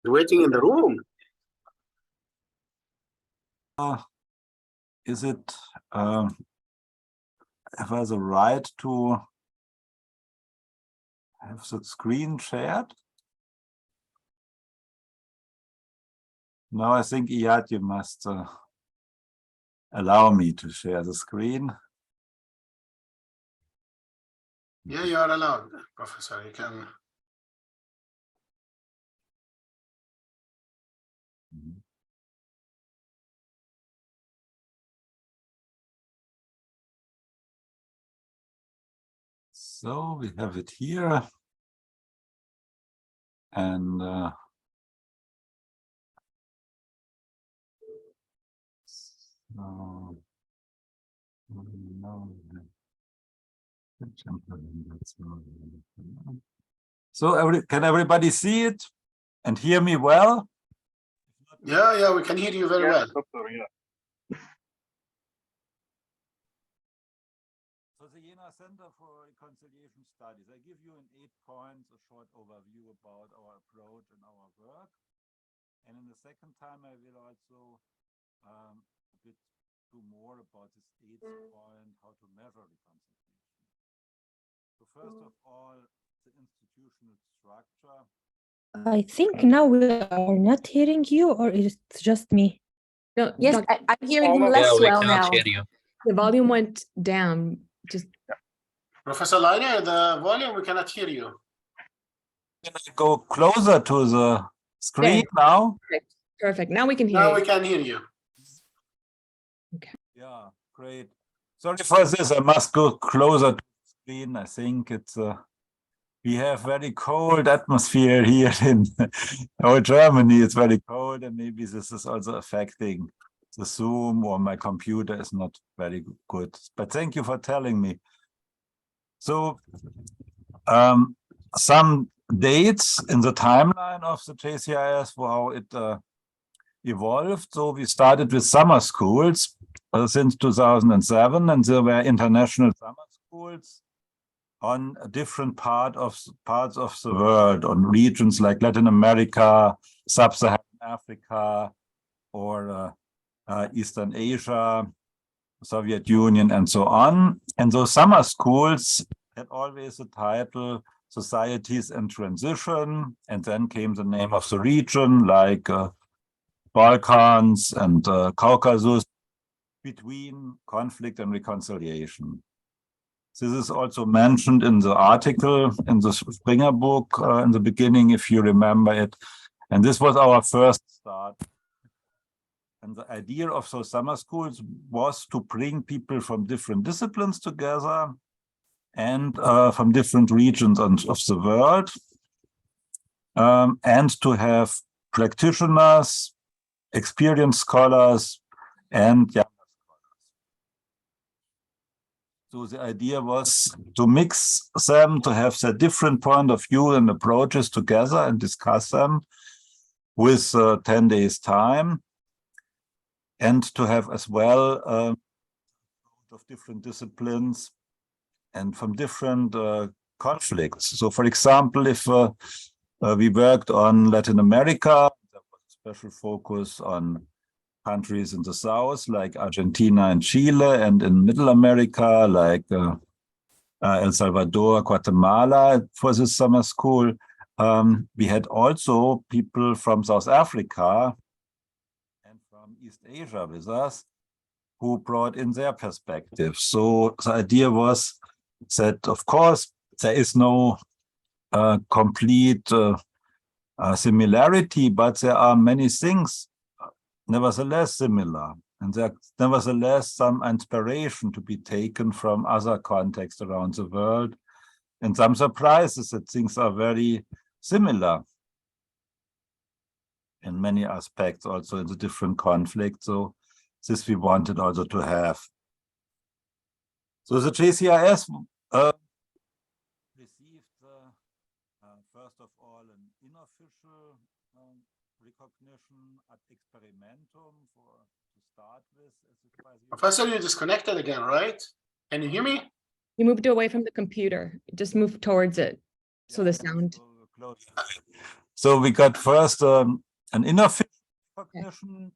waiting in the room. Is it have I the right to have the screen shared? No, I think Iyad, you must allow me to share the screen. Yeah, you are allowed, Professor. You can. So we have it here. And so can everybody see it and hear me well? Yeah, we can hear you very well. Doctor, yeah. So the Jena Center for Reconciliation Studies, I give you in 8 points a short overview about our approach and our work. And in the second time, I will also a bit do more about this 8th point, how to measure reconciliation. So first of all, the institutional structure. I think now we are not hearing you, or it's just me. No, Yes, I'm hearing him less well now. the volume went down. Just Professor Leiner, the volume, we cannot hear you. Can I go closer to the screen now? perfect. Now we can hear Now you. we can hear you. Okay. Yeah, great. Sorry for this. I must go closer to the screen. I think it's we have very cold atmosphere here in Germany. It's very cold, and maybe this is also affecting the Zoom, or my computer is not very good. But thank you for telling me. So some dates in the timeline of the JCIS for how it evolved. So we started with summer schools since 2007, and there were international summer schools on a different parts of the world, on regions like Latin America, Sub-Saharan Africa, or Eastern Asia, Soviet Union, and so on. And those summer schools had always the title Societies in Transition, and then came the name of the region, like Balkans and Caucasus, between conflict and reconciliation. This is also mentioned in the article in the Springer book in the beginning, if you remember it. And this was our first start. And the idea of those summer schools was to bring people from different disciplines together and from different regions of the world, and to have practitioners, experienced scholars, and younger scholars. So the idea was to mix them, to have their different point of view and approaches together and discuss them with 10 days time, and to have as well of different disciplines and from different conflicts. So for example, if we worked on Latin America, there was a special focus on countries in the south, like Argentina and Chile, and in Middle America, like El Salvador, Guatemala, for this summer school. We had also people from South Africa and from East Asia with us, who brought in their perspective. So the idea was that, of course, there is no complete similarity, but there are many things nevertheless similar. And there's nevertheless some inspiration to be taken from other contexts around the world, and some surprises that things are very similar in many aspects, also in the different conflicts. So this we wanted also to have. So the JCIS received, first of all, an unofficial recognition ad experimentum to start with. Professor, you disconnected again, right? Can you hear me? you moved away from the computer. Just move towards it. So the sound. So we got first an unofficial recognition,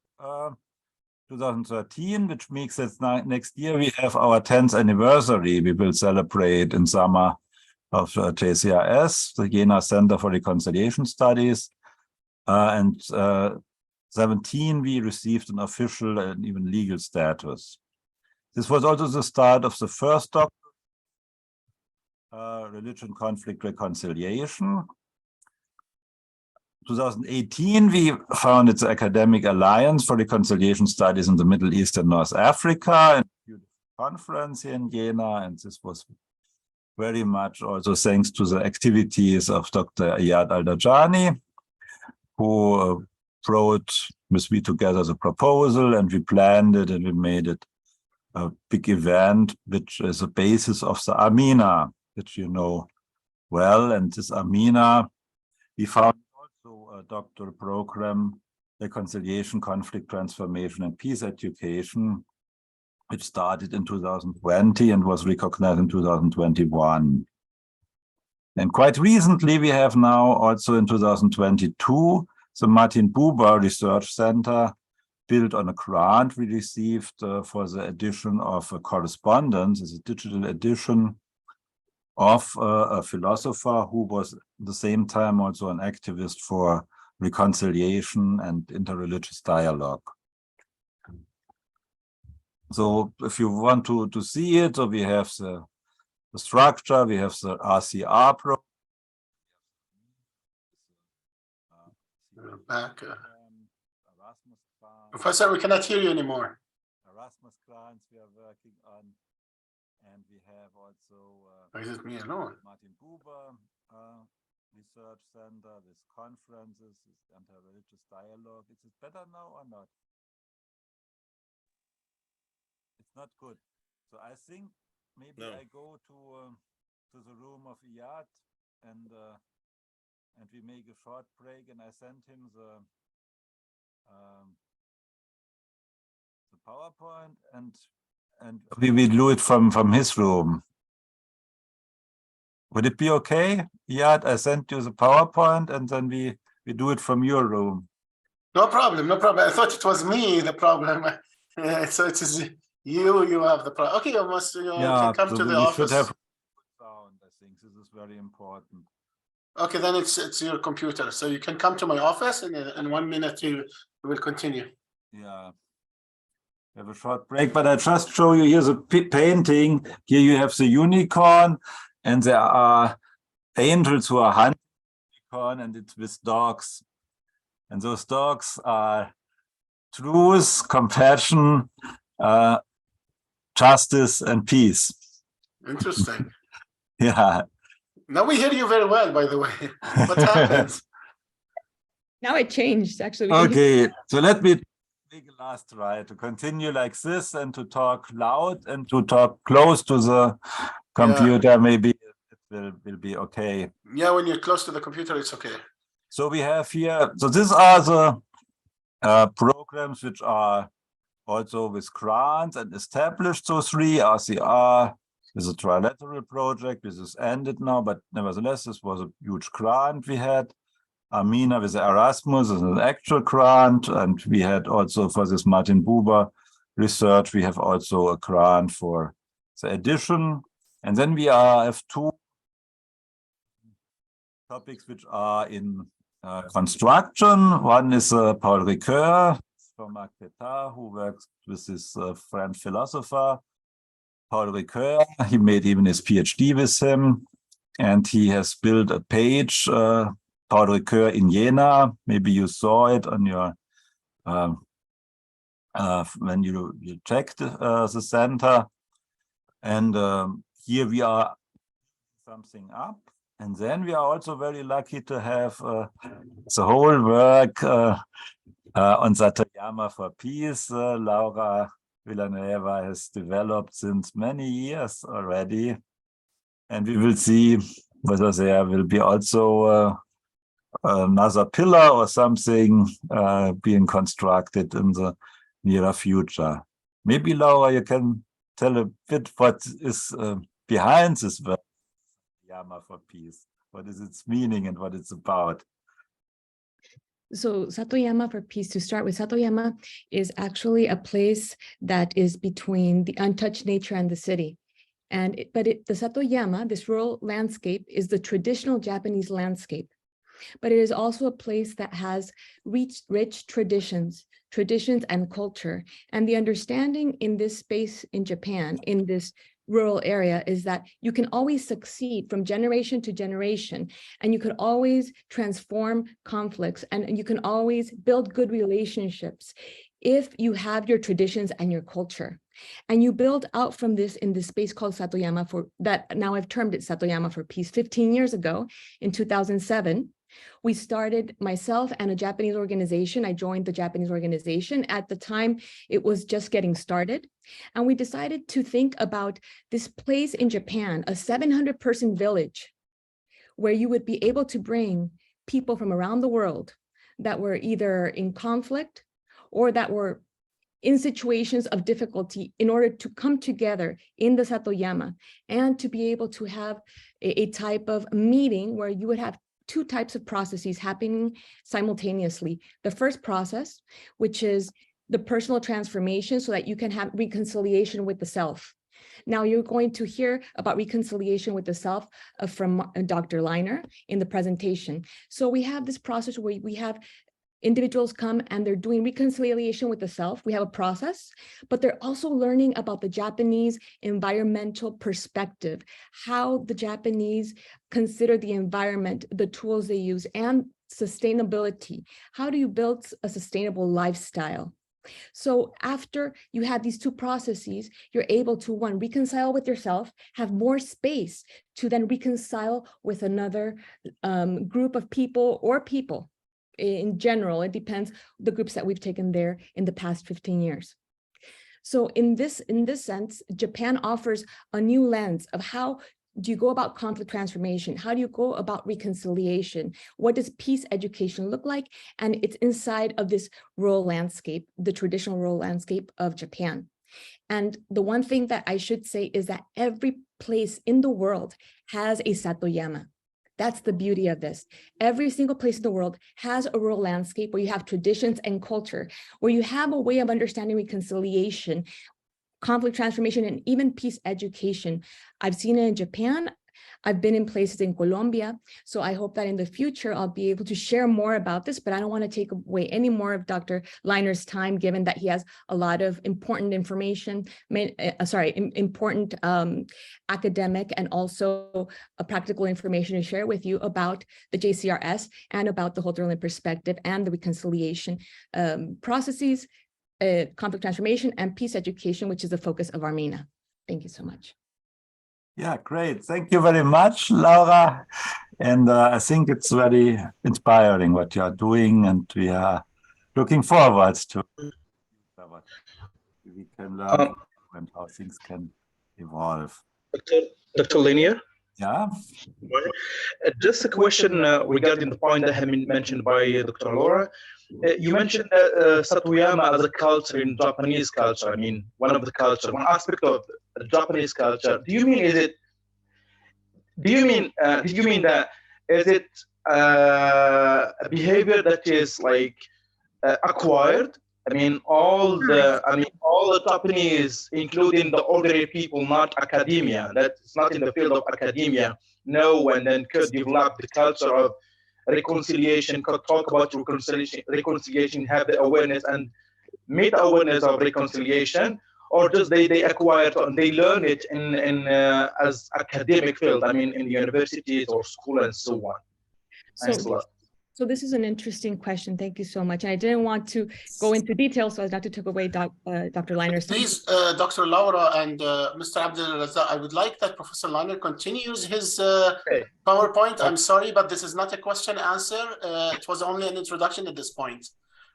2013, which makes it next year we have our 10th anniversary. We will celebrate in summer of JCRS, the Jena Center for Reconciliation Studies. And 17, we received an official and even legal status. This was also the start of the first doctorate, Religion, Conflict, Reconciliation. 2018, we founded the Academic Alliance for Reconciliation Studies in the Middle East and North Africa, and a conference here in Jena, and this was very much also thanks to the activities of Dr. Iyad Al-Dajani, who wrote with me together the proposal, and we planned it, and we made it a big event, which is the basis of the Amina, which you know well. And this Amina, we found also a doctoral program, Reconciliation, Conflict, Transformation, and Peace Education, which started in 2020 and was recognized in 2021. And quite recently, we have now also in 2022, the Martin Buber Research Center, built on a grant we received for the edition of a correspondence, as a digital edition of a philosopher who was at the same time also an activist for reconciliation and interreligious dialogue. So if you want to see it, so we have the structure, we have the RCR program. Back. Professor, we cannot hear you anymore. Erasmus grants we are working on, and we have also Or is it me alone? Martin Buber Research Center with conferences, with interreligious dialogue. Is it better now or not? It's not good. So I think maybe I go to the room of Iyad, and we make a short break, and I send him the PowerPoint, and we will do it from his room. Would it be okay? Iyad, I sent you the PowerPoint, and then we do it from your room. No problem, no problem. I thought it was me the problem. So it is you have the problem. Okay, you must can come so to the we office. should have sound. I think this is very important. Okay, then it's your computer. So you can come to my office, and in 1 minute you will continue. Yeah. We have a short break, but I just show you here's a painting. Here you have the unicorn, and there are angels who are hunting the unicorn, and it's with dogs. And those dogs are truth, compassion, justice, and peace. Interesting. Yeah. Now we hear you very well, by the way. What happened? Now it changed, actually. We can hear- Okay, so let me make a last try to continue like this and to talk loud and to talk close to the computer. Maybe it will be okay. Yeah, when you're close to the computer, it's okay. So we have here, so these are the programs which are also with grants and established. So 3 RCR is a trilateral project. This is ended now, but nevertheless, this was a huge grant we had. Amina with the Erasmus is an actual grant, and we had also for this Martin Buber research, we have also a grant for the edition. And then we have 2 topics which are in construction. One is Paul Ricoeur from Marquetta, who works with this French philosopher, Paul Ricoeur. He made even his PhD with him, and he has built a page, Paul Ricoeur in Jena. Maybe you saw it on your when you checked the center. And here we are something up. And then we are also very lucky to have the whole work on Satayama for Peace. Laura Villanueva has developed since many years already. And we will see whether there will be also another pillar or something being constructed in the near future. Maybe, Laura, you can tell a bit what is behind this work, Yama for Peace. What is its meaning and what it's about? So Satoyama for Peace, to start with, Satoyama is actually a place that is between the untouched nature and the city. The Satoyama, this rural landscape, is the traditional Japanese landscape, but it is also a place that has rich traditions and culture. And the understanding in this space in Japan, in this rural area, is that you can always succeed from generation to generation, and you can always transform conflicts, and you can always build good relationships if you have your traditions and your culture. And you build out from this in this space called Satoyama, for that now I've termed it Satoyama for Peace. 15 years ago, in 2007, we started, myself and a Japanese organization. I joined the Japanese organization. At the time, it was just getting started. And we decided to think about this place in Japan, a 700-person village, where you would be able to bring people from around the world that were either in conflict or that were in situations of difficulty, in order to come together in the Satoyama and to be able to have a type of meeting where you would have two types of processes happening simultaneously. The first process, which is the personal transformation, so that you can have reconciliation with the self. Now you're going to hear about reconciliation with the self from Dr. Leiner in the presentation. So we have this process where we have individuals come and they're doing reconciliation with the self. We have a process, but they're also learning about the Japanese environmental perspective, how the Japanese consider the environment, the tools they use, and sustainability. How do you build a sustainable lifestyle? So after you have these two processes, you're able to, one, reconcile with yourself, have more space to then reconcile with another group of people or people. In general, it depends the groups that we've taken there in the past 15 years. So in this sense, Japan offers a new lens of how do you go about conflict transformation? How do you go about reconciliation? What does peace education look like? And it's inside of this rural landscape, the traditional rural landscape of Japan. And the one thing that I should say is that every place in the world has a Satoyama. That's the beauty of this. Every single place in the world has a rural landscape where you have traditions and culture, where you have a way of understanding reconciliation, conflict transformation, and even peace education. I've seen it in Japan. I've been in places in Colombia. So I hope that in the future, I'll be able to share more about this, but I don't want to take away any more of Dr. Leiner's time, given that he has a lot of important information, important academic and also practical information to share with you about the JCRS and about the Hotterlin perspective and the reconciliation processes, conflict transformation, and peace education, which is the focus of our MENA. Thank you so much. Yeah, great. Thank you very much, Laura. And I think it's very inspiring what you are doing, and we are looking forward to what we can learn and how things can evolve. Dr. Leiner? Yeah. Just a question regarding the point that has been mentioned by Dr. Laura. You mentioned Satoyama as a culture in Japanese culture. I mean, one of the culture, one aspect of the Japanese culture. Do you mean that is it a behavior that is like acquired? I mean, all the Japanese, including the ordinary people, not academia, that's not in the field of academia, know and then could develop the culture of reconciliation, could talk about reconciliation, have the awareness and meta-awareness of reconciliation, or just they acquire it and they learn it in as academic field, I mean, in the universities or school and so on. Thanks a lot. So this is an interesting question. Thank you so much. And I didn't want to go into details so as not to take away Dr. Leiner's time. Please, Dr. Laura and Mr. Abdel-Razak, I would like that Professor Leiner continues his PowerPoint. I'm sorry, but this is not a question answer. It was only an introduction at this point.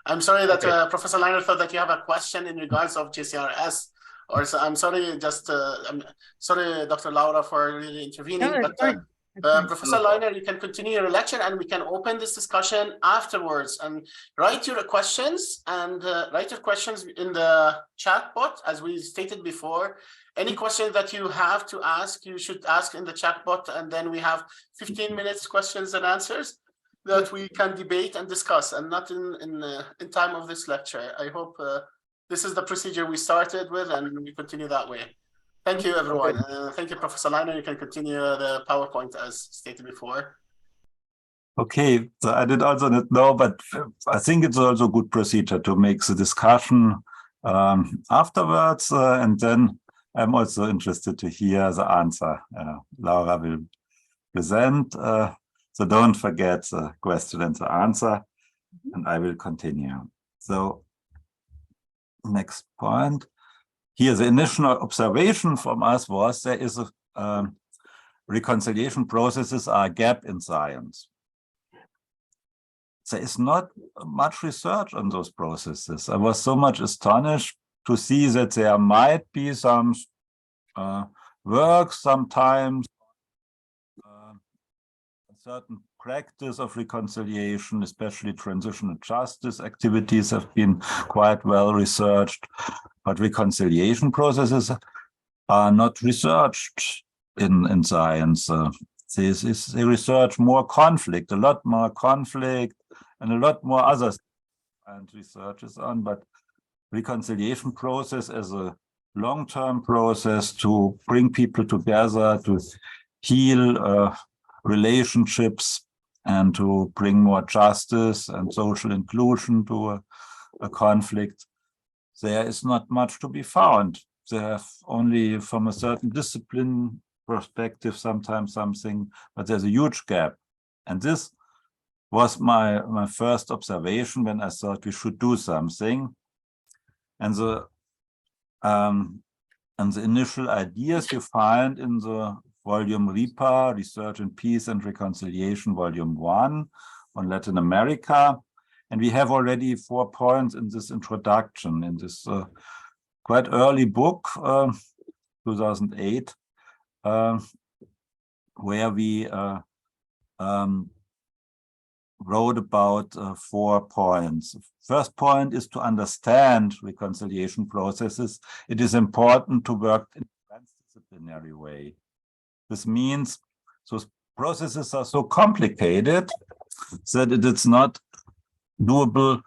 I'm sorry that Professor Leiner thought that you have a question in regards of JCRS. Or so I'm sorry, I'm sorry, Dr. Laura, for really intervening. No, but Professor Leiner, you can continue your lecture and we can open this discussion afterwards, and write your questions in the chat bot, as we stated before. Any question that you have to ask, you should ask in the chat bot, and then we have 15 minutes questions and answers. that we can debate and discuss, and not in time of this lecture. I hope this is the procedure we started with, and we continue that way. Thank you, everyone. Thank you, Professor Leiner. You can continue the PowerPoint as stated before. Okay, so I did also not know, but I think it's also a good procedure to make the discussion afterwards, and then I'm also interested to hear the answer Laura will present. So don't forget the question and the answer, and I will continue. So next point. Here, the initial observation from us was there is a reconciliation processes are a gap in science. There is not much research on those processes. I was so much astonished to see that there might be some work sometimes, a certain practice of reconciliation, especially transitional justice activities have been quite well researched, but reconciliation processes are not researched in science. They research more conflict, a lot more conflict, and a lot more other and researches on, but reconciliation process as a long-term process to bring people together, to heal relationships, and to bring more justice and social inclusion to a conflict. There is not much to be found. They have only from a certain discipline perspective sometimes something, but there's a huge gap. And this was my first observation when I thought we should do something. And the initial ideas you find in the volume RIPA, Research in Peace and Reconciliation, volume 1 on Latin America. And we have already 4 points in this introduction, in this quite early book, 2008, where we wrote about 4 points. First point is to understand reconciliation processes. It is important to work in a transdisciplinary way. This means those processes are so complicated that it is not doable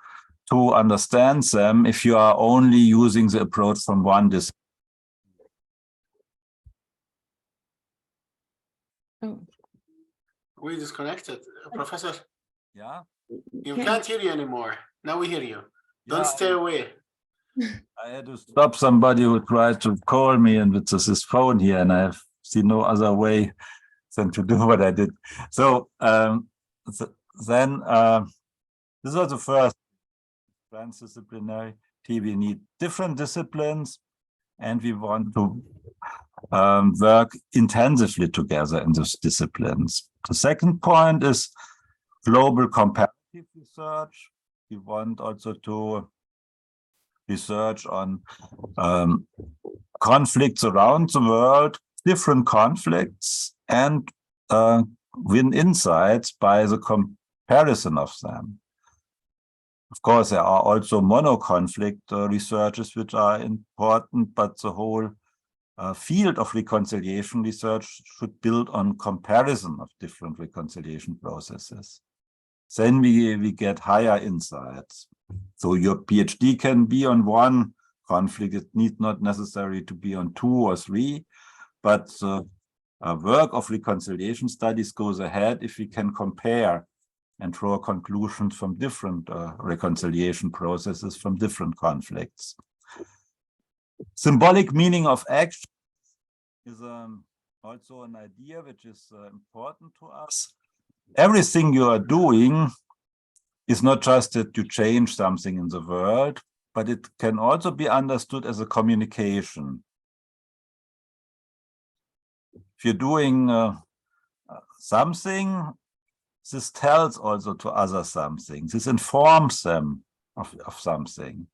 to understand them if you are only using the approach from one discipline. Oh, We disconnected, Professor. Yeah. You can't hear you anymore. Now we hear you. Don't Yeah, stay away. I had to stop somebody who tried to call me, and with his phone here, and I have seen no other way than to do what I did. So then this was the first transdisciplinary. We need different disciplines, and we want to work intensively together in those disciplines. The second point is global comparative research. We want also to research on conflicts around the world, different conflicts, and win insights by the comparison of them. Of course, there are also mono-conflict researches which are important, but the whole field of reconciliation research should build on comparison of different reconciliation processes. Then we get higher insights. So your PhD can be on one conflict. It need not necessarily to be on 2 or 3, but work of reconciliation studies goes ahead if we can compare and draw conclusions from different reconciliation processes from different conflicts. Symbolic meaning of action is also an idea which is important to us. Everything you are doing is not just that you change something in the world, but it can also be understood as a communication. If you're doing something, this tells also to others something. This informs them of something.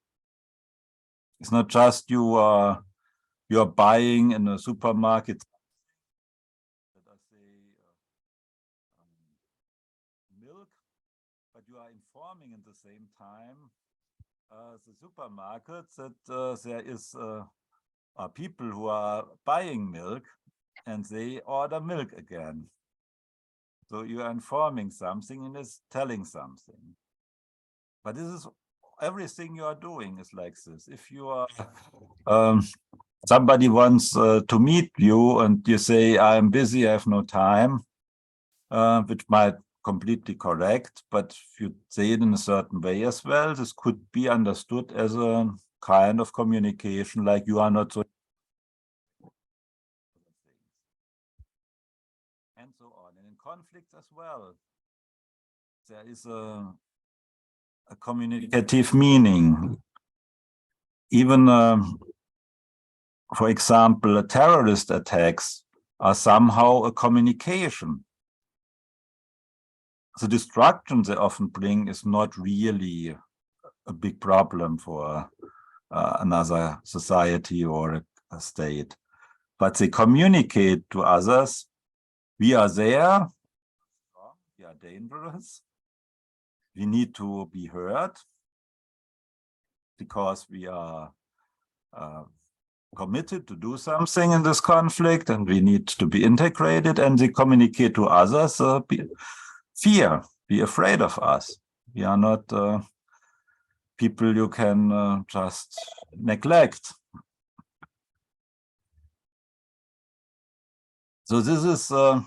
It's not just you're buying in a supermarket. Milk, but you are informing at the same time the supermarket that there is people who are buying milk and they order milk again. So you are informing something and it's telling something. But this is everything you are doing is like this. If you are somebody wants to meet you and you say, I'm busy, I have no time, which might completely correct, but if you say it in a certain way as well, this could be understood as a kind of communication, like you are not so, and so on. And in conflicts as well, there is a communicative meaning. Even, for example, terrorist attacks are somehow a communication. The destruction they often bring is not really a big problem for another society or a state, but they communicate to others, we are there, we are dangerous, we need to be heard because we are committed to do something in this conflict and we need to be integrated, and they communicate to others, fear, be afraid of us. We are not people you can just neglect. So this is the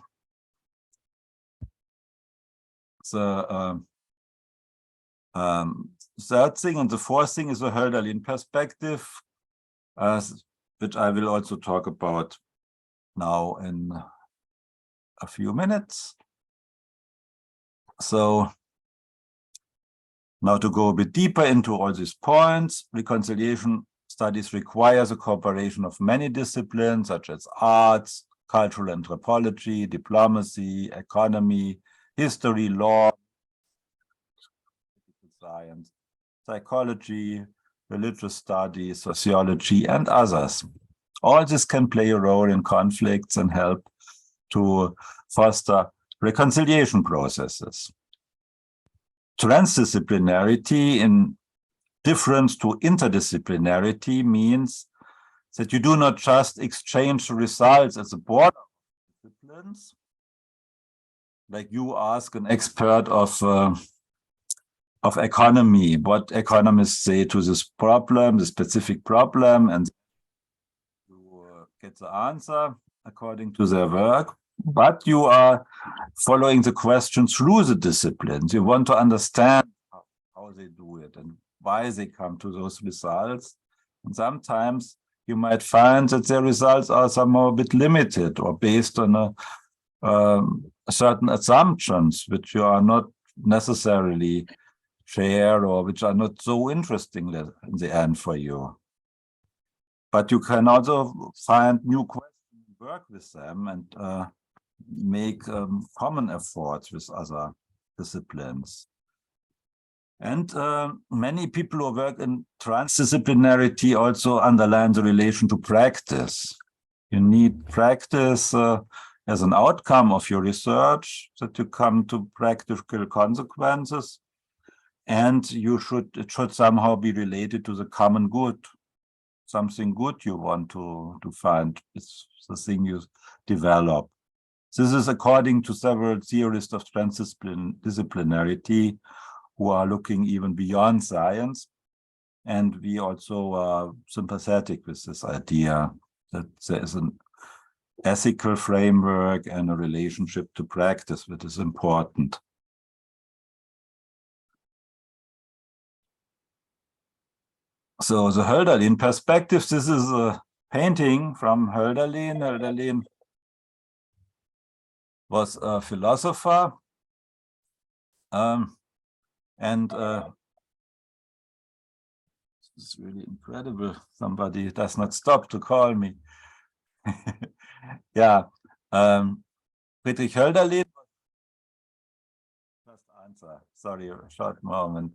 third thing, and the fourth thing is the Hölderlin perspective, which I will also talk about now in a few minutes. So now to go a bit deeper into all these points, reconciliation studies requires a cooperation of many disciplines such as arts, cultural anthropology, diplomacy, economy, history, law, science, psychology, religious studies, sociology, and others. All this can play a role in conflicts and help to foster reconciliation processes. Transdisciplinarity, in difference to interdisciplinarity, means that you do not just exchange results at the border of disciplines, like you ask an expert of economy what economists say to this problem, the specific problem, and you get the answer according to their work. But you are following the question through the disciplines. You want to understand how they do it and why they come to those results. And sometimes you might find that their results are somehow a bit limited or based on certain assumptions which you are not necessarily share or which are not so interesting in the end for you. But you can also find new questions, work with them, and make common efforts with other disciplines. And many people who work in transdisciplinarity also underline the relation to practice. You need practice as an outcome of your research, that you come to practical consequences, and it should somehow be related to the common good. Something good you want to find is the thing you develop. This is according to several theorists of transdisciplinarity who are looking even beyond science. And we also are sympathetic with this idea that there is an ethical framework and a relationship to practice, which is important. So the Hölderlin perspective, this is a painting from Hölderlin. Hölderlin was a philosopher, and it's really incredible. Somebody does not stop to call me. Yeah, Friedrich Hölderlin. Just answer. Sorry, a short moment.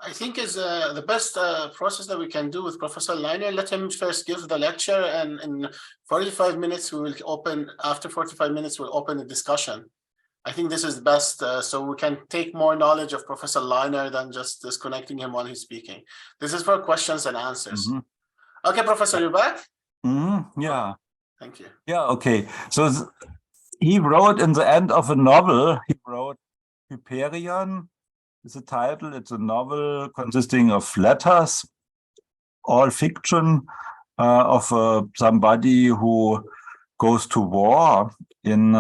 I think is the best process that we can do with Professor Leiner. Let him first give the lecture, and in 45 minutes we will open. After 45 minutes, we'll open a discussion. I think this is best, so we can take more knowledge of Professor Leiner than just disconnecting him while he's speaking. This is for questions and answers. Okay, Professor, you're back? Yeah. Thank you. Yeah, okay. So he wrote in the end of a novel, he wrote Hyperion is the title. It's a novel consisting of letters, all fiction, of somebody who goes to war in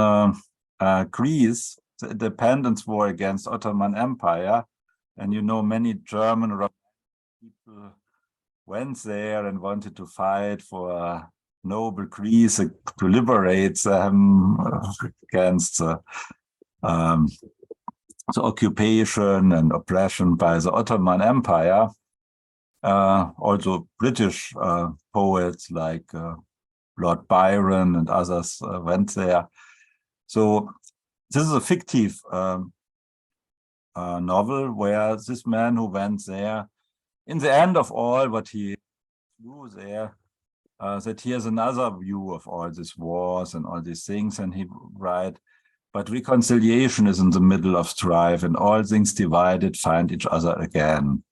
Greece, the independence war against Ottoman Empire. And you know, many German people went there and wanted to fight for noble Greece to liberate them against the occupation and oppression by the Ottoman Empire. Also British poets like Lord Byron and others went there. So this is a fictive novel where this man who went there, in the end of all what he do there, that he has another view of all these wars and all these things, and he write, but reconciliation is in the middle of strife, and all things divided find each other again.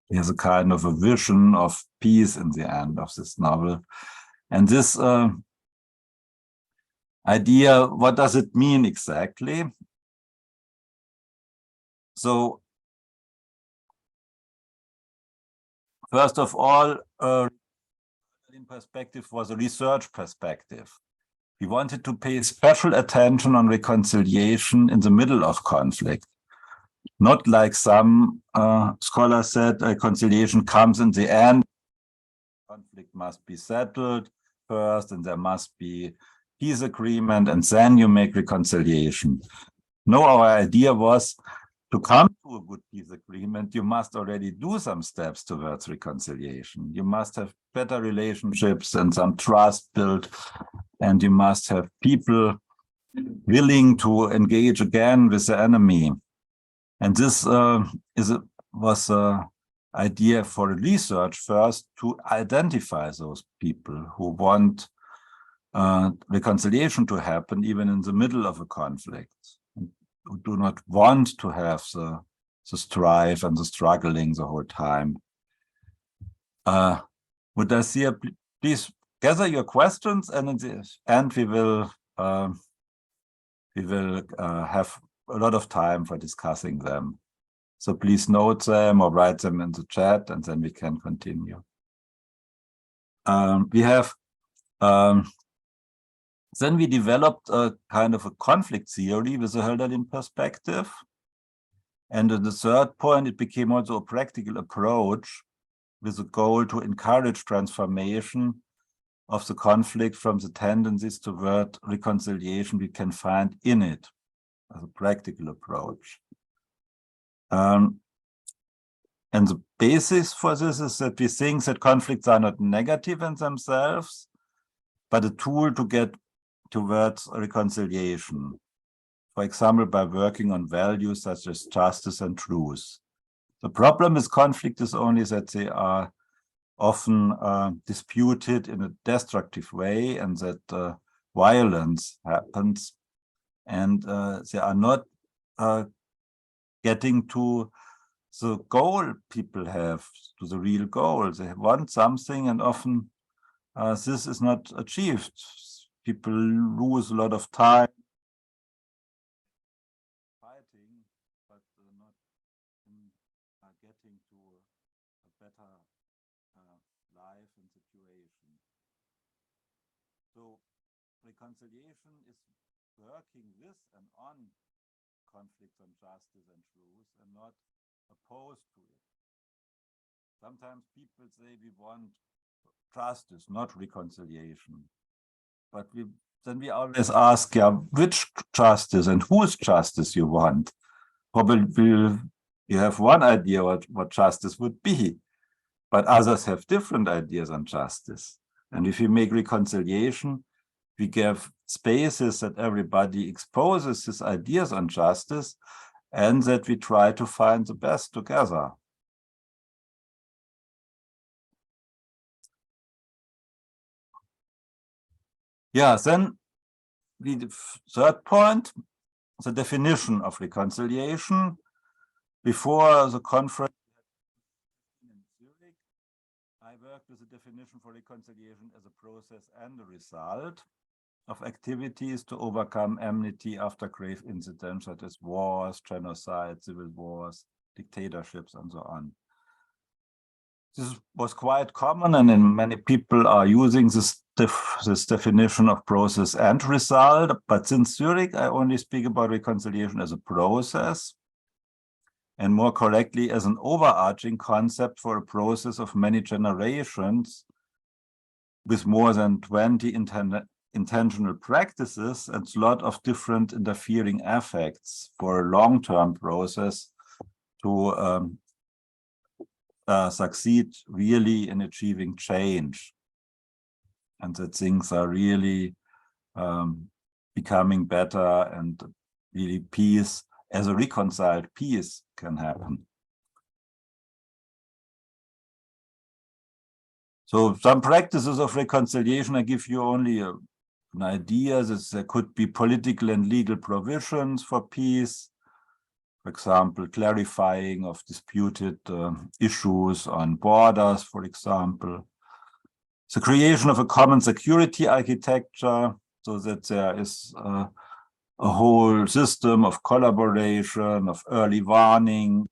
He has a kind of a vision of peace in the end of this novel. And this idea, what does it mean exactly? So, first of all, perspective was a research perspective. We wanted to pay special attention on reconciliation in the middle of conflict. Not like some scholars said, reconciliation comes in the end. Conflict must be settled first, and there must be peace agreement, and then you make reconciliation. No, our idea was to come to a good peace agreement, you must already do some steps towards reconciliation. You must have better relationships and some trust built, and you must have people willing to engage again with the enemy. And this was an idea for research first, to identify those people who want reconciliation to happen even in the middle of a conflict, who do not want to have the strife and the struggling the whole time. Would I see please gather your questions, and in the end we will have a lot of time for discussing them. So please note them or write them in the chat, and then we can continue. We have then we developed a kind of a conflict theory with a Hölderlin perspective. And at the third point, it became also a practical approach with a goal to encourage transformation of the conflict from the tendencies toward reconciliation we can find in it, as a practical approach. And the basis for this is that we think that conflicts are not negative in themselves, but a tool to get towards reconciliation. For example, by working on values such as justice and truth. The problem with conflict is only that they are often disputed in a destructive way, and that violence happens, and they are not getting to the goal people have, to the real goal. They want something, and often this is not achieved. People lose a lot of time fighting, but not getting to a better life and situation. So reconciliation is working with and on conflicts on justice and truth, and not opposed to it. Sometimes people say we want justice, not reconciliation. But then we always ask, yeah, which justice and whose justice you want? Probably you have one idea what justice would be, but others have different ideas on justice. And if we make reconciliation, we give spaces that everybody exposes his ideas on justice, and that we try to find the best together. Yeah, then the third point the definition of reconciliation. Before the conference in Zurich, I worked with the definition for reconciliation as a process and a result of activities to overcome enmity after grave incidents such as wars, genocide, civil wars, dictatorships, and so on. This was quite common, and many people are using this definition of process and result. But since Zurich, I only speak about reconciliation as a process, and more correctly, as an overarching concept for a process of many generations with more than 20 intentional practices and a lot of different interfering effects for a long-term process to succeed really in achieving change, and that things are really becoming better, and really peace, as a reconciled peace, can happen. So some practices of reconciliation, I give you only an idea that there could be political and legal provisions for peace. For example, clarifying of disputed issues on borders, for example. The creation of a common security architecture, so that there is a whole system of collaboration, of early warning.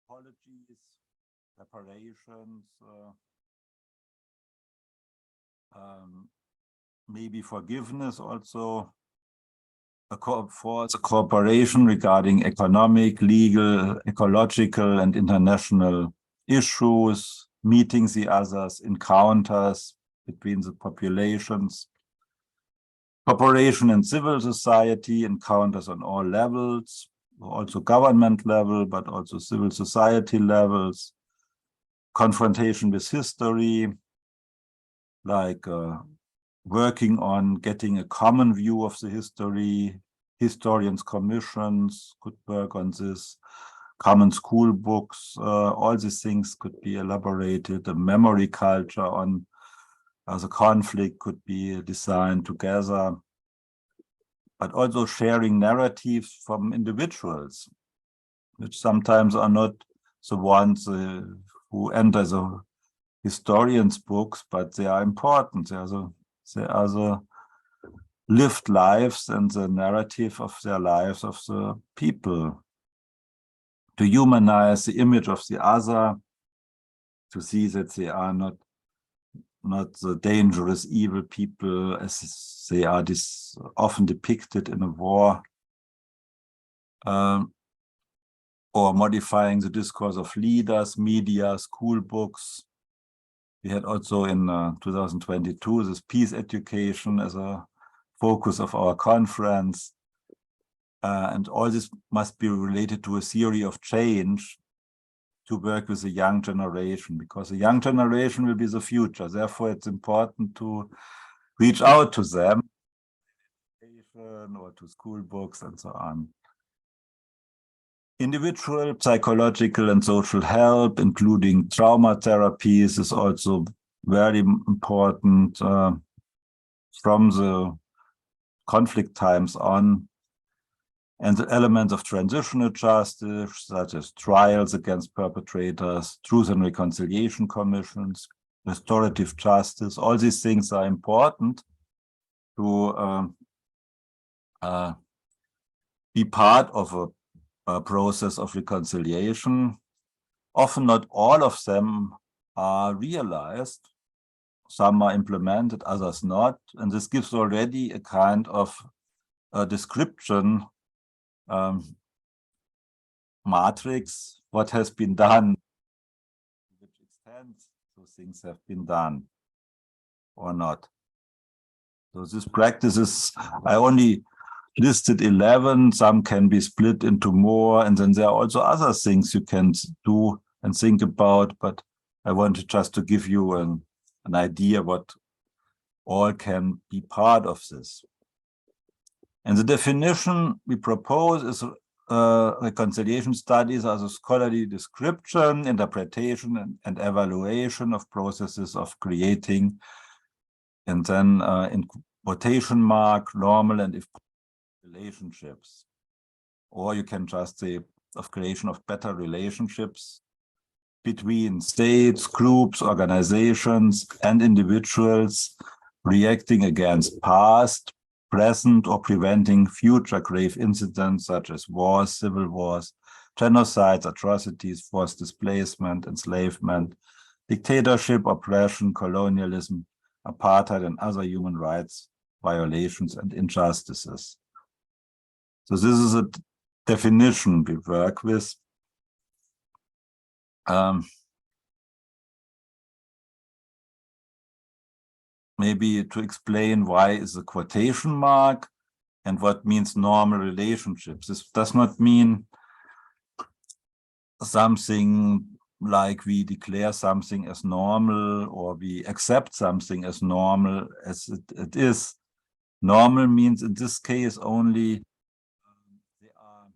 Apologies, reparations, maybe forgiveness also, for the cooperation regarding economic, legal, ecological, and international issues, meeting the others, encounters between the populations, cooperation in civil society, encounters on all levels, also government level, but also civil society levels, confrontation with history, like working on getting a common view of the history. Historians' commissions could work on this. Common school books, all these things could be elaborated. A memory culture on the conflict could be designed together. But also sharing narratives from individuals, which sometimes are not the ones who enter the historians' books, but they are important. They are the lived lives and the narrative of their lives of the people. To humanize the image of the other, to see that they are not the dangerous, evil people as they are often depicted in a war, or modifying the discourse of leaders, media, school books. We had also in 2022 this peace education as a focus of our conference. And all this must be related to a theory of change to work with the young generation, because the young generation will be the future. Therefore, it's important to reach out to them, or to school books and so on. Individual, psychological, and social help, including trauma therapies, is also very important from the conflict times on. And the elements of transitional justice, such as trials against perpetrators, truth and reconciliation commissions, restorative justice, all these things are important to be part of a process of reconciliation. Often not all of them are realized. Some are implemented, others not. And this gives already a kind of a description matrix, what has been done, to which extent those things have been done or not. So these practices, I only listed 11, some can be split into more, and then there are also other things you can do and think about, but I wanted just to give you an idea what all can be part of this. And the definition we propose is reconciliation studies are the scholarly description, interpretation, and evaluation of processes of creating, and then in quotation mark, normal and if relationships. Or you can just say of creation of better relationships between states, groups, organizations, and individuals reacting against past, present, or preventing future grave incidents such as wars, civil wars, genocides, atrocities, forced displacement, enslavement, dictatorship, oppression, colonialism, apartheid, and other human rights violations and injustices. So this is a definition we work with. Maybe to explain why is a quotation mark and what means normal relationships. This does not mean something like we declare something as normal or we accept something as normal as it is. Normal means in this case only they are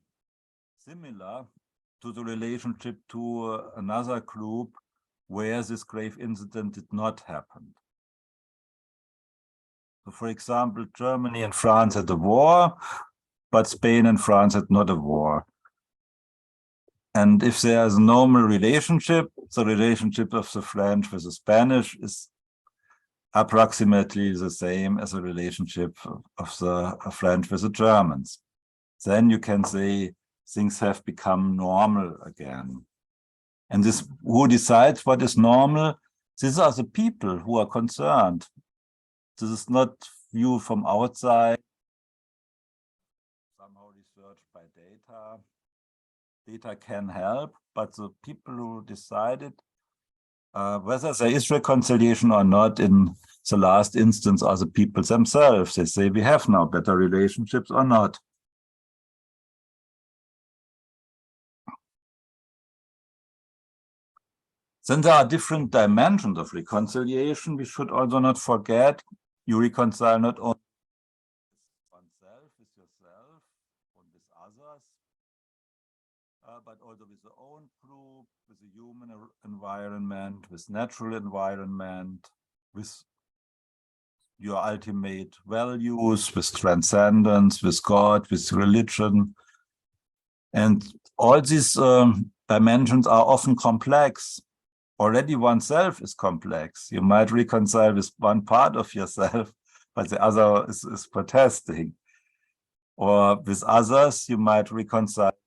similar to the relationship to another group where this grave incident did not happen. So for example, Germany and France had a war, but Spain and France had not a war. And if there is a normal relationship, the relationship of the French with the Spanish is approximately the same as the relationship of the French with the Germans. Then you can say things have become normal again. And this, who decides what is normal? These are the people who are concerned. This is not viewed from outside, somehow researched by data. Data can help, but the people who decided whether there is reconciliation or not in the last instance are the people themselves. They say we have now better relationships or not. Then there are different dimensions of reconciliation. We should also not forget you reconcile not only with oneself, with yourself, and with others, but also with the own group, with the human environment, with natural environment, with your ultimate values, with transcendence, with God, with religion. And all these dimensions are often complex. Already oneself is complex. You might reconcile with one part of yourself, but the other is protesting. Or with others, you might reconcile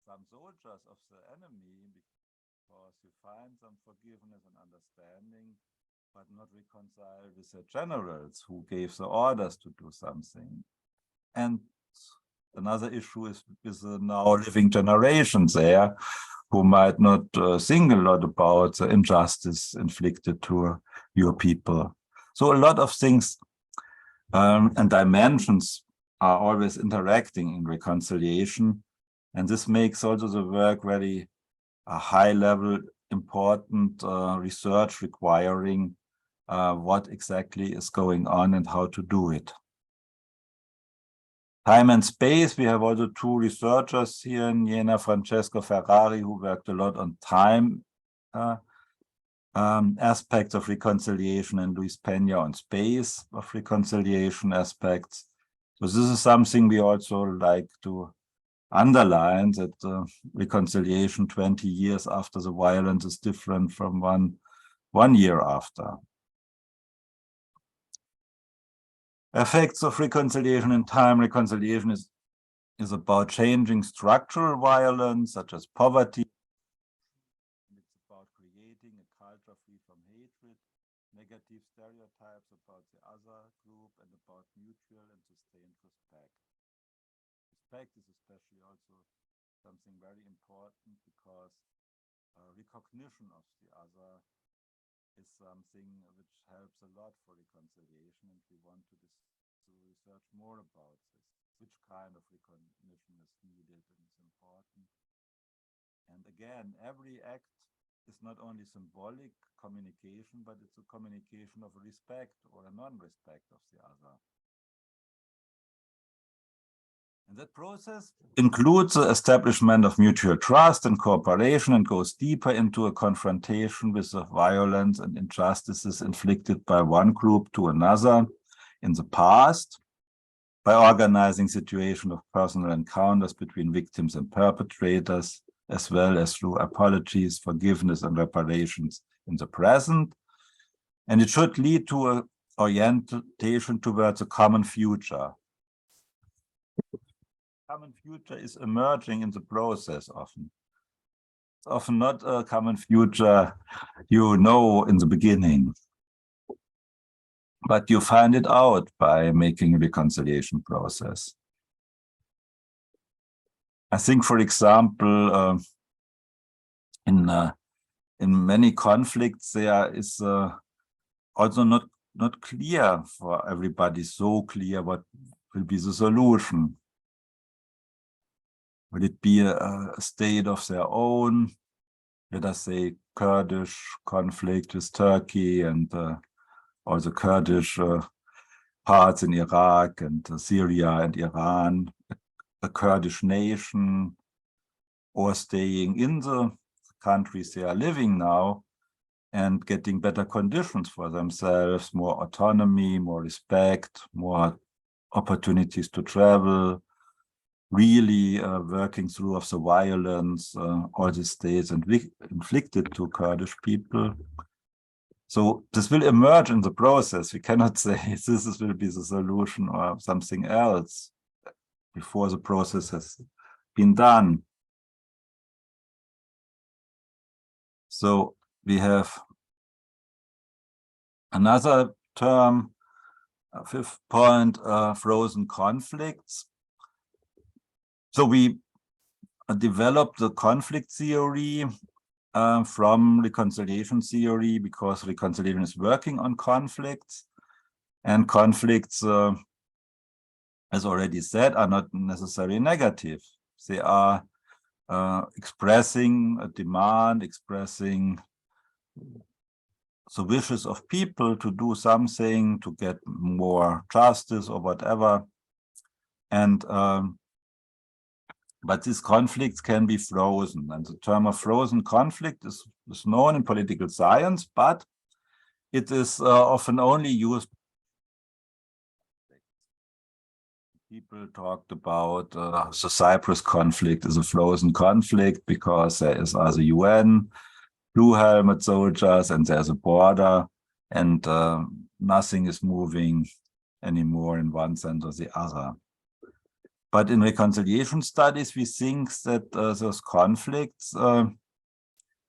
some soldiers of the enemy because you find some forgiveness and understanding, but not reconcile with the generals who gave the orders to do something. And another issue is with the now living generations there, who might not think a lot about the injustice inflicted to your people. So a lot of things and dimensions are always interacting in reconciliation. And this makes also the work very high level, important research requiring what exactly is going on and how to do it. Time and space, we have also two researchers here in Jena, Francesco Ferrari, who worked a lot on time aspects of reconciliation, and Luis Peña on space of reconciliation aspects. So this is something we also like to underline, that reconciliation 20 years after the violence is different from one year after. Effects of reconciliation in time. Reconciliation is about changing structural violence, such as poverty. It's about creating a culture free from hatred, negative stereotypes about the other group, and about mutual and sustained respect. Respect is especially also something very important because recognition of the other is something which helps a lot for reconciliation, and we want to research more about this. Which kind of recognition is needed and is important. And again, every act is not only symbolic communication, but it's a communication of respect or a non-respect of the other. And that process includes the establishment of mutual trust and cooperation and goes deeper into a confrontation with the violence and injustices inflicted by one group to another in the past, by organizing situations of personal encounters between victims and perpetrators, as well as through apologies, forgiveness, and reparations in the present. And it should lead to an orientation towards a common future. Common future is emerging in the process often. It's often not a common future you know in the beginning, but you find it out by making a reconciliation process. I think, for example, in many conflicts, there is also not clear for everybody, so clear what will be the solution. Will it be a state of their own? Let us say Kurdish conflict with Turkey and or the Kurdish parts in Iraq and Syria and Iran, a Kurdish nation, or staying in the countries they are living now and getting better conditions for themselves, more autonomy, more respect, more opportunities to travel, really working through of the violence all the states inflicted to Kurdish people. So this will emerge in the process. We cannot say this will be the solution or something else before the process has been done. So we have another term, fifth point, frozen conflicts. So we developed the conflict theory from reconciliation theory because reconciliation is working on conflicts, and conflicts, as already said, are not necessarily negative. They are expressing a demand, expressing the wishes of people to do something, to get more justice or whatever. And but these conflicts can be frozen, and the term of frozen conflict is known in political science, but it is often only used. People talked about the Cyprus conflict is a frozen conflict because there is the UN, blue helmet soldiers, and there's a border, and nothing is moving anymore in one sense or the other. But in reconciliation studies, we think that those conflicts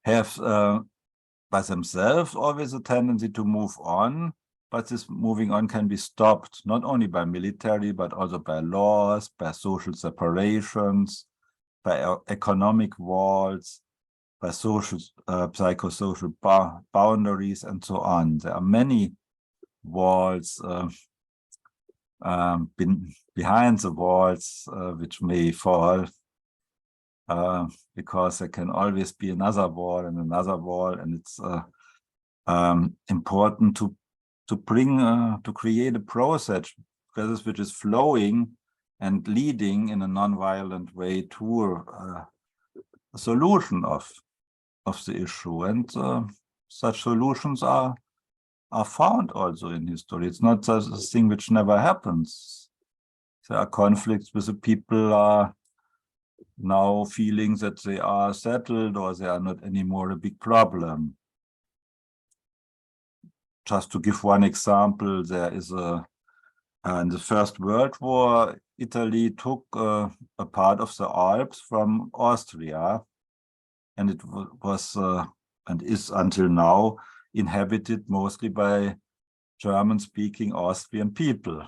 have by themselves always a tendency to move on, but this moving on can be stopped, not only by military, but also by laws, by social separations, by economic walls, by social, psychosocial boundaries, and so on. There are many walls behind the walls which may fall because there can always be another wall, and it's important to bring to create a process which is flowing and leading in a non-violent way to a solution of the issue, and such solutions are found also in history. It's not a thing which never happens. There are conflicts with the people are now feeling that they are settled or they are not anymore a big problem. Just to give one example, there is in the First World War, Italy took a part of the Alps from Austria, and it was and is until now inhabited mostly by German-speaking Austrian people.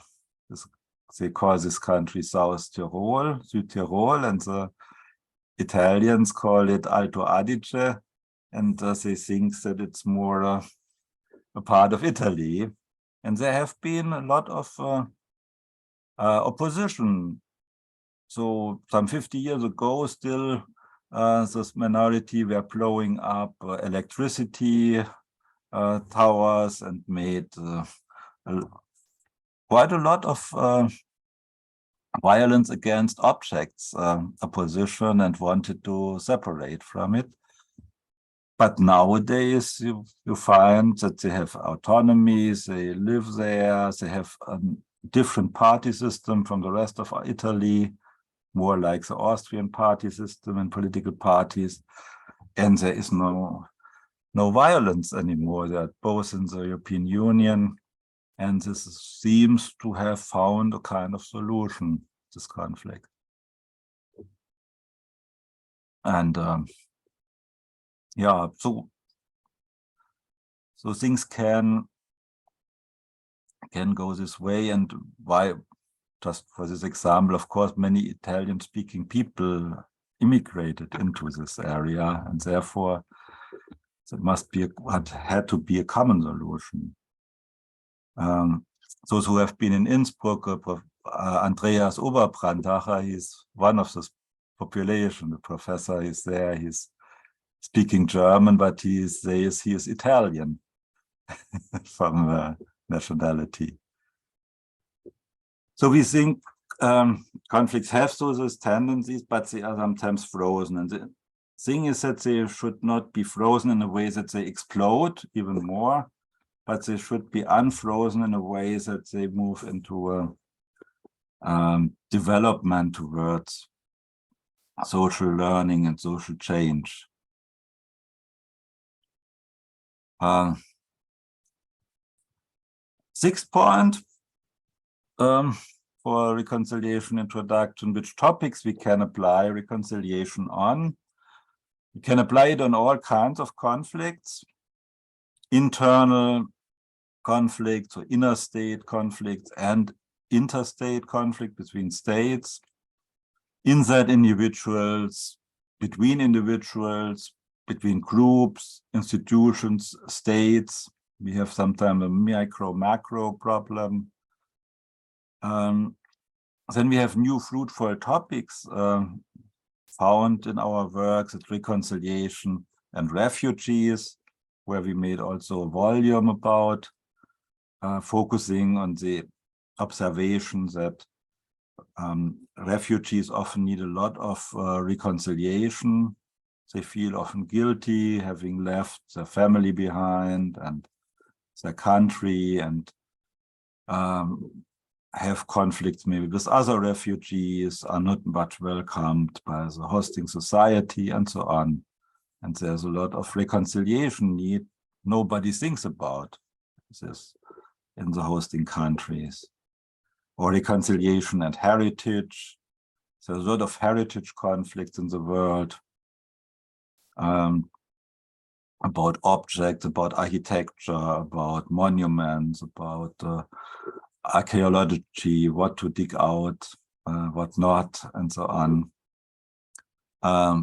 They call this country South Tyrol, Südtirol, and the Italians call it Alto Adige, and they think that it's more a part of Italy. And there have been a lot of opposition. So some 50 years ago, still this minority were blowing up electricity towers and made quite a lot of violence against objects, opposition, and wanted to separate from it. But nowadays, you find that they have autonomy, they live there, they have a different party system from the rest of Italy, more like the Austrian party system and political parties. And there is no violence anymore. They are both in the European Union. And this seems to have found a kind of solution, this conflict. And yeah, so things can go this way. And why, just for this example, of course, many Italian-speaking people immigrated into this area, and therefore there had to be a common solution. Those who have been in Innsbruck, Andreas Oberbrandacher, he's one of this population. The professor is there. He's speaking German, but he says he is Italian from nationality. So we think conflicts have those tendencies, but they are sometimes frozen. And the thing is that they should not be frozen in a way that they explode even more, but they should be unfrozen in a way that they move into a development towards social learning and social change. Sixth point for reconciliation introduction, which topics we can apply reconciliation on. We can apply it on all kinds of conflicts, internal conflicts or inner-state conflicts and interstate conflict between states, inside individuals, between groups, institutions, states. We have sometimes a micro-macro problem. Then we have new fruitful topics found in our works at reconciliation and refugees, where we made also a volume about focusing on the observation that refugees often need a lot of reconciliation. They feel often guilty, having left their family behind and their country, and have conflicts maybe with other refugees, are not much welcomed by the hosting society, and so on. And there's a lot of reconciliation need nobody thinks about this in the hosting countries. Or reconciliation and heritage. There's a lot of heritage conflicts in the world about objects, about architecture, about monuments, about archaeology, what to dig out, what not, and so on.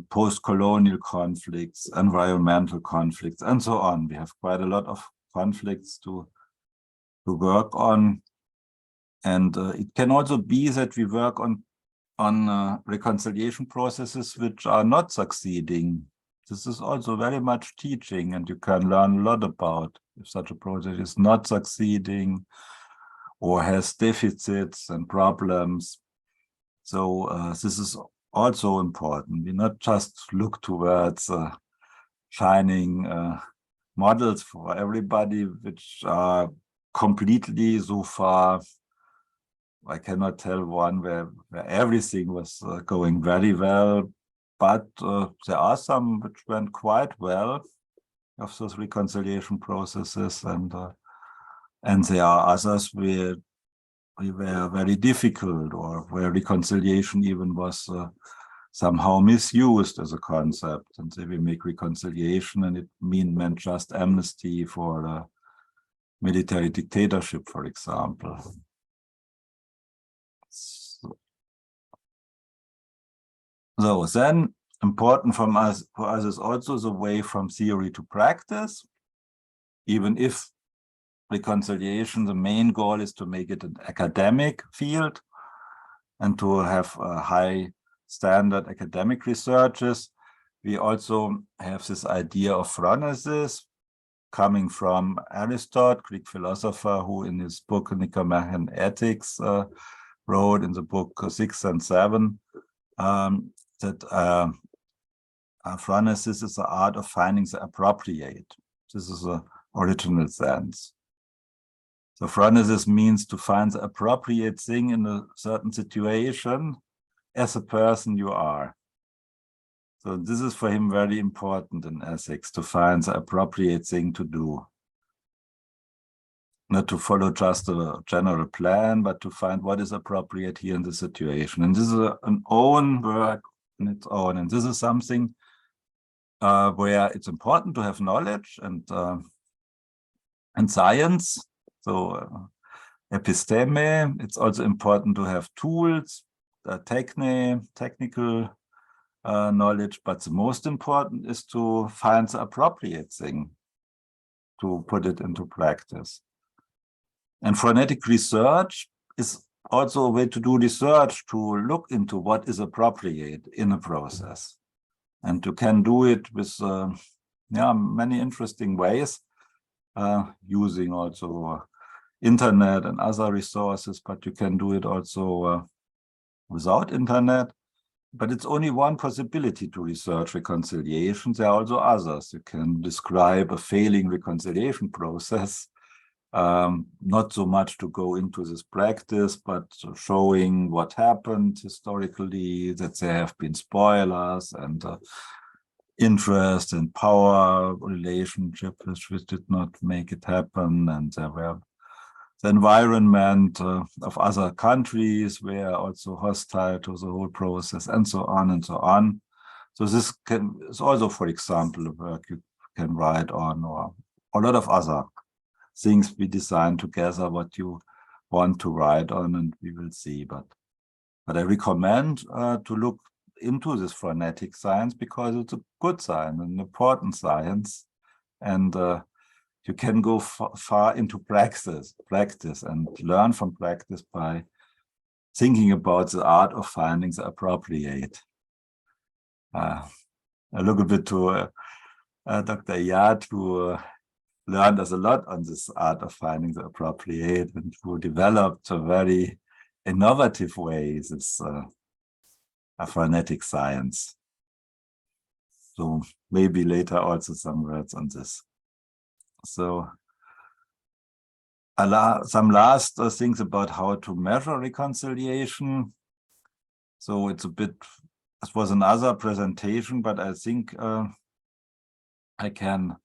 Post-colonial conflicts, environmental conflicts, and so on. We have quite a lot of conflicts to work on. And it can also be that we work on reconciliation processes which are not succeeding. This is also very much teaching, and you can learn a lot about if such a process is not succeeding or has deficits and problems. So this is also important. We not just look towards shining models for everybody, which are completely so far. I cannot tell one where everything was going very well, but there are some which went quite well of those reconciliation processes, and there are others where we were very difficult, or where reconciliation even was somehow misused as a concept. And so we make reconciliation, and it meant just amnesty for military dictatorship, for example. So then, important for us is also the way from theory to practice. Even if reconciliation, the main goal is to make it an academic field and to have high standard academic researches, we also have this idea of phronesis coming from Aristotle, Greek philosopher, who in his book Nicomachean Ethics wrote in the book 6 and 7 that phronesis is the art of finding the appropriate. This is the original sense. So phronesis means to find the appropriate thing in a certain situation as a person you are. So this is for him very important in ethics, to find the appropriate thing to do. Not to follow just a general plan, but to find what is appropriate here in the situation. And this is an own work on its own. And this is something where it's important to have knowledge and science. So episteme, it's also important to have tools, technical knowledge, but the most important is to find the appropriate thing to put it into practice. And phonetic research is also a way to do research, to look into what is appropriate in a process. And you can do it with many interesting ways, using also internet and other resources, but you can do it also without internet. But it's only one possibility to research reconciliation. There are also others. You can describe a failing reconciliation process, not so much to go into this practice, but showing what happened historically, that there have been spoilers and interest and power relationship which did not make it happen, and there were the environment of other countries were also hostile to the whole process, and so on and so on. So this is also, for example, a work you can write on, or a lot of other things we design together what you want to write on, and we will see. But I recommend to look into this phonetic science, because it's a good science, an important science, and you can go far into practice and learn from practice by thinking about the art of finding the appropriate. I look a bit to Dr. Yad, who learned us a lot on this art of finding the appropriate, and who developed a very innovative way this phonetic science. So maybe later also some words on this. So some last things about how to measure reconciliation. So it's a bit, this was another presentation, but I think I can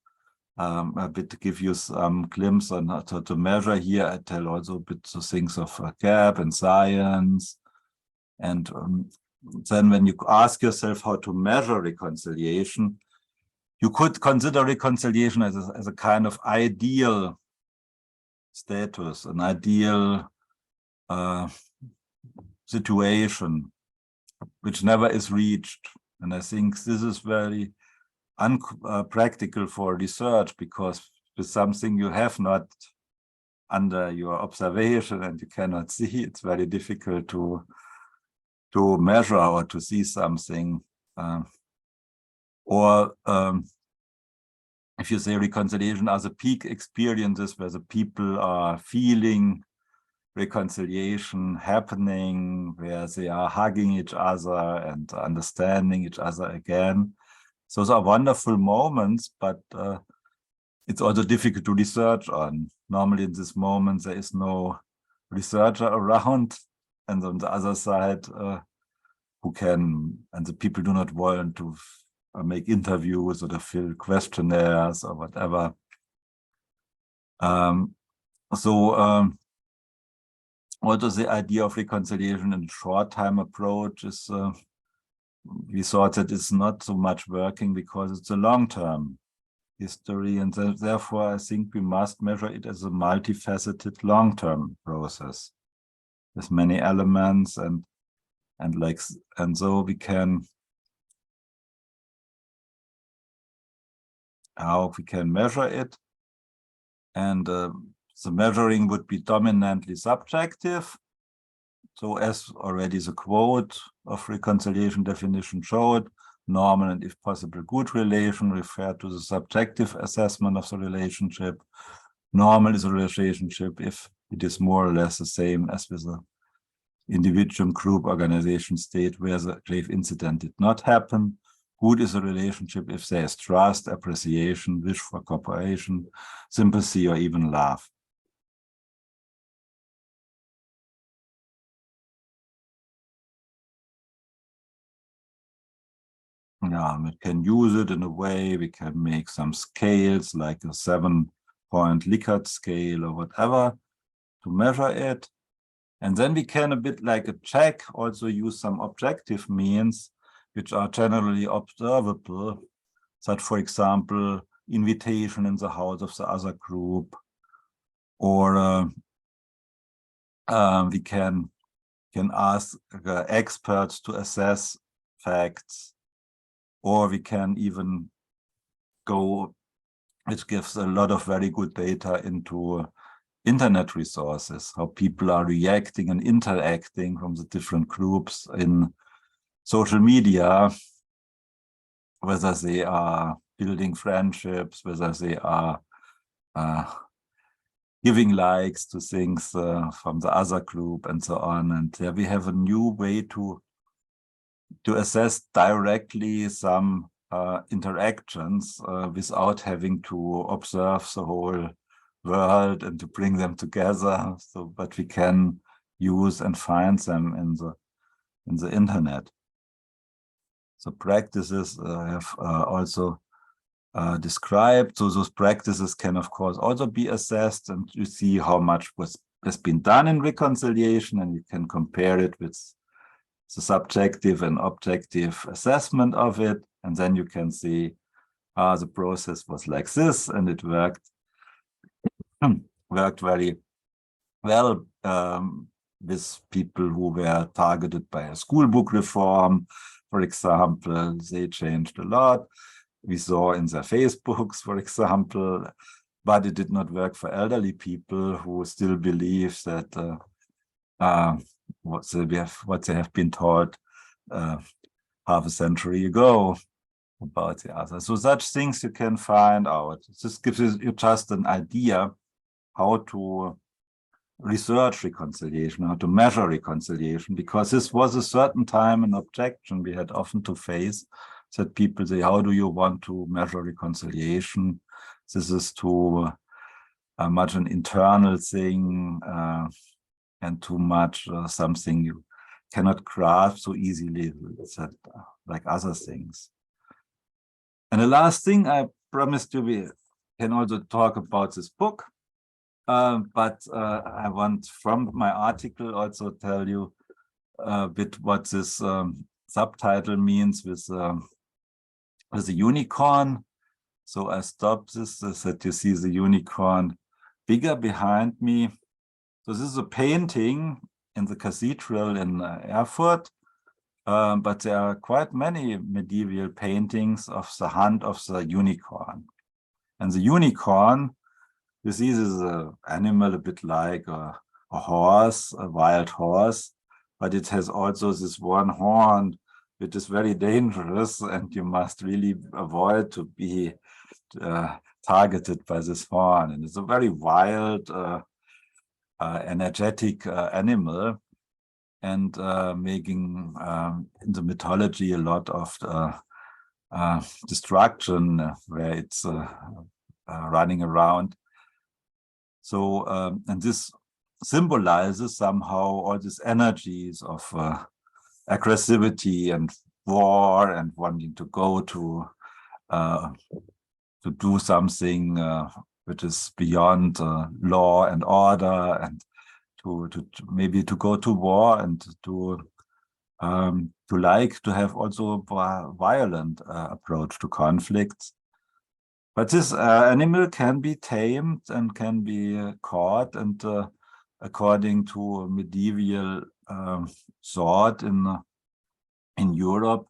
a bit give you some glimpse on how to measure here. I tell also a bit the things of gap and science. And then when you ask yourself how to measure reconciliation, you could consider reconciliation as a kind of ideal status, an ideal situation which never is reached. And I think this is very unpractical for research, because with something you have not under your observation and you cannot see, it's very difficult to measure or to see something. If you say reconciliation are the peak experiences where the people are feeling reconciliation happening, where they are hugging each other and understanding each other again. So those are wonderful moments, but it's also difficult to research on. Normally in this moment, there is no researcher around, and on the other side, who can, and the people do not want to make interviews or to fill questionnaires or whatever. Also the idea of reconciliation in short time approach is, we thought that it's not so much working because it's a long-term history, and therefore I think we must measure it as a multifaceted long-term process with many elements, and so we can, how we can measure it. And the measuring would be dominantly subjective. So as already the quote of reconciliation definition showed, normal and if possible good relation refer to the subjective assessment of the relationship. Normal is a relationship if it is more or less the same as with the individual, group, organization, state, where the grave incident did not happen. Good is a relationship if there is trust, appreciation, wish for cooperation, sympathy, or even love. Yeah, we can use it in a way, we can make some scales like a 7-point Likert scale or whatever to measure it. And then we can, a bit like a check, also use some objective means which are generally observable, such, for example, invitation in the house of the other group, or we can ask experts to assess facts, or we can even go, which gives a lot of very good data into internet resources, how people are reacting and interacting from the different groups in social media, whether they are building friendships, whether they are giving likes to things from the other group and so on. And there we have a new way to assess directly some interactions without having to observe the whole world and to bring them together. So, but we can use and find them in the internet. So practices have also described. So those practices can, of course, also be assessed, and you see how much has been done in reconciliation, and you can compare it with the subjective and objective assessment of it, and then you can see the process was like this, and it worked very well with people who were targeted by a school book reform, for example. They changed a lot. We saw in their Facebooks, for example, but it did not work for elderly people who still believe that what they have been taught half a century ago about the other. So such things you can find out. This gives you just an idea how to research reconciliation, how to measure reconciliation, because this was a certain time an objection we had often to face, that people say, how do you want to measure reconciliation? This is too much an internal thing and too much something you cannot grasp so easily, like other things. And the last thing I promised you, we can also talk about this book. But I want from my article also tell you a bit what this subtitle means with the unicorn. So I stopped this so that you see the unicorn bigger behind me. So this is a painting in the cathedral in Erfurt, but there are quite many medieval paintings of the hunt of the unicorn. And the unicorn, you see, this is an animal a bit like a horse, a wild horse, but it has also this one horn, which is very dangerous, and you must really avoid to be targeted by this horn. And it's a very wild, energetic animal, and making in the mythology a lot of destruction where it's running around. So, and this symbolizes somehow all these energies of aggressivity and war and wanting to go to do something which is beyond law and order, and to maybe to go to war, and to like to have also a violent approach to conflicts. But this animal can be tamed and can be caught, and according to medieval thought in Europe,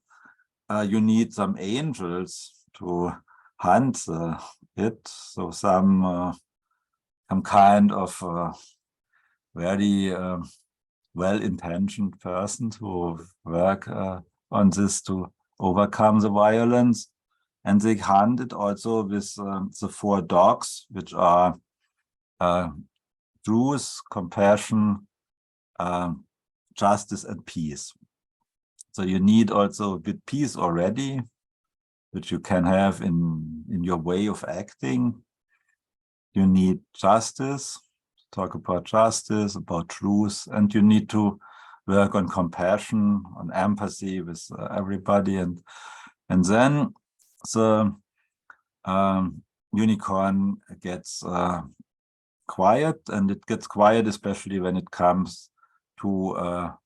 you need some angels to hunt it. So some kind of very well-intentioned person to work on this to overcome the violence. And they hunt it also with the 4 dogs, which are truth, compassion, justice and peace. So you need also a bit peace already, which you can have in your way of acting. You need justice, talk about justice, about truth, and you need to work on compassion, on empathy with everybody, and then the unicorn gets quiet, and it gets quiet especially when it comes to a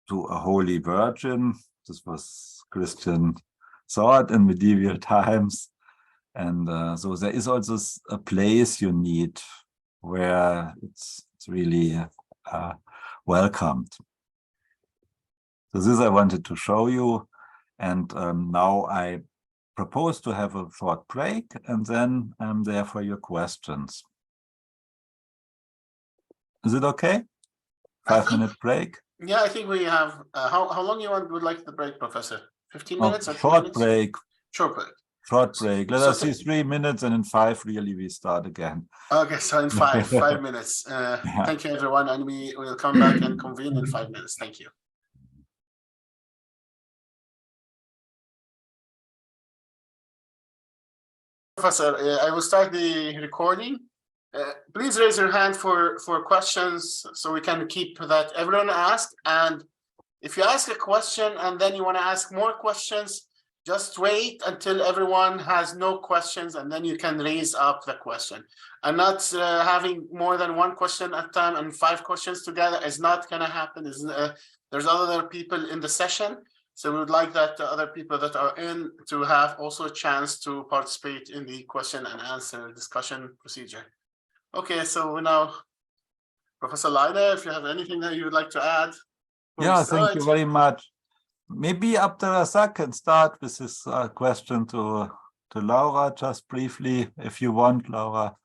holy virgin. This was Christian thought in medieval times, and so there is also a place you need where it's really welcomed. So this I wanted to show you, and now I propose to have a short break, and then I'm there for your questions. Is it okay? 5-minute break? Yeah, I think we have, how long you would like the break, Professor? 15 minutes? Or 2 short minutes? break. Short break. Short break. Let So us see 3 minutes, and in 5 really we start again. Okay, so in 5 minutes. Thank you, everyone, and we will come back and convene in 5 minutes. Thank you. Professor, I will start the recording. Please raise your hand for questions so we can keep that everyone asked. And if you ask a question and then you want to ask more questions, just wait until everyone has no questions, and then you can raise up the question. And not having more than one question at a time and 5 questions together is not going to happen. There's other people in the session. So we would like that the other people that are in to have also a chance to participate in the question and answer discussion procedure. Okay, so now, Professor Leiner, if you have anything that you would like to add. Yeah, thank you very much. Maybe Abdelrazak can start with his question to Laura, just briefly, if you want, Laura,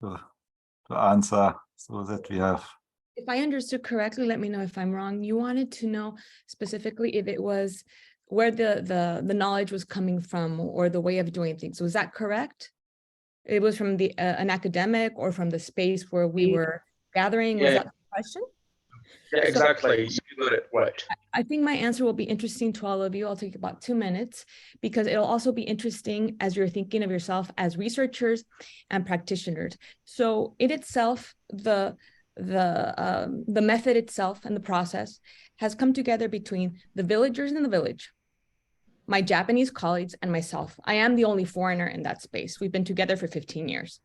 to answer, so that we have. If I understood correctly, let me know if I'm wrong. You wanted to know specifically if it was where the knowledge was coming from or the way of doing things. Was that correct? It was from the an academic or from the space where we were gathering? Was that the question? Yeah, exactly. So, you got it right. I think my answer will be interesting to all of you. I'll take about 2 minutes because it'll also be interesting as you're thinking of yourself as researchers and practitioners. So in itself, the method itself and the process has come together between the villagers in the village, my Japanese colleagues, and myself. I am the only foreigner in that space. We've been together for 15 years.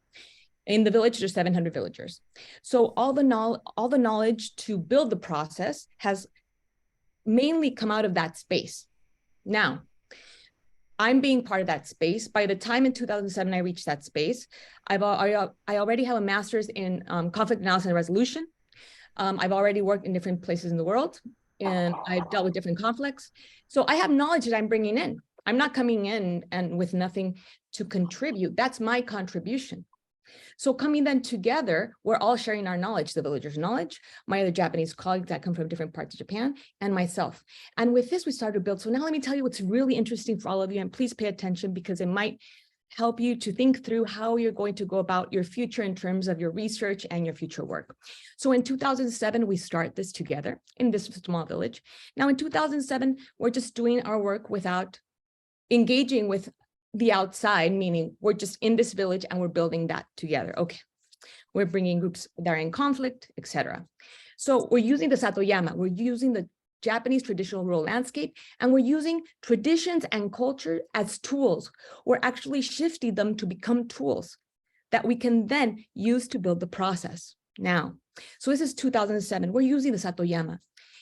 In the village, there's 700 villagers. So all the knowledge to build the process has mainly come out of that space. Now, I'm being part of that space. By the time in 2007 I reached that space, I already have a master's in conflict analysis and resolution. I've already worked in different places in the world, and I've dealt with different conflicts. So I have knowledge that I'm bringing in. I'm not coming in and with nothing to contribute. That's my contribution. So coming then together, we're all sharing our knowledge, the villagers' knowledge, my other Japanese colleagues that come from different parts of Japan, and myself. And with this, we started to build. So now let me tell you what's really interesting for all of you, and please pay attention because it might help you to think through how you're going to go about your future in terms of your research and your future work. So in 2007, we start this together in this small village. Now in 2007, we're just doing our work without engaging with the outside, meaning we're just in this village and we're building that together. Okay, we're bringing groups that are in conflict, etc. So we're using the Satoyama, we're using the Japanese traditional rural landscape, and we're using traditions and culture as tools. We're actually shifting them to become tools that we can then use to build the process. Now, so this is 2007, we're using the Satoyama.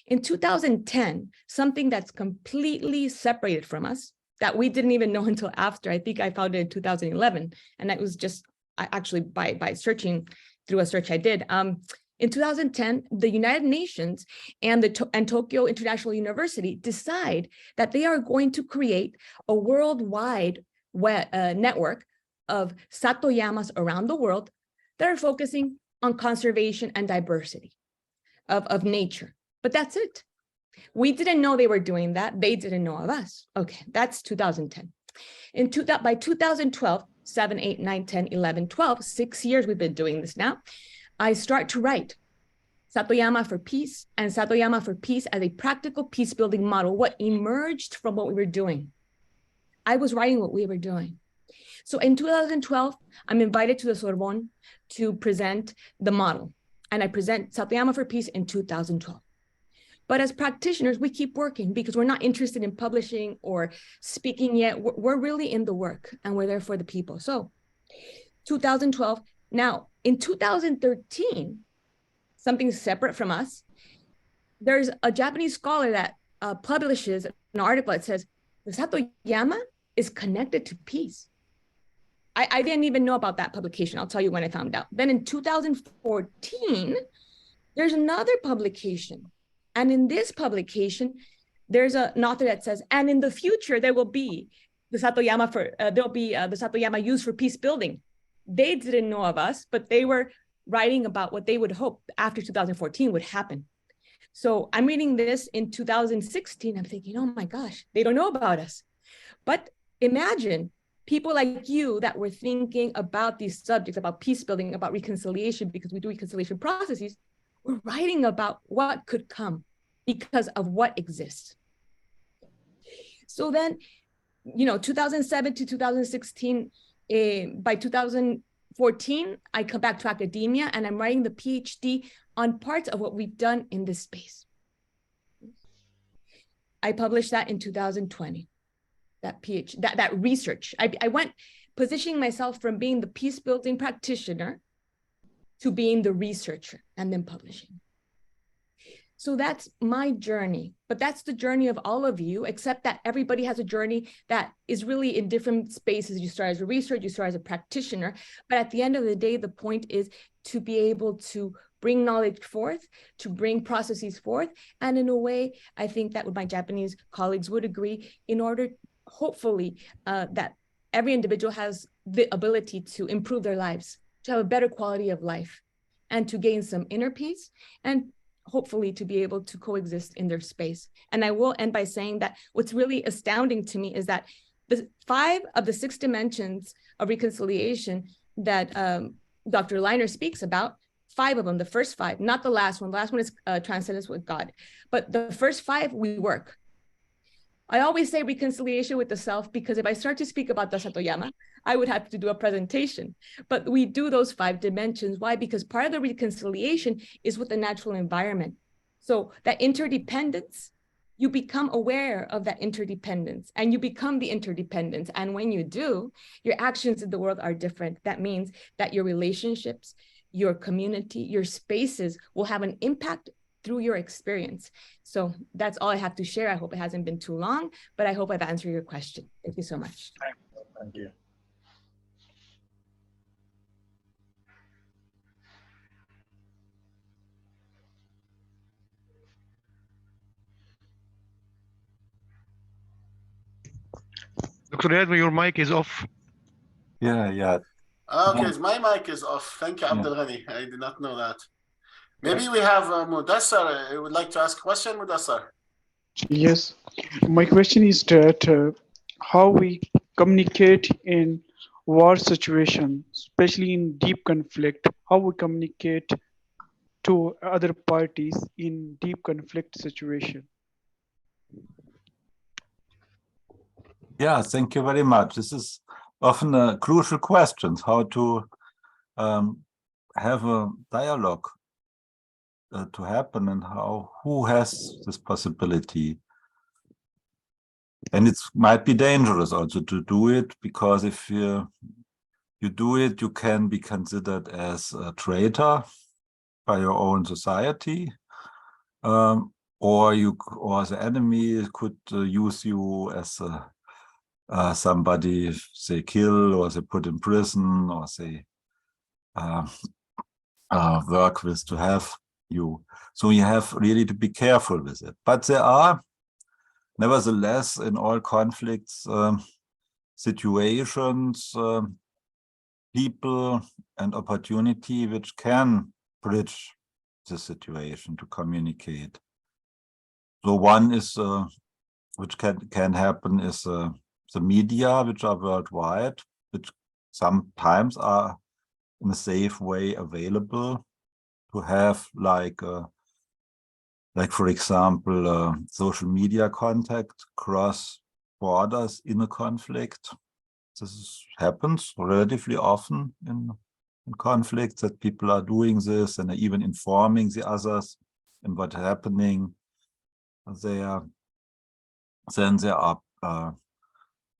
In 2010, something that's completely separated from us, that we didn't even know until after. I think I found it in 2011. And that was just actually by searching through a search I did. In 2010, the United Nations and Tokyo International University decide that they are going to create a worldwide network of Satoyamas around the world that are focusing on conservation and diversity of nature. But that's it. We didn't know they were doing that. They didn't know of us. Okay, that's 2010. By 2012, 7, 8, 9, 10, 11, 12, 6 years we've been doing this now, I start to write. Satoyama for Peace and Satoyama for Peace as a practical peace building model, what emerged from what we were doing. I was writing what we were doing. So in 2012, I'm invited to the Sorbonne to present the model. And I present Satoyama for Peace in 2012. But as practitioners, we keep working because we're not interested in publishing or speaking yet. We're really in the work and we're there for the people. So 2012, now in 2013, something separate from us, there's a Japanese scholar that publishes an article that says, the Satoyama is connected to peace. I didn't even know about that publication. I'll tell you when I found out. Then in 2014, there's another publication. And in this publication, there's an author that says, and in the future, there will be the Satoyama the Satoyama used for peace building. They didn't know of us, but they were writing about what they would hope after 2014 would happen. So I'm reading this in 2016. I'm thinking, oh my gosh, they don't know about us. But imagine people like you that were thinking about these subjects, about peace building, about reconciliation, because we do reconciliation processes, we're writing about what could come because of what exists. So then, 2007 to 2016, by 2014, I come back to academia and I'm writing the PhD on parts of what we've done in this space. I published that in 2020. That research. I went positioning myself from being the peace building practitioner to being the researcher and then publishing. So that's my journey, but that's the journey of all of you, except that everybody has a journey that is really in different spaces. You start as a researcher, you start as a practitioner, but at the end of the day, the point is to be able to bring knowledge forth, to bring processes forth. And in a way, I think that my Japanese colleagues would agree, in order, hopefully, that every individual has the ability to improve their lives, to have a better quality of life, and to gain some inner peace, and hopefully to be able to coexist in their space. And I will end by saying that what's really astounding to me is that the 5 of the 6 dimensions of reconciliation that Dr. Leiner speaks about, 5 of them, the first 5, not the last one. The last one is transcendence with God. But the first 5, we work. I always say reconciliation with the self, because if I start to speak about the Satoyama, I would have to do a presentation. But we do those 5 dimensions. Why? Because part of the reconciliation is with the natural environment. So that interdependence, you become aware of that interdependence and you become the interdependence. And when you do, your actions in the world are different. That means that your relationships, your community, your spaces will have an impact through your experience. So that's all I have to share. I hope it hasn't been too long, but I hope I've answered your question. Thank you so much. Thank you. Dr. Edwin, your mic is off. Yeah. Okay, my mic is off. Thank you, Abdul Ghani. I did not know that. Maybe we have Mudassar. I would like to ask a question, Mudassar. Yes, my question is that how we communicate in war situation, especially in deep conflict, how we communicate to other parties in deep conflict situation. Yeah, thank you very much. This is often a crucial question, how to have a dialogue to happen, and who has this possibility. And it might be dangerous also to do it, because if you do it, you can be considered as a traitor by your own society, or the enemy could use you as somebody they kill, or they put in prison, or they work with to have you. So you have really to be careful with it. But there are, nevertheless, in all conflicts, situations, people and opportunity which can bridge the situation to communicate. So one is, which can happen, is the media, which are worldwide, which sometimes are in a safe way available have like for example, social media contact cross borders in a conflict. This happens relatively often in conflicts, that people are doing this and are even informing the others and what's happening there. Then there are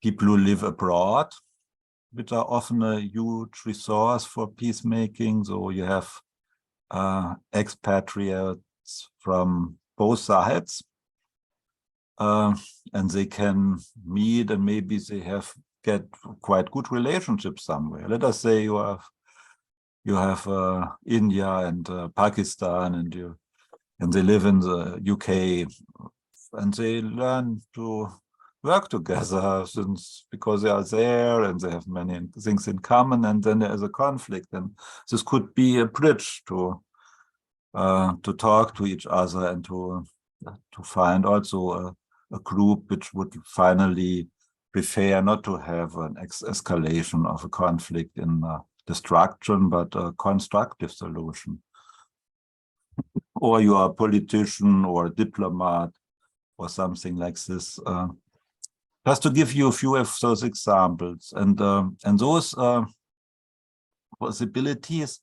people who live abroad, which are often a huge resource for peacemaking. So you have expatriates from both sides, and they can meet, and maybe they get quite good relationships somewhere. Let us say you have India and Pakistan, and they live in the UK, and they learn to work together because they are there and they have many things in common, and then there is a conflict, and this could be a bridge to talk to each other and to find also a group which would finally prefer not to have an escalation of a conflict in destruction, but a constructive solution. Or you are a politician or a diplomat or something like this. Just to give you a few of those examples, and those possibilities,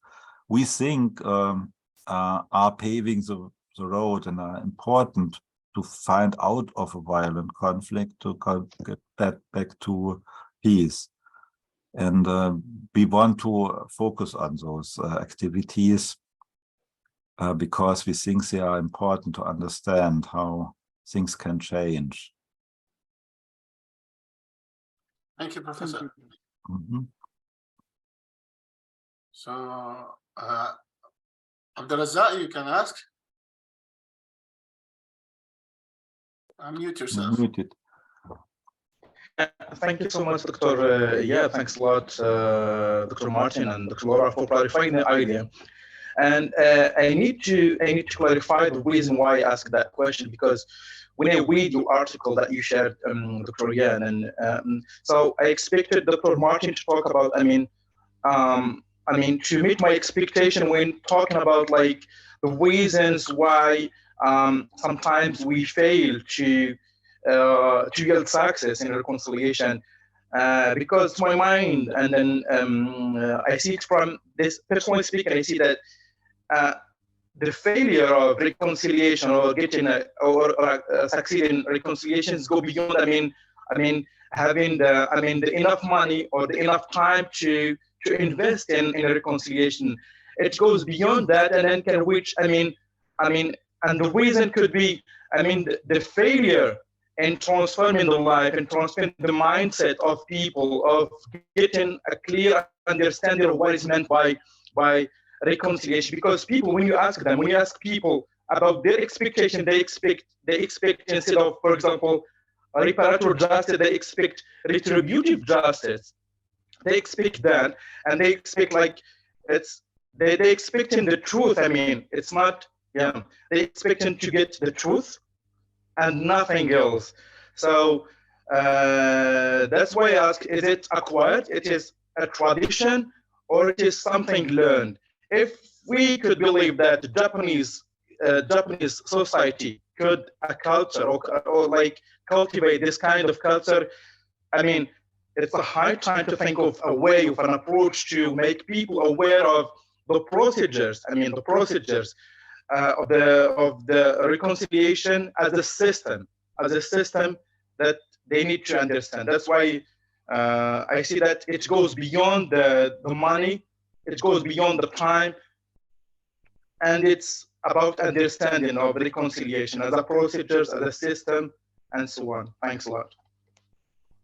we think are paving the road and are important to find out of a violent conflict, to get back to peace. And we want to focus on those activities because we think they are important to understand how things can change. Thank you, Professor. Mm-hmm. So, Abdulrazak, you can ask. Unmute yourself. Muted. Thank you so much, Dr. Yeah, thanks a lot, Dr. Martin and Dr. Laura, for clarifying the idea. And I need to clarify the reason why I asked that question, because when I read your article that you shared, Dr. Yan, and so I expected Dr. Martin to talk about, I mean, to meet my expectation when talking about like the reasons why sometimes we fail to yield success in reconciliation, because to my mind, and then I see it from this, personally speaking, I see that the failure of reconciliation or getting succeeding reconciliations go beyond, I mean, having the enough money or the enough time to invest in a reconciliation. It goes beyond that and then can reach, and the reason could be, the failure in transforming the life and transforming the mindset of people, of getting a clear understanding of what is meant by reconciliation. Because people, when you ask people about their expectation, they expect instead of, for example, reparative justice, they expect retributive justice. They expect that, and they expect like they expecting the truth. It's not, yeah, they expecting to get the truth and nothing else. So that's why I ask: is it acquired? It is a tradition, or it is something learned? If we could believe that the Japanese society could a culture or like cultivate this kind of culture, it's a high time to think of a way of an approach to make people aware of the procedures. The procedures of the reconciliation as a system that they need to understand. That's why I see that it goes beyond the money, it goes beyond the time, and it's about understanding of reconciliation as a procedures, as a system, and so on. Thanks a lot.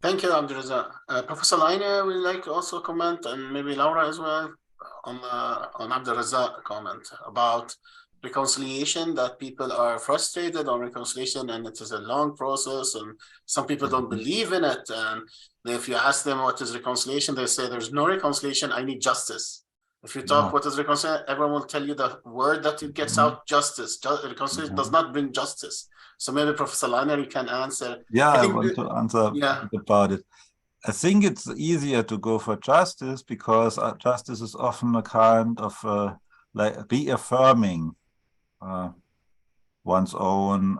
Thank you, Abdulrazak. Professor Leiner, would you like to also comment, and maybe Laura as well, on Abdulrazak's comment about reconciliation, that people are frustrated on reconciliation and it is a long process and some people don't believe in it, and if you ask them what is reconciliation, they say there's no reconciliation, I need justice. If you talk what is reconciliation, everyone will tell you the word that it gets out, justice. Reconciliation does not bring justice. So maybe Professor Leiner, you can answer. Yeah, I want to answer about it. I think it's easier to go for justice because justice is often a kind of like reaffirming one's own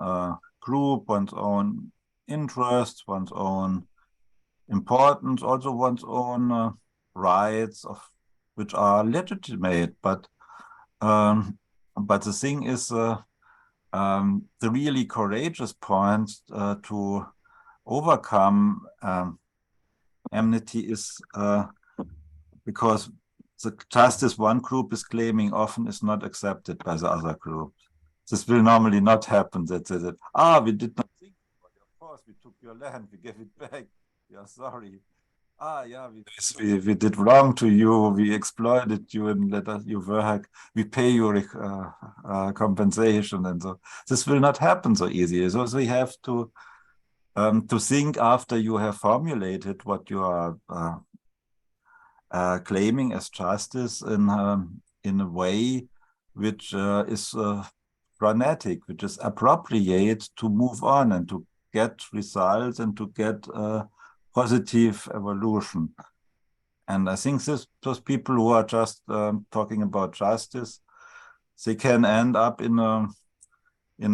group, one's own interests, one's own importance, also one's own rights, which are legitimate. But the thing is, the really courageous point to overcome enmity is because the justice one group is claiming often is not accepted by the other group. This will normally not happen. That we did not think about it. Of course, we took your land, we gave it back. We are sorry. Yeah, we did wrong to you. We exploited you and let you work. We pay you compensation, and so this will not happen so easily. So we have to think after you have formulated what you are claiming as justice in a way which is phronetic, which is appropriate to move on and to get results and to get positive evolution. And I think those people who are just talking about justice, they can end up in a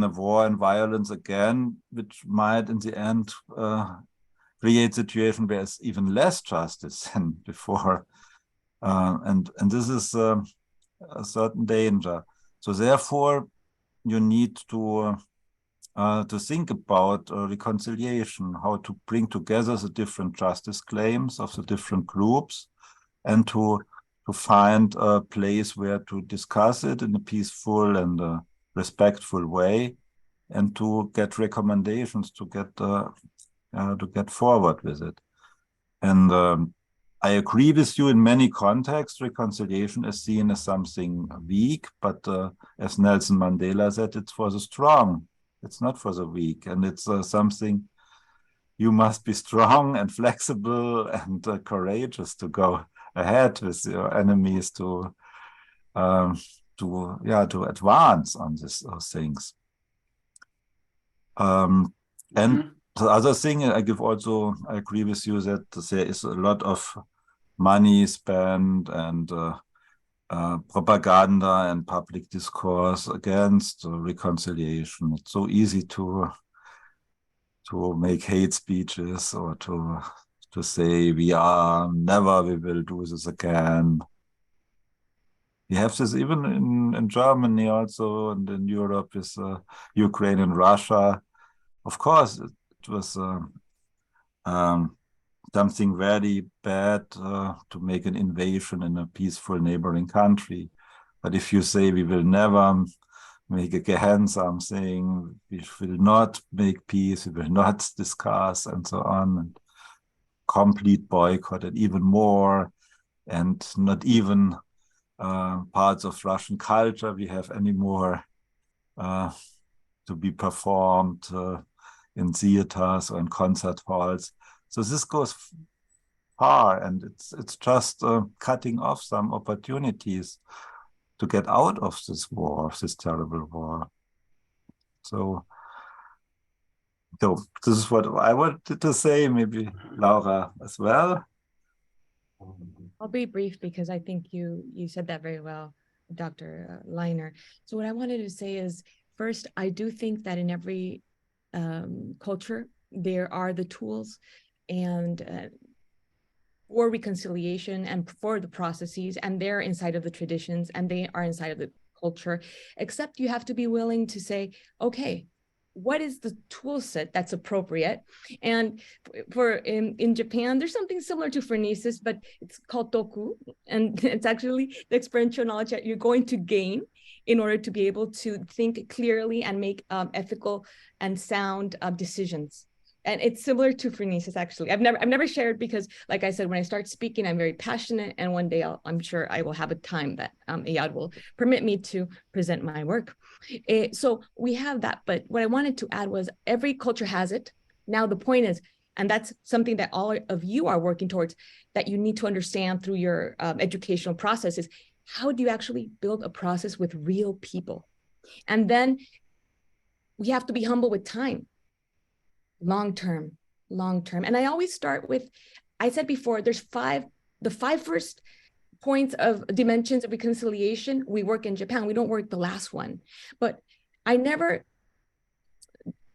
war and violence again, which might in the end create a situation where there's even less justice than before. And this is a certain danger. So therefore, you need to think about reconciliation, how to bring together the different justice claims of the different groups, and to find a place where to discuss it in a peaceful and respectful way, and to get recommendations to get forward with it. And I agree with you in many contexts. Reconciliation is seen as something weak, but as Nelson Mandela said, it's for the strong. It's not for the weak, and it's something you must be strong and flexible and courageous to go ahead with your enemies to advance on those things. And the other thing I agree with you that there is a lot of money spent and propaganda and public discourse against reconciliation. It's so easy to make hate speeches or to say we will do this again. We have this even in Germany also, and in Europe with Ukraine and Russia. Of course, it was something very bad to make an invasion in a peaceful neighboring country. But if you say we will never make again something, we will not make peace, we will not discuss, and so on, and complete boycott and even more, and not even parts of Russian culture we have anymore to be performed in theaters or in concert halls. So this goes far, and it's just cutting off some opportunities to get out of this war, this terrible war. So this is what I wanted to say. Maybe Laura as well. I'll be brief because I think you said that very well, Dr. Leiner. So what I wanted to say is, first, I do think that in every culture, there are the tools and for reconciliation and for the processes, and they're inside of the traditions and they are inside of the culture, except you have to be willing to say, okay, what is the tool set that's appropriate? And in Japan, there's something similar to phronesis, but it's called toku. And it's actually the experiential knowledge that you're going to gain in order to be able to think clearly and make ethical and sound decisions. And it's similar to phronesis, actually. I've never shared because, like I said, when I start speaking, I'm very passionate, and one day I'm sure I will have a time that Iyad will permit me to present my work. So we have that, but what I wanted to add was every culture has it. Now the point is, and that's something that all of you are working towards, that you need to understand through your educational process, is how do you actually build a process with real people? And then we have to be humble with time. Long term. And I always start with, I said before, there's the five first points of dimensions of reconciliation, we work in Japan. We don't work the last one. But I never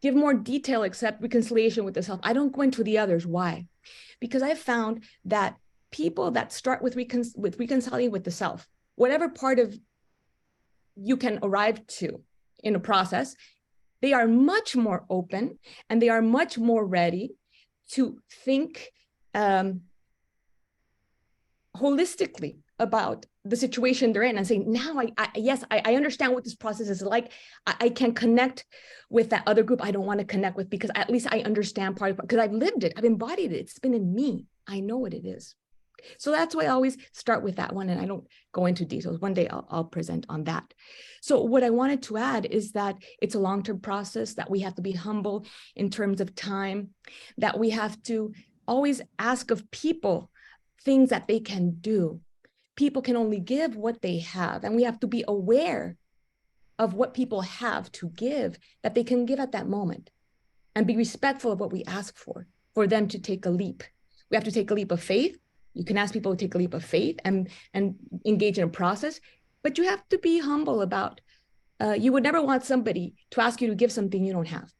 give more detail except reconciliation with the self. I don't go into the others. Why? Because I found that people that start with reconciling with the self, whatever part of you can arrive to in a process, they are much more open and they are much more ready to think holistically about the situation they're in and saying, now I understand what this process is like. I can connect with that other group I don't want to connect with because at least I understand part of it because I've lived it, I've embodied it, it's been in me. I know what it is. So that's why I always start with that one and I don't go into details. One day I'll present on that. So what I wanted to add is that it's a long-term process, that we have to be humble in terms of time, that we have to always ask of people things that they can do. People can only give what they have, and we have to be aware of what people have to give that they can give at that moment and be respectful of what we ask for them to take a leap. We have to take a leap of faith. You can ask people to take a leap of faith and engage in a process, but you have to be humble about, you would never want somebody to ask you to give something you don't have.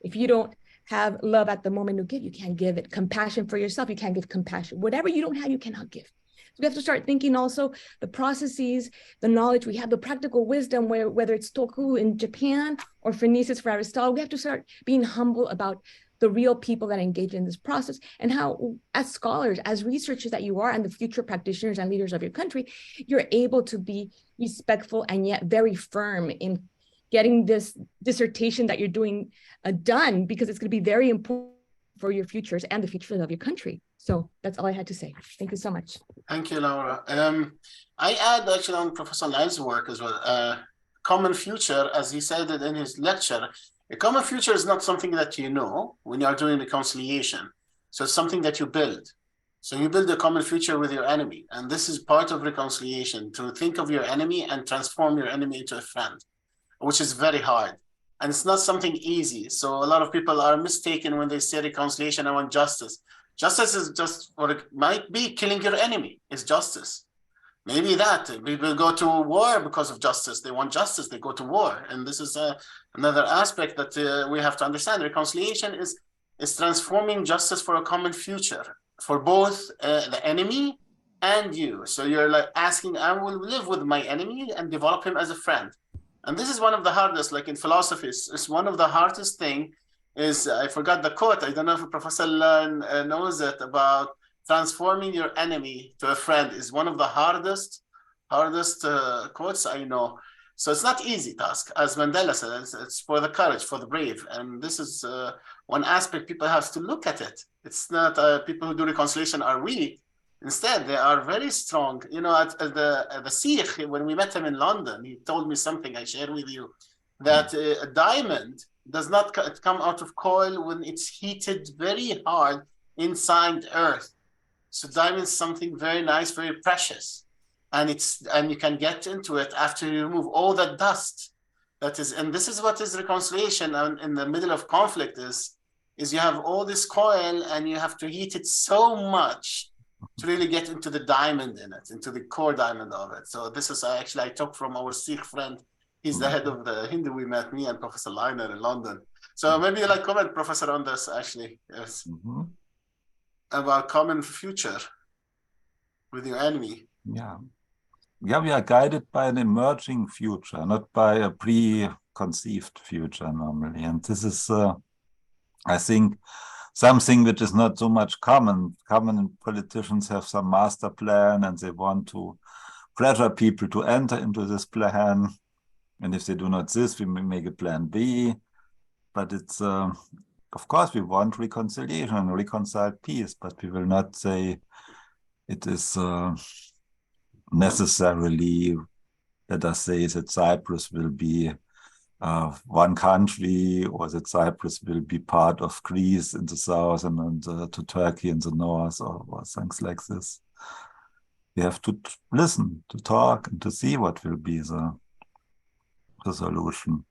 If you don't have love at the moment to give, you can't give it. Compassion for yourself, you can't give compassion. Whatever you don't have, you cannot give. So we have to start thinking also the processes, the knowledge we have, the practical wisdom, whether it's Toku in Japan or Phronesis for Aristotle, we have to start being humble about the real people that engage in this process and how, as scholars, as researchers that you are, and the future practitioners and leaders of your country, you're able to be respectful and yet very firm in getting this dissertation that you're doing done, because it's going to be very important for your futures and the futures of your country. So that's all I had to say. Thank you so much. Thank you, Laura. I add actually on Professor Leiner's work as well. Common future, as he said it in his lecture, a common future is not something that you know when you are doing reconciliation. So it's something that you build. So you build a common future with your enemy. And this is part of reconciliation, to think of your enemy and transform your enemy into a friend, which is very hard. And it's not something easy. So a lot of people are mistaken when they say reconciliation, I want justice. Justice is just, or it might be killing your enemy is justice. Maybe that people go to war because of justice. They want justice, they go to war. And this is another aspect that we have to understand. Reconciliation is transforming justice for a common future for both the enemy and you. So you're like asking, I will live with my enemy and develop him as a friend. And this is one of the hardest, like in philosophy, it's one of the hardest thing is, I forgot the quote, I don't know if Professor knows it, about transforming your enemy to a friend is one of the hardest quotes I know. So it's not easy task, as Mandela said, it's for the courage, for the brave. And this is one aspect people have to look at it. It's not people who do reconciliation are weak. Instead, they are very strong. You know, at the Sikh, when we met him in London, he told me something I share with you, that a diamond does not come out of coal when it's heated very hard inside earth. So diamond is something very nice, very precious. And you can get into it after you remove all that dust that is, and this is what is reconciliation in the middle of conflict is you have all this coil and you have to heat it so much to really get into the diamond in it, into the core diamond of it. So this is actually, I took from our Sikh friend. He's the head of the Hindu we met, me and Professor Leiner in London. So maybe you like comment, Professor, on this actually, yes. About common future with your enemy. Yeah, we are guided by an emerging future, not by a preconceived future normally. And this is, I think, something which is not so much common. Common politicians have some master plan and they want to pressure people to enter into this plan. And if they do not this, we may make a plan B. But it's, of course, we want reconciliation and reconciled peace, but we will not say it is necessarily, let us say, that Cyprus will be one country, or that Cyprus will be part of Greece in the south and to Turkey in the north, or things like this. We have to listen, to talk, and to see what will be the solution.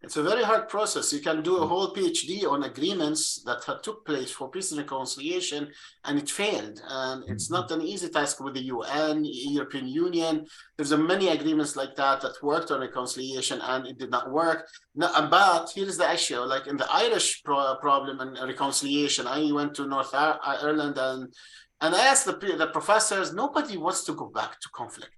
It's a very hard process. You can do a whole PhD on agreements that took place for peace and reconciliation, and it failed. And it's not an easy task with the UN, European Union. There's many agreements like that that worked on reconciliation, and it did not work. No, but here's the issue: like in the Irish problem and reconciliation, I went to North Ireland and I asked the professors. Nobody wants to go back to conflict.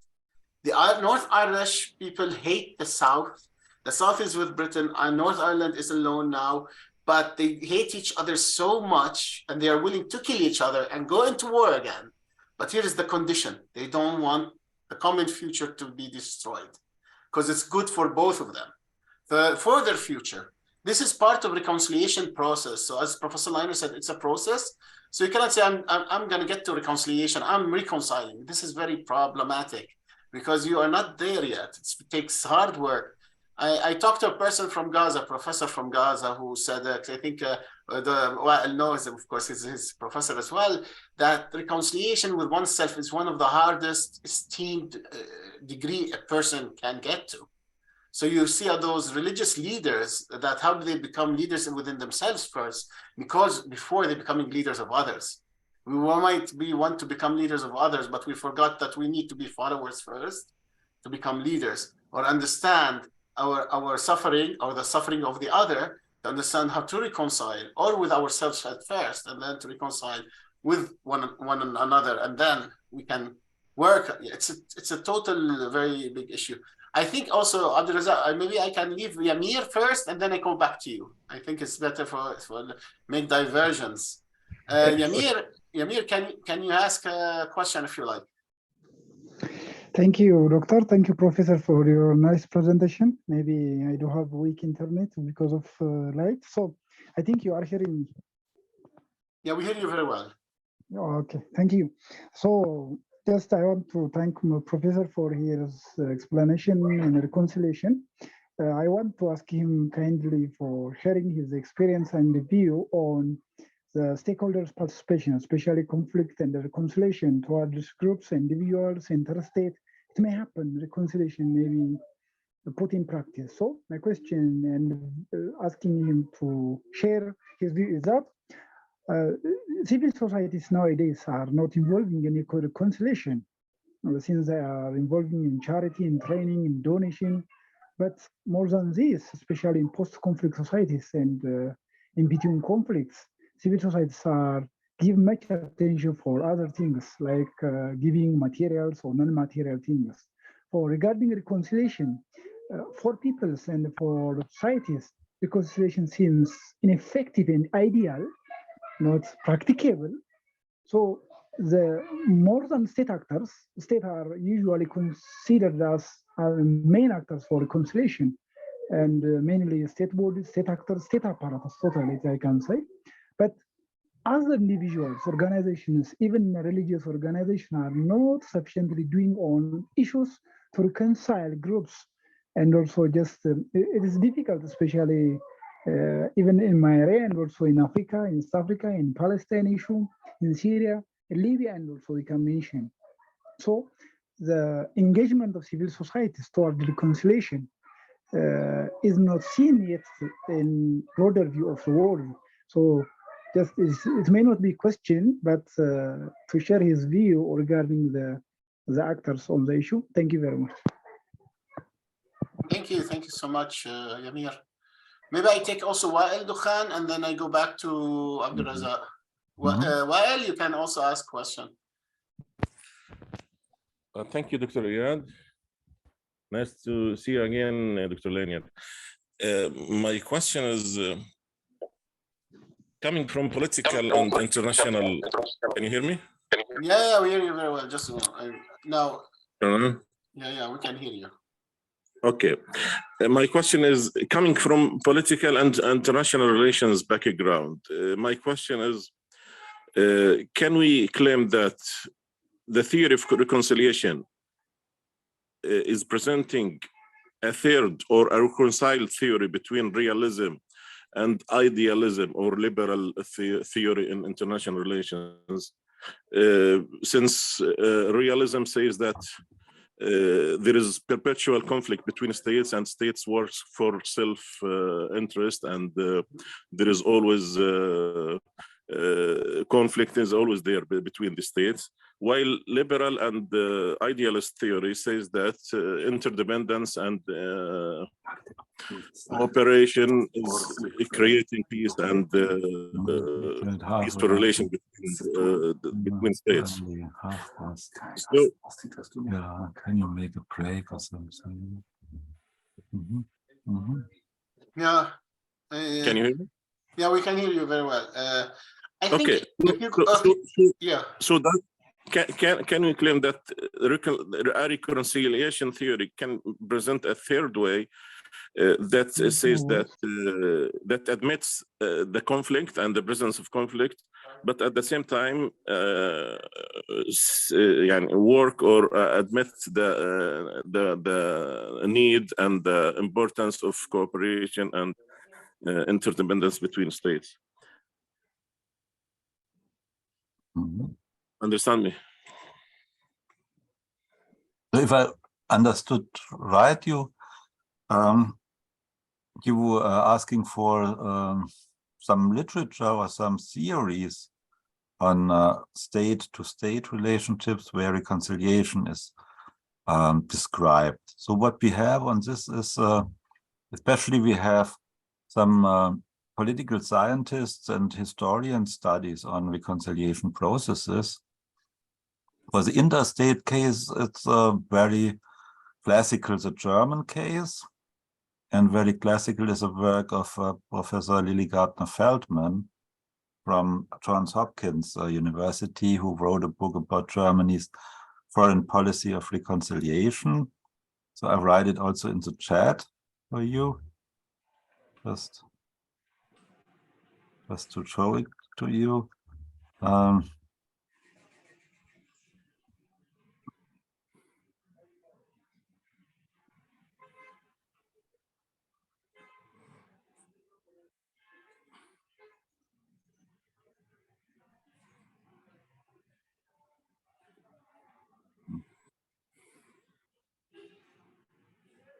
The North Irish people hate the South. The South is with Britain, and North Ireland is alone now, but they hate each other so much, and they are willing to kill each other and go into war again. But here is the condition. They don't want the common future to be destroyed, because it's good for both of them. For their future. This is part of reconciliation process. So as Professor Leiner said, it's a process. So you cannot say, I'm going to get to reconciliation. I'm reconciling. This is very problematic because you are not there yet. It takes hard work. I talked to a person from Gaza, a professor from Gaza, who said that I think Wael knows, of course, he's his professor as well, that reconciliation with oneself is one of the hardest esteemed degree a person can get to. So you see those religious leaders that how do they become leaders within themselves first? Because before they becoming leaders of others. We want to become leaders of others, but we forgot that we need to be followers first to become leaders or understand our suffering or the suffering of the other, to understand how to reconcile, or with ourselves at first, and then to reconcile with one another, and then we can work. It's a total very big issue. I think also, Abdulrazak, maybe I can leave Yamir first, and then I come back to you. I think it's better for make diversions. Yamir, can you ask a question if you like? Thank you, Doctor. Thank you, Professor, for your nice presentation. Maybe I do have weak internet because of light. So I think you are hearing me. Yeah, we hear you very well. Okay, thank you. So just I want to thank my professor for his explanation and reconciliation. I want to ask him kindly for sharing his experience and view on the stakeholders' participation, especially conflict and reconciliation towards groups, individuals, interstate. It may happen, reconciliation may be put in practice. So my question and asking him to share his view is that civil societies nowadays are not involving in reconciliation, since they are involving in charity, in training, in donation. But more than this, especially in post-conflict societies and in between conflicts, civil societies are giving much attention for other things like giving materials or non-material things. For regarding reconciliation, for peoples and for societies, reconciliation seems ineffective and ideal, not practicable. So the more than state actors, states are usually considered as main actors for reconciliation, and mainly state bodies, state actors, state apparatus, totally, I can say. But other individuals, organizations, even religious organizations are not sufficiently doing on issues to reconcile groups. And also just, it is difficult, especially even in my area and also in Africa, in East Africa, in Palestine issue, in Syria, in Libya, and also we can mention. So the engagement of civil societies toward reconciliation is not seen yet in broader view of the world. So just it may not be questioned, but to share his view regarding the actors on the issue. Thank you very much. Thank you so much, Yamir. Maybe I take also Wael Dukhan, and then I go back to Abdulrazak. Wael, you can also ask question. Thank you, Dr. Iyad. Nice to see you again, Dr. Leiner. My question is coming from political and international. Can you hear me? Yeah, we hear you very well. Just now. Yeah, we can hear you. Okay. My question is coming from political and international relations background. My question is, can we claim that the theory of reconciliation is presenting a third or a reconciled theory between realism and idealism or liberal theory in international relations? Since realism says that there is perpetual conflict between states, and states work for self-interest, and there is always conflict is always there between the states, while liberal and idealist theory says that interdependence and cooperation is creating peace and peaceful relation between states. So, yeah, can you make a break or something? Yeah. can you hear me? Yeah, we can hear you very well. I think Okay. yeah. So that can we claim that a reconciliation theory can present a third way that says that that admits the conflict and the presence of conflict, but at the same time work or admit the need and the importance of cooperation and interdependence between states? Understand me? If I understood right, you were asking for some literature or some theories on state-to-state relationships where reconciliation is described. So what we have on this is, especially we have some political scientists and historians studies on reconciliation processes. For the interstate case, it's very classical, the German case, and very classical is a work of Professor Lily Gardner-Feldman from Johns Hopkins University, who wrote a book about Germany's foreign policy of reconciliation. So I write it also in the chat for you, just to show it to you.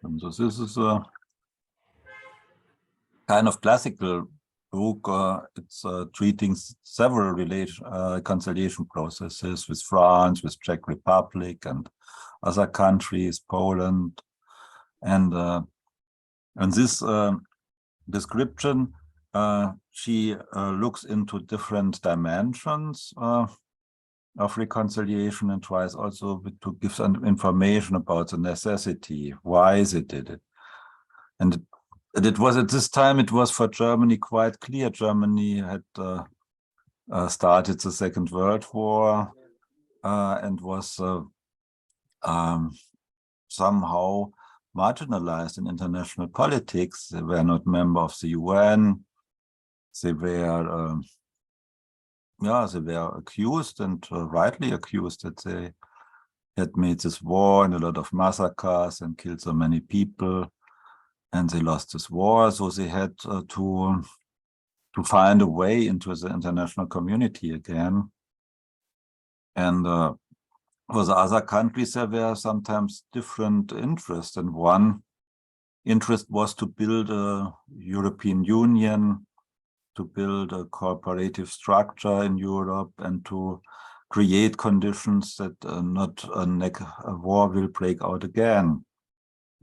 And so this is a kind of classical book. It's treating several reconciliation processes with France, with Czech Republic, and other countries, Poland, and this description, she looks into different dimensions of reconciliation and tries also to give some information about the necessity, why they did it. And it was at this time, it was for Germany quite clear. Germany had started the Second World War and was somehow marginalized in international politics. They were not member of the UN. They were they were accused, and rightly accused, that they had made this war and a lot of massacres and killed so many people, and they lost this war. So they had to find a way into the international community again. And for the other countries, there were sometimes different interests, and one interest was to build a European Union, to build a cooperative structure in Europe, and to create conditions that not a war will break out again.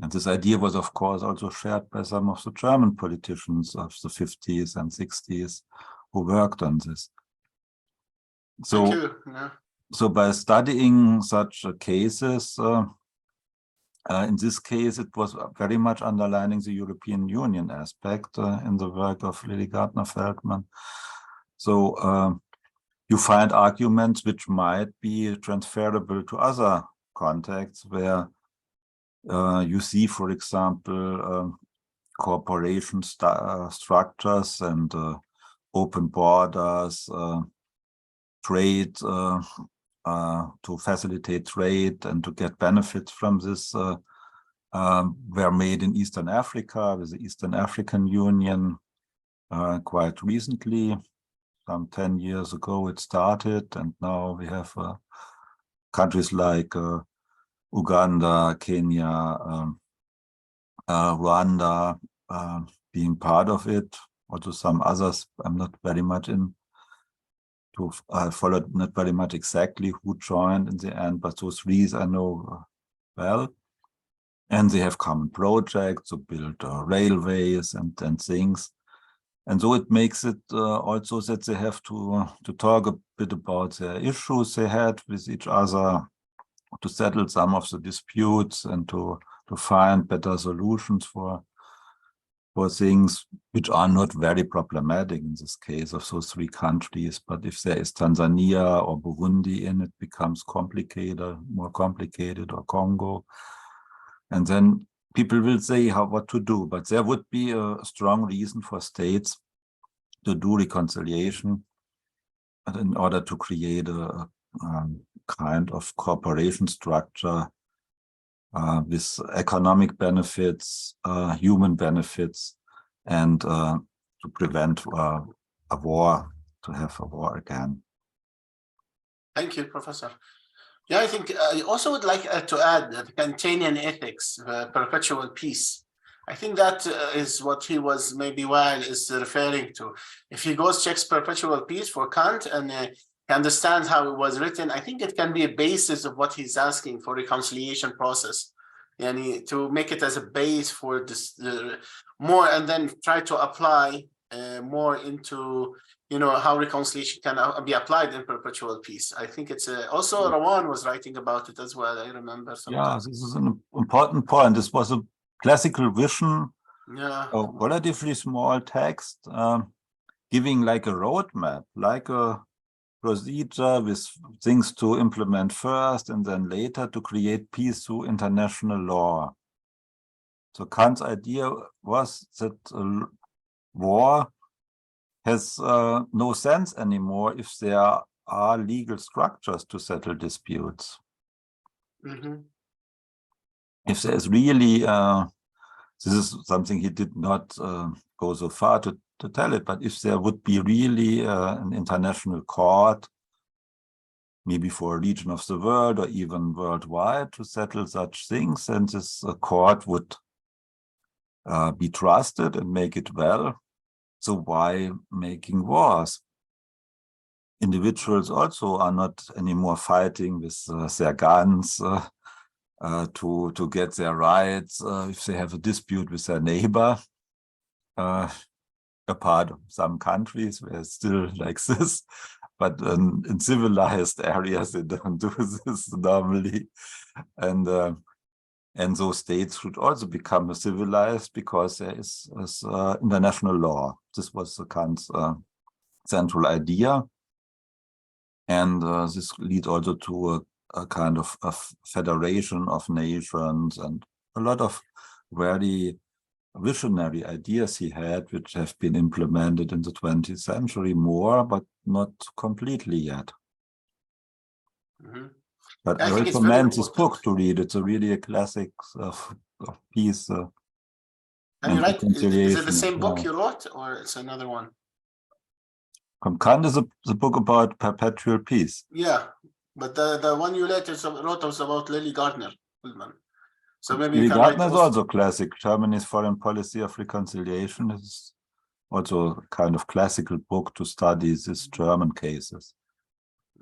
And this idea was, of course, also shared by some of the German politicians of the 50s and 60s who worked on this. So, Thank you. Yeah. So by studying such cases, in this case, it was very much underlining the European Union aspect in the work of Lily Gardner-Feldman. So you find arguments which might be transferable to other contexts where you see, for example, cooperation structures and open borders, trade, to facilitate trade and to get benefits from this, were made in Eastern Africa with the Eastern African Union quite recently. Some 10 years ago it started, and now we have countries like Uganda, Kenya, Rwanda being part of it. Also some others I'm not very much in. I followed not very much exactly who joined in the end, but those three I know well. And they have common projects to build railways and things. And so it makes it also that they have to talk a bit about the issues they had with each other, to settle some of the disputes and to find better solutions for things which are not very problematic in this case of those three countries. But if there is Tanzania or Burundi in, it becomes complicated, more complicated, or Congo. And then people will say what to do, but there would be a strong reason for states to do reconciliation in order to create a kind of cooperation structure with economic benefits, human benefits, and to prevent a war, to have a war again. Thank you, Professor. Yeah, I think I also would like to add the Kantanian ethics, perpetual peace. I think that is what he was maybe Wael is referring to. If he goes checks perpetual peace for Kant and he understands how it was written, I think it can be a basis of what he's asking for reconciliation process. And to make it as a base for this more, and then try to apply more into how reconciliation can be applied in perpetual peace. I think it's also Rawan was writing about it as well. I remember. Yeah, this is an important point. This was a classical vision, a relatively small text, giving like a roadmap, like a procedure with things to implement first and then later to create peace through international law. So Kant's idea was that war has no sense anymore if there are legal structures to settle disputes. Mm-hmm. If there is really, this is something he did not go so far to tell it, but if there would be really an international court, maybe for a region of the world or even worldwide to settle such things, then this court would be trusted and make it well. So why making wars? Individuals also are not anymore fighting with their guns to get their rights if they have a dispute with their neighbor. Apart of some countries where it's still like this, but in civilized areas they don't do this normally. And so states should also become civilized because there is international law. This was the Kant's central idea. And this leads also to a kind of a federation of nations and a lot of very visionary ideas he had, which have been implemented in the 20th century more, but not completely yet. Mm-hmm. But I recommend this book to read. It's really a classic of peace. And you write, is it the same book you wrote, or it's another one? From Kant is the book about perpetual peace. Yeah, but the one you later wrote was about Lily Gardner. So maybe Lily you can Gardner write is also classic. Germany's Foreign Policy of Reconciliation is also a kind of classical book to study these German cases.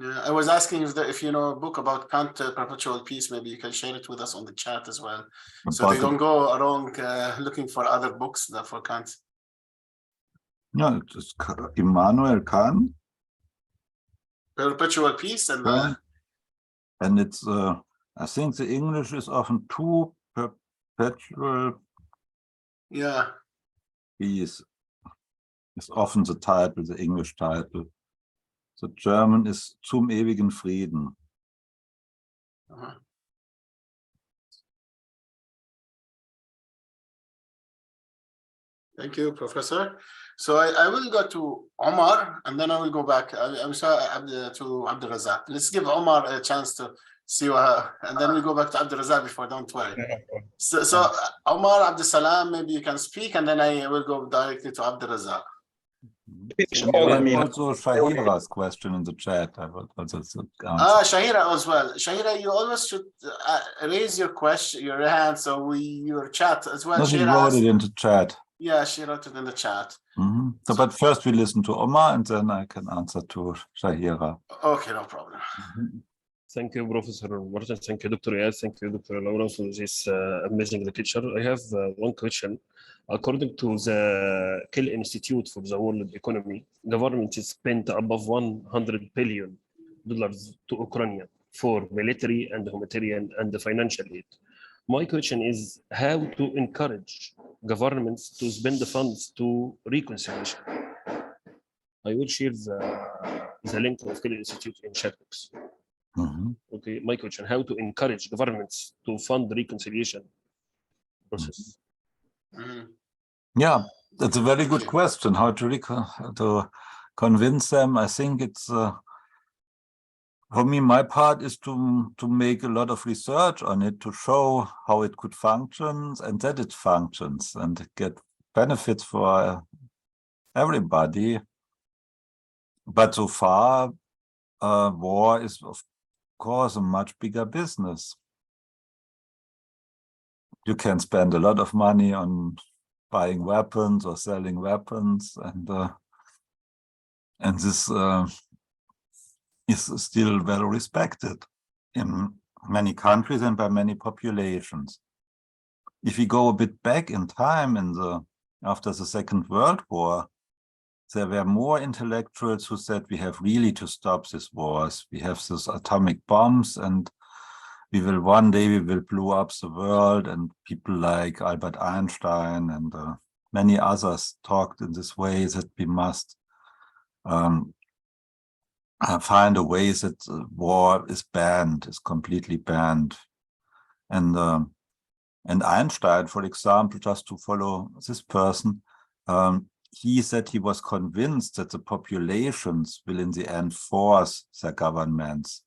Yeah, I was asking if you know a book about Kant, perpetual peace, maybe you can share it with us on the chat as well. So they don't go around looking for other books for Kant. Yeah, it's Immanuel Kant. Perpetual peace and it's I think the English is often too perpetual. Yeah. Peace is often the title, the English title. The German is Zum ewigen Frieden. Thank you, Professor. So I will go to Omar, and then I will go back. I'm sorry to Abdul Razak. Let's give Omar a chance to see and then we go back to Abdul Razak before. Don't worry. So Omar, Abdul Salam, maybe you can speak, and then I will go directly to Abdul Razak. finish all. I mean, also Shahira's question in the chat. I would also Shahira as well. Shahira, you always should raise your question, your hand, so your chat as well. No, she wrote it in the chat. Yeah, she wrote it in the chat. So, but first we listen to Omar, and then I can answer to Shahira. Okay, no problem. Thank you, Professor Martin. Thank you, Dr. Iyad. Thank you, Dr. Laura, for this amazing lecture. I have one question. According to the Kiel Institute for the World Economy, government has spent above $100 billion to Ukraine for military and humanitarian and financial aid. My question is how to encourage governments to spend the funds to reconciliation. I will share the link of Kiel Institute in chat box. Okay, my question: how to encourage governments to fund the reconciliation process? Yeah, that's a very good question. How to convince them? I think it's for me. My part is to make a lot of research on it to show how it could function and that it functions and get benefits for everybody. But so far, war is of course a much bigger business. You can spend a lot of money on buying weapons or selling weapons, and this is still well respected in many countries and by many populations. If we go a bit back in time, after the Second World War, there were more intellectuals who said we have really to stop these wars. We have these atomic bombs, and one day we will blow up the world. And people like Albert Einstein and many others talked in this way that we must find a way that war is banned, is completely banned. And Einstein, for example, just to follow this person, he said he was convinced that the populations will in the end force their governments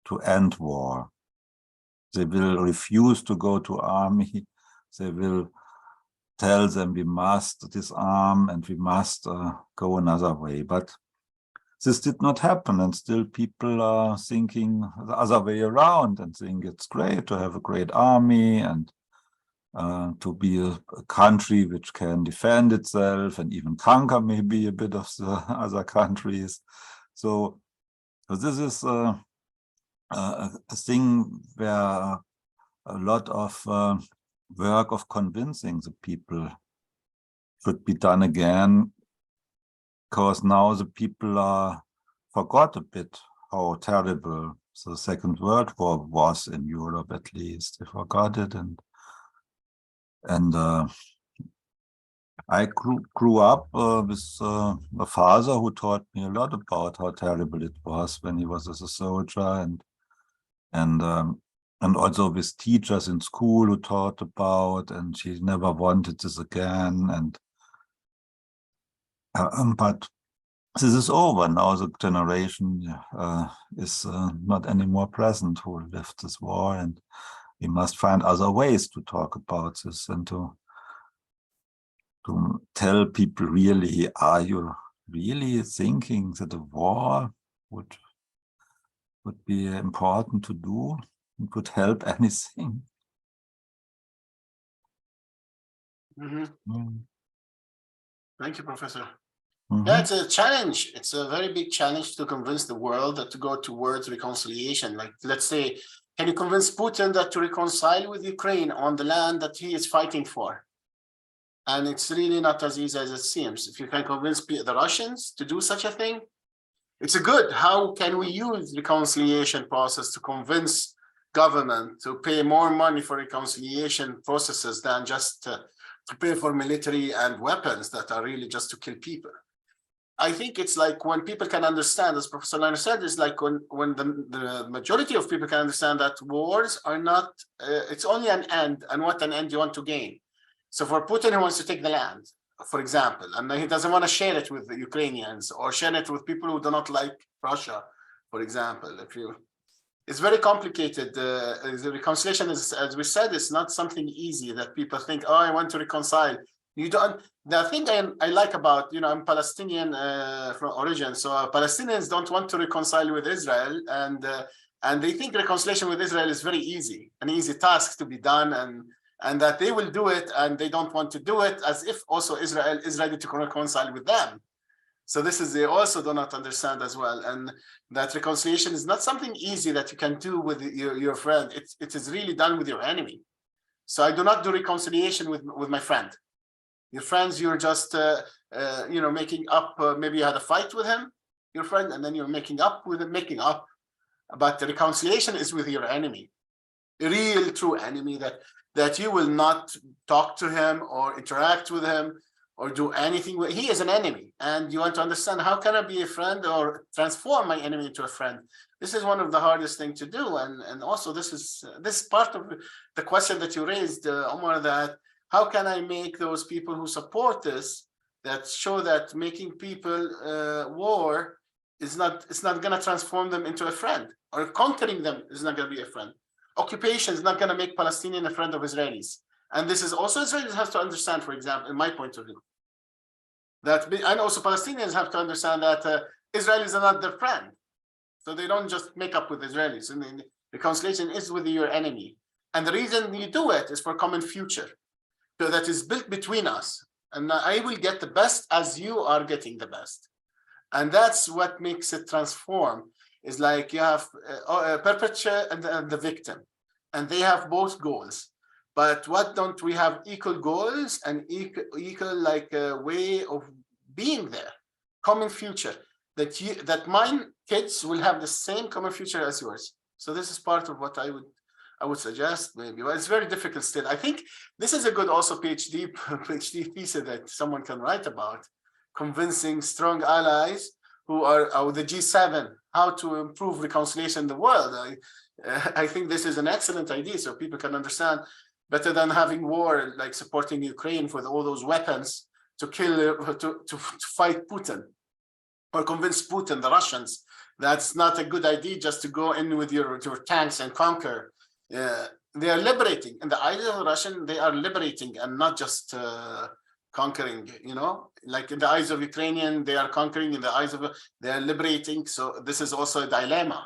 to end war. They will refuse to go to army. They will tell them we must disarm and we must go another way. But this did not happen, and still people are thinking the other way around and think it's great to have a great army and to be a country which can defend itself and even conquer maybe a bit of the other countries. So this is a thing where a lot of work of convincing the people should be done again, because now the people forgot a bit how terrible the Second World War was in Europe, at least. They forgot it, and I grew up with a father who taught me a lot about how terrible it was when he was as a soldier, and also with teachers in school who taught about, and she never wanted this again. And but this is over now. The generation is not anymore present who lived this war, and we must find other ways to talk about this and to tell people really, are you really thinking that a war would be important to do? It would help anything? Thank you, Professor. Yeah, it's a challenge. It's a very big challenge to convince the world that to go towards reconciliation. Like, let's say, can you convince Putin that to reconcile with Ukraine on the land that he is fighting for? And it's really not as easy as it seems. If you can convince the Russians to do such a thing, it's a good. How can we use reconciliation process to convince government to pay more money for reconciliation processes than just to pay for military and weapons that are really just to kill people? I think it's like when people can understand, as Professor Leiner said, is like when the majority of people can understand that wars are not, it's only an end, and what an end you want to gain. So for Putin, he wants to take the land, for example, and he doesn't want to share it with the Ukrainians or share it with people who do not like Russia, for example. It's very complicated. The reconciliation is, as we said, it's not something easy that people think, oh, I want to reconcile. You don't. The thing I like about, I'm Palestinian from origin, so Palestinians don't want to reconcile with Israel, and they think reconciliation with Israel is very easy, an easy task to be done, and that they will do it, and they don't want to do it, as if also Israel is ready to reconcile with them. So this is, they also do not understand as well, and that reconciliation is not something easy that you can do with your friend. It is really done with your enemy. So I do not do reconciliation with my friend. Your friends, you're just making up. Maybe you had a fight with him, your friend, and then you're making up with him, But the reconciliation is with your enemy, a real true enemy that you will not talk to him or interact with him or do anything with. He is an enemy, and you want to understand, how can I be a friend or transform my enemy into a friend? This is one of the hardest thing to do, and also this part of the question that you raised, Omar, that how can I make those people who support this, that show that making people war is not going to transform them into a friend, or conquering them is not going to be a friend. Occupation is not going to make Palestinian a friend of Israelis. And this is also, Israelis have to understand, for example, in my point of view, that, and also Palestinians have to understand that Israelis are not their friend. So they don't just make up with Israelis. And the reconciliation is with your enemy. And the reason you do it is for common future. So that is built between us. And I will get the best as you are getting the best. And that's what makes it transform. Is like you have a perpetrator and the victim, and they have both goals. But what don't we have equal goals and equal like way of being there, common future, that my kids will have the same common future as yours. So this is part of what I would suggest, maybe. Well, it's very difficult still. I think this is a good also PhD thesis that someone can write about, convincing strong allies who are the G7, how to improve reconciliation in the world. I think this is an excellent idea, so people can understand better than having war, like supporting Ukraine with all those weapons to kill, to fight Putin, or convince Putin, the Russians, that's not a good idea just to go in with your tanks and conquer. They are liberating. In the eyes of the Russian, they are liberating and not just conquering, like in the eyes of Ukrainian, they are conquering, in the eyes of, they are liberating. So this is also a dilemma.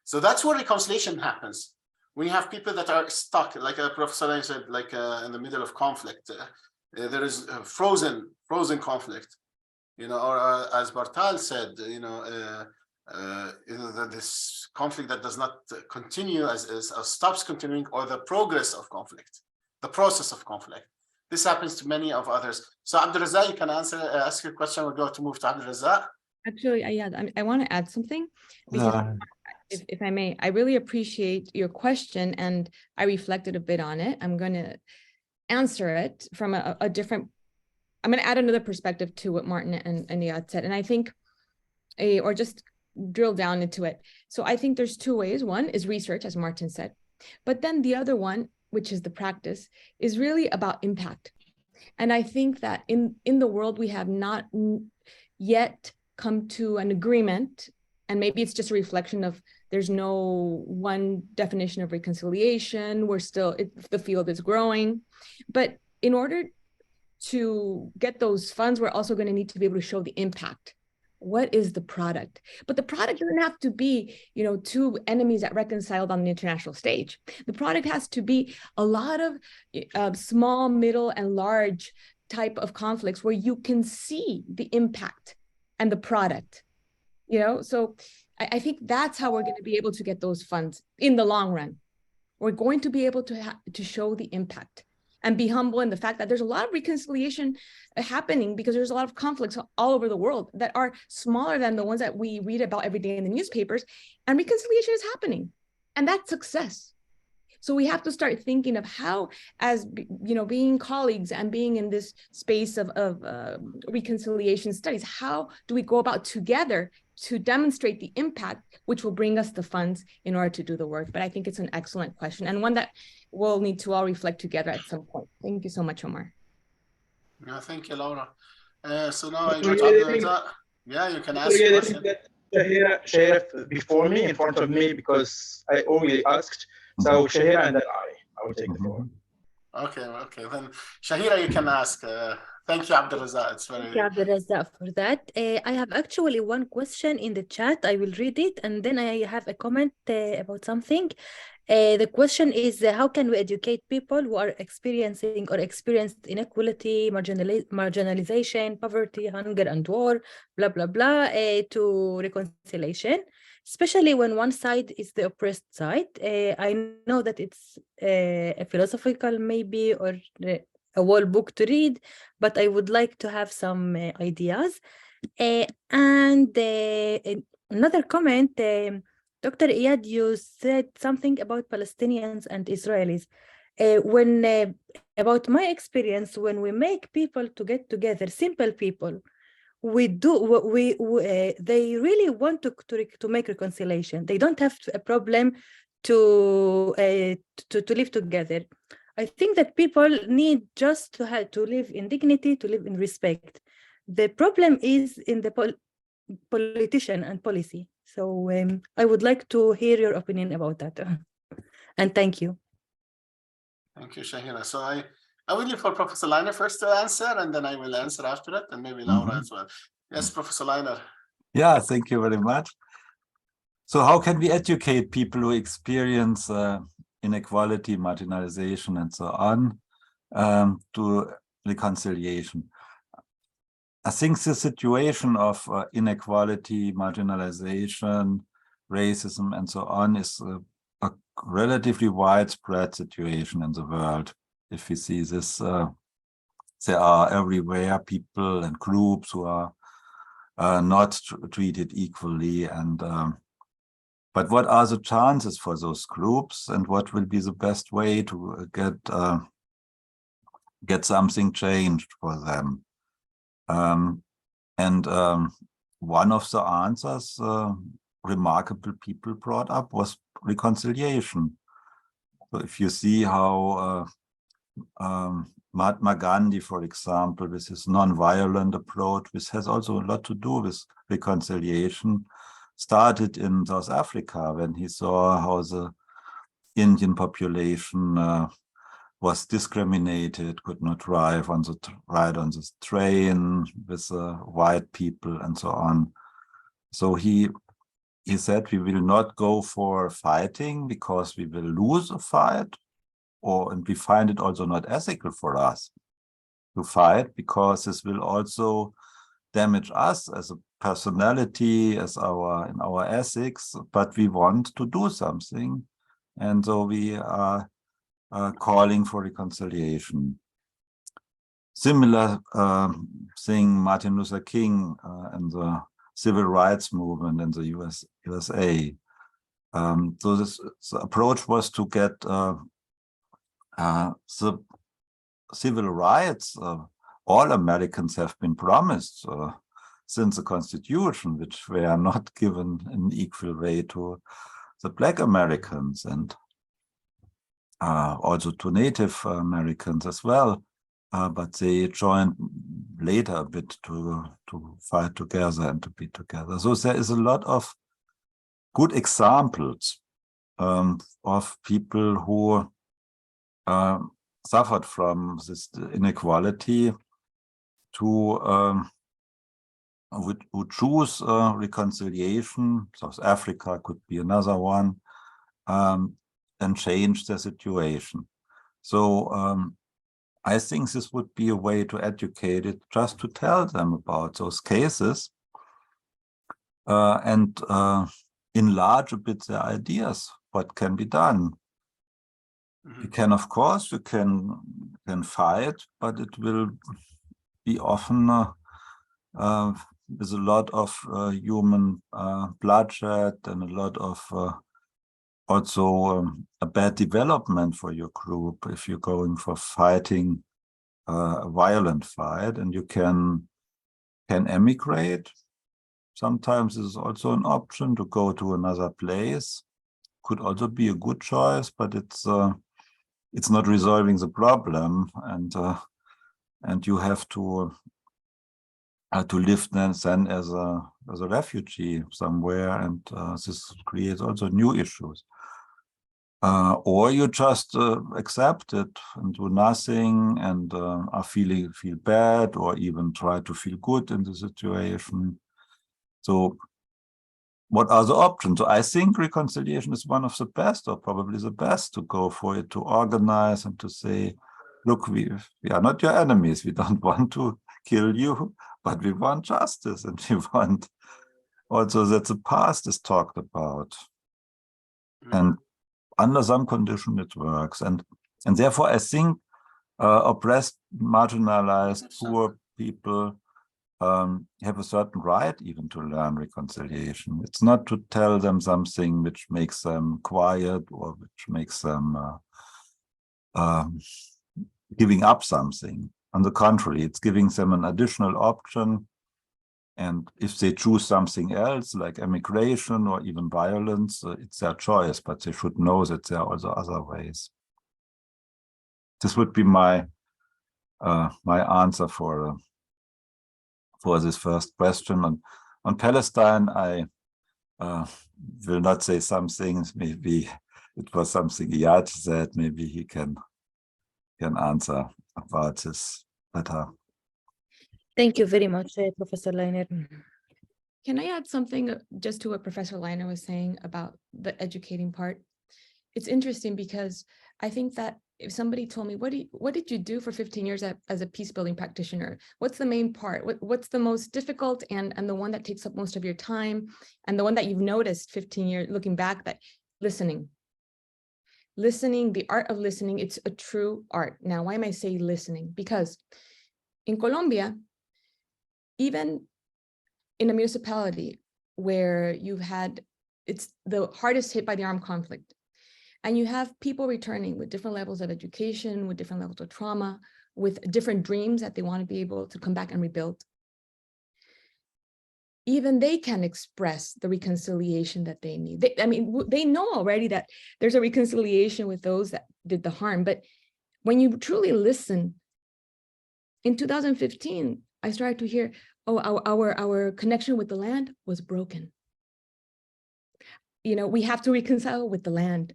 So that's where reconciliation happens. When you have people that are stuck, like Professor Leiner said, like in the middle of conflict, there is frozen conflict, or as Bartal said, this conflict that does not continue as stops continuing, or the progress of conflict, the process of conflict. This happens to many of others. So Abdulrazak, you can ask your question. We're going to move to Abdulrazak. Actually, I want to add something, because if I may, I really appreciate your question, and I reflected a bit on it. I'm going to answer it from a different, I'm going to add another perspective to what Martin and Iyad said. And I think, or just drill down into it. So I think there's two ways. One is research, as Martin said, but then the other one, which is the practice, is really about impact. And I think that in the world, we have not yet come to an agreement, and maybe it's just a reflection of there's no one definition of reconciliation. We're still, the field is growing. But in order to get those funds, we're also going to need to be able to show the impact. What is the product? But the product doesn't have to be, two enemies that reconciled on the international stage. The product has to be a lot of small, middle, and large type of conflicts where you can see the impact and the product, So I think that's how we're going to be able to get those funds in the long run. We're going to be able to show the impact and be humble in the fact that there's a lot of reconciliation happening, because there's a lot of conflicts all over the world that are smaller than the ones that we read about every day in the newspapers, and reconciliation is happening, and that's success. So we have to start thinking of how, as being colleagues and being in this space of reconciliation studies, how do we go about together to demonstrate the impact, which will bring us the funds in order to do the work? But I think it's an excellent question, and one that we'll need to all reflect together at some point. Thank you so much, Omar. Yeah, thank you, Laura. So now I go to Abdulrazak. Yeah, you can ask a question. Shahira before me, in front of me, because I only asked. So Shahira and then I will take the floor. Okay, then Shahira, you can ask. Thank you, Abdulrazak. It's very... Thank you, Abdulrazak, for that. I have actually one question in the chat. I will read it, and then I have a comment about something. The question is, how can we educate people who are experiencing or experienced inequality, marginalization, poverty, hunger, and war, blah, blah, blah, to reconciliation, especially when one side is the oppressed side? I know that it's a philosophical maybe, or a whole book to read, but I would like to have some ideas. And another comment, Dr. Iyad, you said something about Palestinians and Israelis. About my experience, when we make people to get together, simple people, they really want to make reconciliation. They don't have a problem to live together. I think that people need just to live in dignity, to live in respect. The problem is in the politician and policy. So I would like to hear your opinion about that. And thank you. Thank you, Shahira. So I will leave for Professor Leiner first to answer, and then I will answer after that, and maybe Laura as well. Yes, Professor Leiner. Yeah, thank you very much. So how can we educate people who experience inequality, marginalization, and so on, to reconciliation? I think the situation of inequality, marginalization, racism, and so on is a relatively widespread situation in the world. If we see this, there are everywhere people and groups who are not treated equally, and but what are the chances for those groups, and what will be the best way to get something changed for them? One of the answers remarkable people brought up was reconciliation. So if you see how Mahatma Gandhi, for example, with his non-violent approach, which has also a lot to do with reconciliation, started in South Africa when he saw how the Indian population was discriminated, could not ride on the train with white people and so on. So he said, we will not go for fighting because we will lose a fight, and we find it also not ethical for us to fight, because this will also damage us as a personality, as in our ethics, but we want to do something. And so we are calling for reconciliation. Similar thing, Martin Luther King and the civil rights movement in the USA. So this approach was to get the civil rights all Americans have been promised since the Constitution, which were not given in equal way to the Black Americans, and also to Native Americans as well. But they joined later a bit to fight together and to be together. So there is a lot of good examples of people who suffered from this inequality, who choose reconciliation. South Africa could be another one, and change the situation. So I think this would be a way to educate it, just to tell them about those cases and enlarge a bit their ideas, what can be done. You can, of course, you can fight, but it will be often with a lot of human bloodshed and a lot of also a bad development for your group if you're going for fighting a violent fight, and you can emigrate. Sometimes it's also an option to go to another place. Could also be a good choice, but it's not resolving the problem, and you have to live then as a refugee somewhere, and this creates also new issues. Or you just accept it and do nothing and feel bad, or even try to feel good in the situation. So what are the options? So I think reconciliation is one of the best, or probably the best, to go for it, to organize and to say, look, we are not your enemies. We don't want to kill you, but we want justice, and we want also that the past is talked about. And under some condition it works. And therefore I think oppressed, marginalized, poor people have a certain right even to learn reconciliation. It's not to tell them something which makes them quiet or which makes them giving up something. On the contrary, it's giving them an additional option. And if they choose something else, like emigration or even violence, it's their choice, but they should know that there are also other ways. This would be my answer for this first question. On Palestine, I will not say some things. Maybe it was something Iyad said. Maybe he can answer about this better. Thank you very much, Professor Leiner. Can I add something just to what Professor Leiner was saying about the educating part? It's interesting because I think that if somebody told me, what did you do for 15 years as a peace building practitioner? What's the main part? What's the most difficult and the one that takes up most of your time, and the one that you've noticed 15 years looking back? That listening, the art of listening, it's a true art. Now, why am I saying listening? Because in Colombia, even in a municipality where it's the hardest hit by the armed conflict, and you have people returning with different levels of education, with different levels of trauma, with different dreams that they want to be able to come back and rebuild. Even they can express the reconciliation that they need. They know already that there's a reconciliation with those that did the harm, but when you truly listen, in 2015, I started to hear, oh, our connection with the land was broken. We have to reconcile with the land.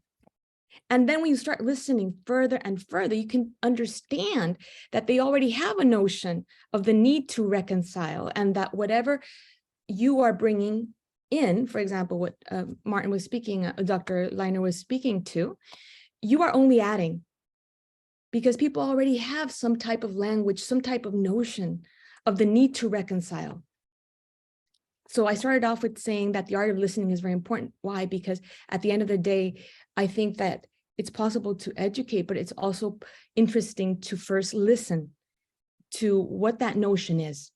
And then when you start listening further and further, you can understand that they already have a notion of the need to reconcile, and that whatever you are bringing in, for example, what Martin was speaking, Dr. Leiner was speaking to, you are only adding, because people already have some type of language, some type of notion of the need to reconcile. So I started off with saying that the art of listening is very important. Why? Because at the end of the day, I think that it's possible to educate, but it's also interesting to first listen to what that notion is.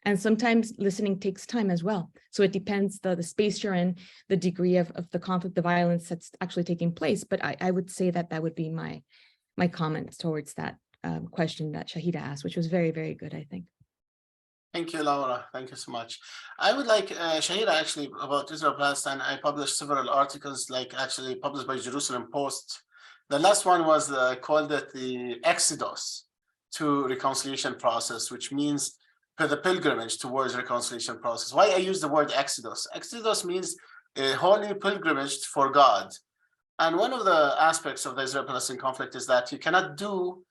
And sometimes listening takes time as well. So it depends the space you're in, the degree of the conflict, the violence that's actually taking place. But I would say that would be my comments towards that question that Shahida asked, which was very, very good, I think. Thank you, Laura. Thank you so much. I would like, Shahida, actually, about Israel-Palestine, I published several articles, actually published by Jerusalem Post. The last one was called it the Exodus to Reconciliation Process, which means the pilgrimage towards reconciliation process. Why I use the word Exodus? Exodus means a holy pilgrimage for God. And one of the aspects of the Israel-Palestine conflict is that you cannot do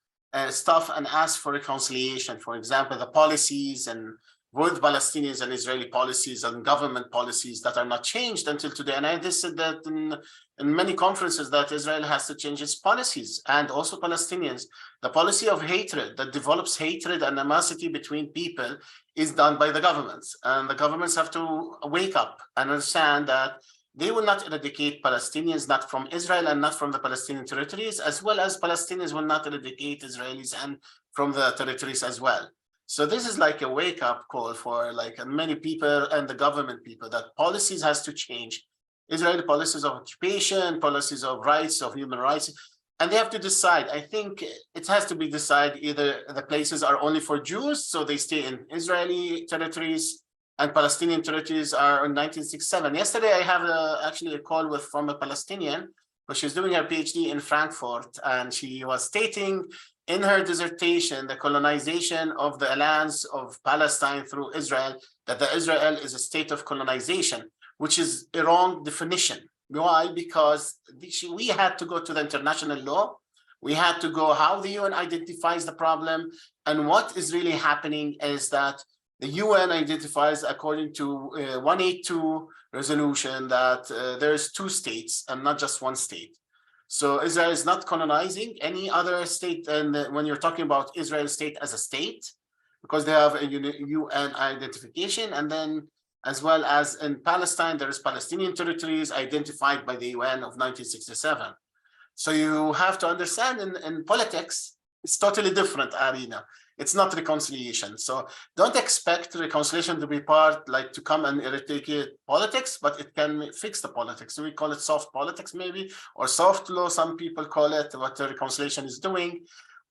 stuff and ask for reconciliation. For example, the policies and both Palestinians and Israeli policies and government policies that are not changed until today. And I said that in many conferences that Israel has to change its policies, and also Palestinians. The policy of hatred that develops hatred and animosity between people is done by the governments. And the governments have to wake up and understand that they will not eradicate Palestinians, not from Israel and not from the Palestinian territories, as well as Palestinians will not eradicate Israelis and from the territories as well. So this is like a wake-up call for many people and the government people, that policies has to change. Israeli policies of occupation, policies of rights, of human rights, and they have to decide. I think it has to be decided either the places are only for Jews, so they stay in Israeli territories, and Palestinian territories are in 1967. Yesterday, I have actually a call from a Palestinian, but she's doing her PhD in Frankfurt, and she was stating in her dissertation the colonization of the lands of Palestine through Israel, that Israel is a state of colonization, which is a wrong definition. Why? Because we had to go to the international law. We had to go how the UN identifies the problem. And what is really happening is that the UN identifies, according to 182 resolution, that there's 2 states and not just 1 state. So Israel is not colonizing any other state. And when you're talking about Israel state as a state, because they have a UN identification, and then as well as in Palestine, there is Palestinian territories identified by the UN of 1967. So you have to understand in politics, it's totally different arena. It's not reconciliation. So don't expect reconciliation to be part, like to come and eradicate politics, but it can fix the politics. So we call it soft politics maybe, or soft law, some people call it, what the reconciliation is doing.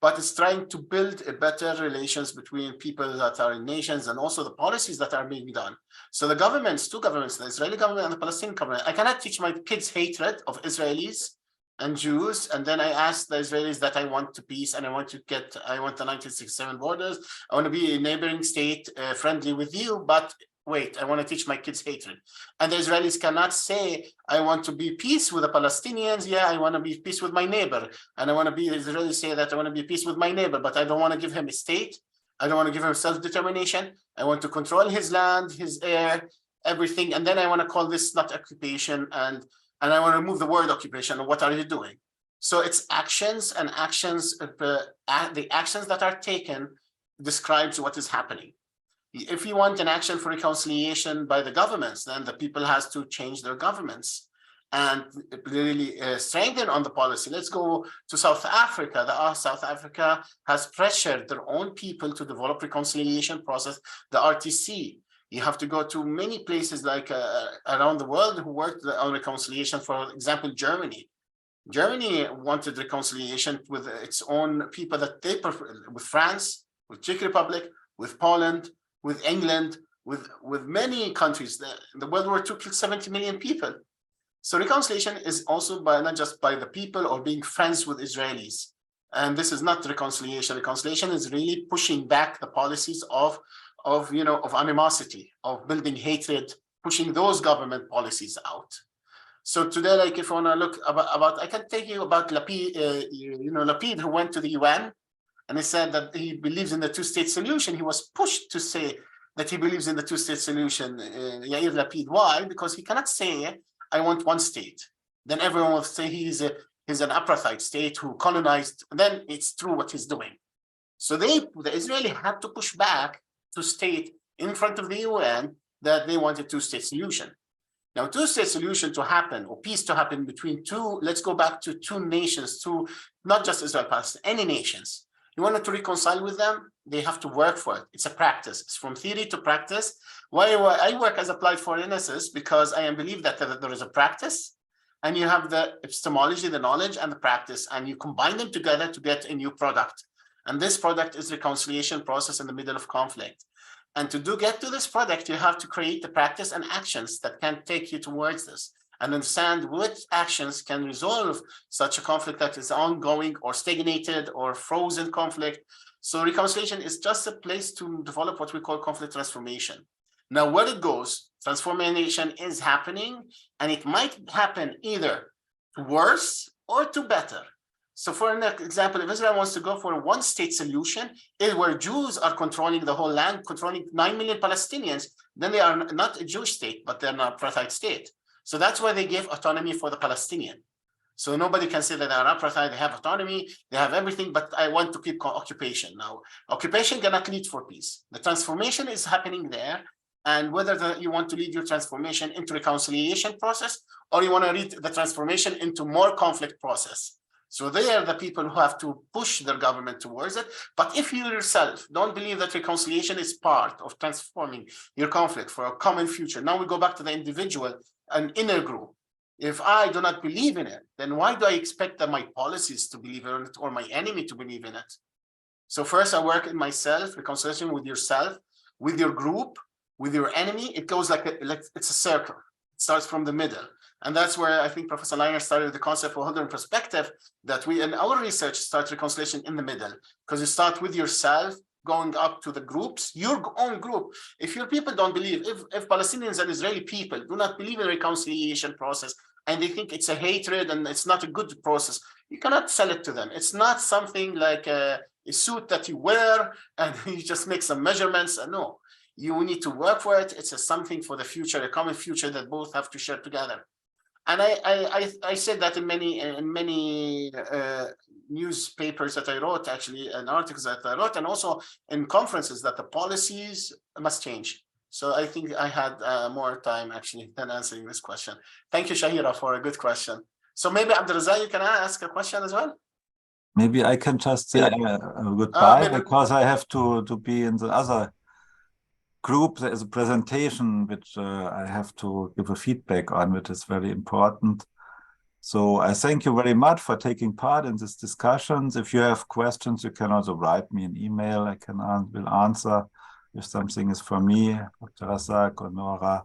But it's trying to build a better relations between people that are in nations and also the policies that are being done. So the governments, 2 governments, the Israeli government and the Palestinian government, I cannot teach my kids hatred of Israelis and Jews, and then I asked the Israelis that I want to peace and I want the 1967 borders. I want to be a neighboring state friendly with you, but wait, I want to teach my kids hatred. And the Israelis cannot say, I want to be peace with the Palestinians. Yeah, I want to be peace with my neighbor. And I want to be, the Israelis say that I want to be peace with my neighbor, but I don't want to give him a state. I don't want to give him self-determination. I want to control his land, his air, everything. And then I want to call this not occupation, and I want to remove the word occupation. What are you doing? So it's actions, and actions, the actions that are taken describes what is happening. If you want an action for reconciliation by the governments, then the people has to change their governments and really strengthen on the policy. Let's go to South Africa. South Africa has pressured their own people to develop reconciliation process, the RTC. You have to go to many places like around the world who worked on reconciliation. For example, Germany. Germany wanted reconciliation with its own people that they prefer, with France, with Czech Republic, with Poland, with England, with many countries. The World War II killed 70 million people. So reconciliation is also not just by the people or being friends with Israelis. And this is not reconciliation. Reconciliation is really pushing back the policies of animosity, of building hatred, pushing those government policies out. So today, like if you want to look about, I can tell you about Lapid, Lapid, who went to the UN and he said that he believes in the 2-state solution. He was pushed to say that he believes in the 2-state solution, Yair Lapid. Why? Because he cannot say, I want 1 state. Then everyone will say he's an apartheid state who colonized. Then it's true what he's doing. So the Israeli had to push back to state in front of the UN that they want a 2-state solution. Now, 2-state solution to happen, or peace to happen between let's go back to 2 nations, not just Israel, Palestine, any nations. You wanted to reconcile with them, they have to work for it. It's a practice. It's from theory to practice. Why I work as applied foreign-ethicist? Because I believe that there is a practice, and you have the epistemology, the knowledge, and the practice, and you combine them together to get a new product. And this product is reconciliation process in the middle of conflict. And to get to this product, you have to create the practice and actions that can take you towards this, and understand which actions can resolve such a conflict that is ongoing or stagnated or frozen conflict. So reconciliation is just a place to develop what we call conflict transformation. Now, where it goes, transformation is happening, and it might happen either to worse or to better. So for an example, if Israel wants to go for a 1-state solution, where Jews are controlling the whole land, controlling 9 million Palestinians, then they are not a Jewish state, but they're an apartheid state. So that's why they gave autonomy for the Palestinian. So nobody can say that they're apartheid, they have autonomy, they have everything, but I want to keep occupation. Now, occupation cannot lead for peace. The transformation is happening there. And whether you want to lead your transformation into reconciliation process, or you want to lead the transformation into more conflict process. So they are the people who have to push their government towards it. But if you yourself don't believe that reconciliation is part of transforming your conflict for a common future, now we go back to the individual and inner group. If I do not believe in it, then why do I expect that my policies to believe in it or my enemy to believe in it? So first I work in myself, reconciliation with yourself, with your group, with your enemy. It goes like it's a circle. It starts from the middle. And that's where I think Professor Leiner started the concept of Hildern perspective, that we in our research start reconciliation in the middle, because you start with yourself, going up to the groups, your own group. If your people don't believe, if Palestinians and Israeli people do not believe in reconciliation process, and they think it's a hatred and it's not a good process, you cannot sell it to them. It's not something like a suit that you wear and you just make some measurements. No, you need to work for it. It's something for the future, a common future that both have to share together. And I said that in many newspapers that I wrote, actually, and articles that I wrote, and also in conferences, that the policies must change. So I think I had more time actually than answering this question. Thank you, Shahira, for a good question. So maybe Abdulrazak, you can ask a question as well. Maybe I can just say goodbye because I have to be in the other group. There is a presentation which I have to give a feedback on, which is very important. So I thank you very much for taking part in these discussions. If you have questions, you can also write me an email. I will answer if something is for me, Dr. Razak or Nora.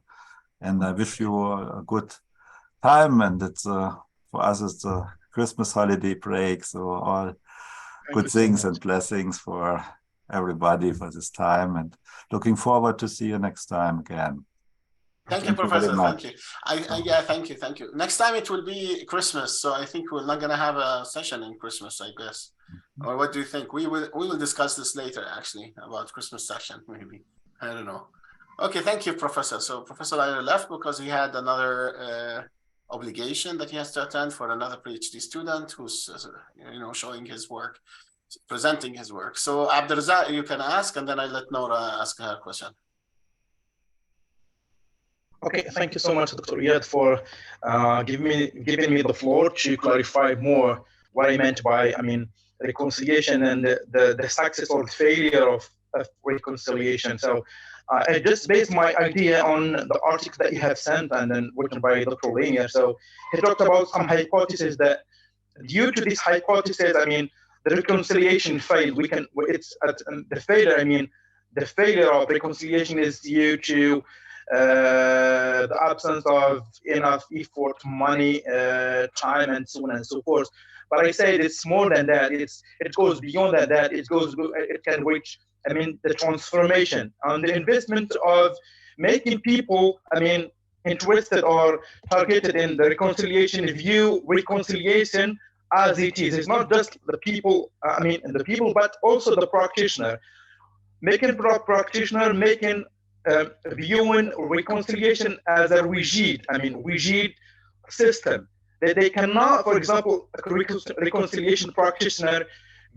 And I wish you a good time. And it's for us, it's a Christmas holiday break. So all good things and blessings for everybody for this time, and looking forward to see you next time again. Thank you, Professor. Thank you. Yeah, thank you. Next time it will be Christmas, so I think we're not going to have a session in Christmas, I guess. Or what do you think? We will discuss this later, actually, about Christmas session, maybe. I don't know. Okay, thank you, Professor. So Professor Leiner left because he had another obligation that he has to attend for another PhD student who's showing his work, presenting his work. So Abdulrazak, you can ask, and then I let Nora ask her question. Okay, thank you so much, Dr. Iyad, for giving me the floor to clarify more what I meant by, reconciliation and the success or failure of reconciliation. So I just based my idea on the article that you have sent and then written by Dr. Leiner. So he talked about some hypotheses that due to this hypothesis, the reconciliation failed. The failure of reconciliation is due to the absence of enough effort, money, time, and so on and so forth. But I said it's more than that. It goes beyond that. It can reach, the transformation and the investment of making people, interested or targeted in the reconciliation, view reconciliation as it is. It's not just the people, but also the practitioner. Making practitioner, viewing reconciliation as a rigid system. That they cannot, for example, a reconciliation practitioner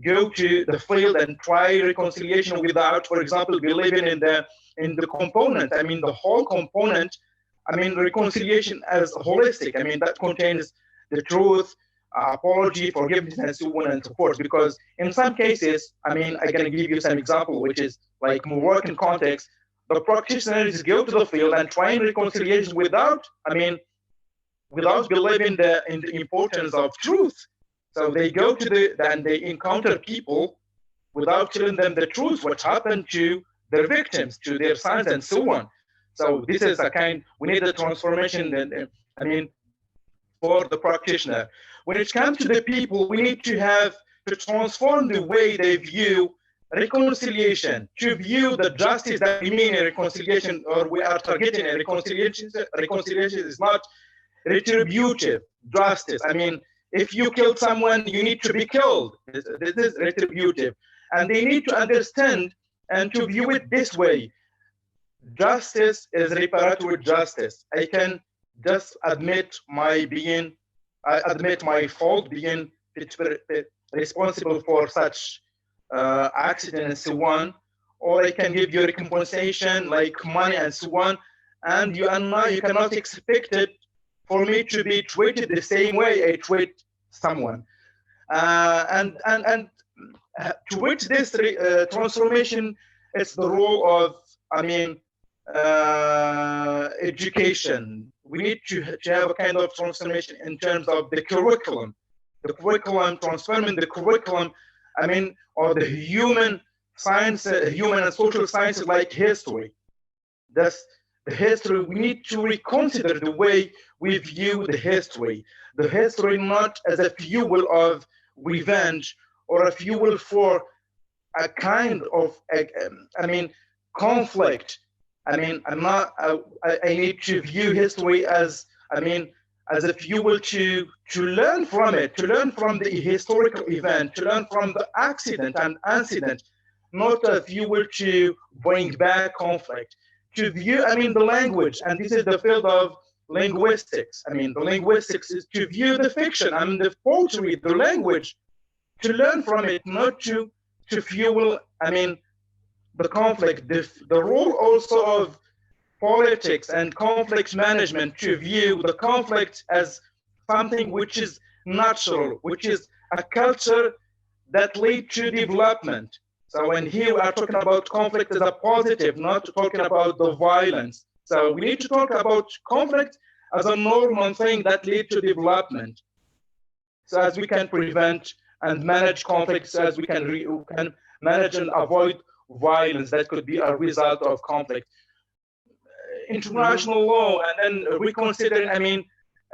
go to the field and try reconciliation without, for example, believing in the component. The whole component. Reconciliation as holistic. That contains the truth, apology, forgiveness, and so on and so forth. Because in some cases, I'm going to give you some example, which is like more working context. The practitioners go to the field and try reconciliation without believing in the importance of truth. So they go to and they encounter people without telling them the truth, what happened to their victims, to their sons, and so on. So this is we need a transformation, for the practitioner. When it comes to the people, we need to transform the way they view reconciliation, to view the justice that we mean in reconciliation, or we are targeting in reconciliation. Reconciliation is not retributive justice. If you killed someone, you need to be killed. This is retributive. And they need to understand and to view it this way. Justice is reparatory justice. I can just admit my fault, being responsible for such accident and so on, or I can give you a compensation like money and so on, and you cannot expect it for me to be treated the same way I treat someone. And to which this transformation is the role of education. We need to have a kind of transformation in terms of the curriculum. Transforming the curriculum, or the human science, human and social sciences like history. That's the history. We need to reconsider the way we view the history. The history not as a fuel of revenge or a fuel for a kind of, conflict. I need to view history as, as a fuel to learn from it, to learn from the historical event, to learn from the accident and incident, not a fuel to bring back conflict. To view, I mean, the language, and this is the field of linguistics. I mean, the linguistics is to view the fiction, I mean, the poetry, the language, to learn from it, not to fuel, I mean, the conflict. The role also of politics and conflict management, to view the conflict as something which is natural, which is a culture that leads to development. So when here we are talking about conflict as a positive, not talking about the violence. So we need to talk about conflict as a normal thing that leads to development. So as we can prevent and manage conflicts, as we can manage and avoid violence that could be a result of conflict. International law, and then reconsidering, I mean,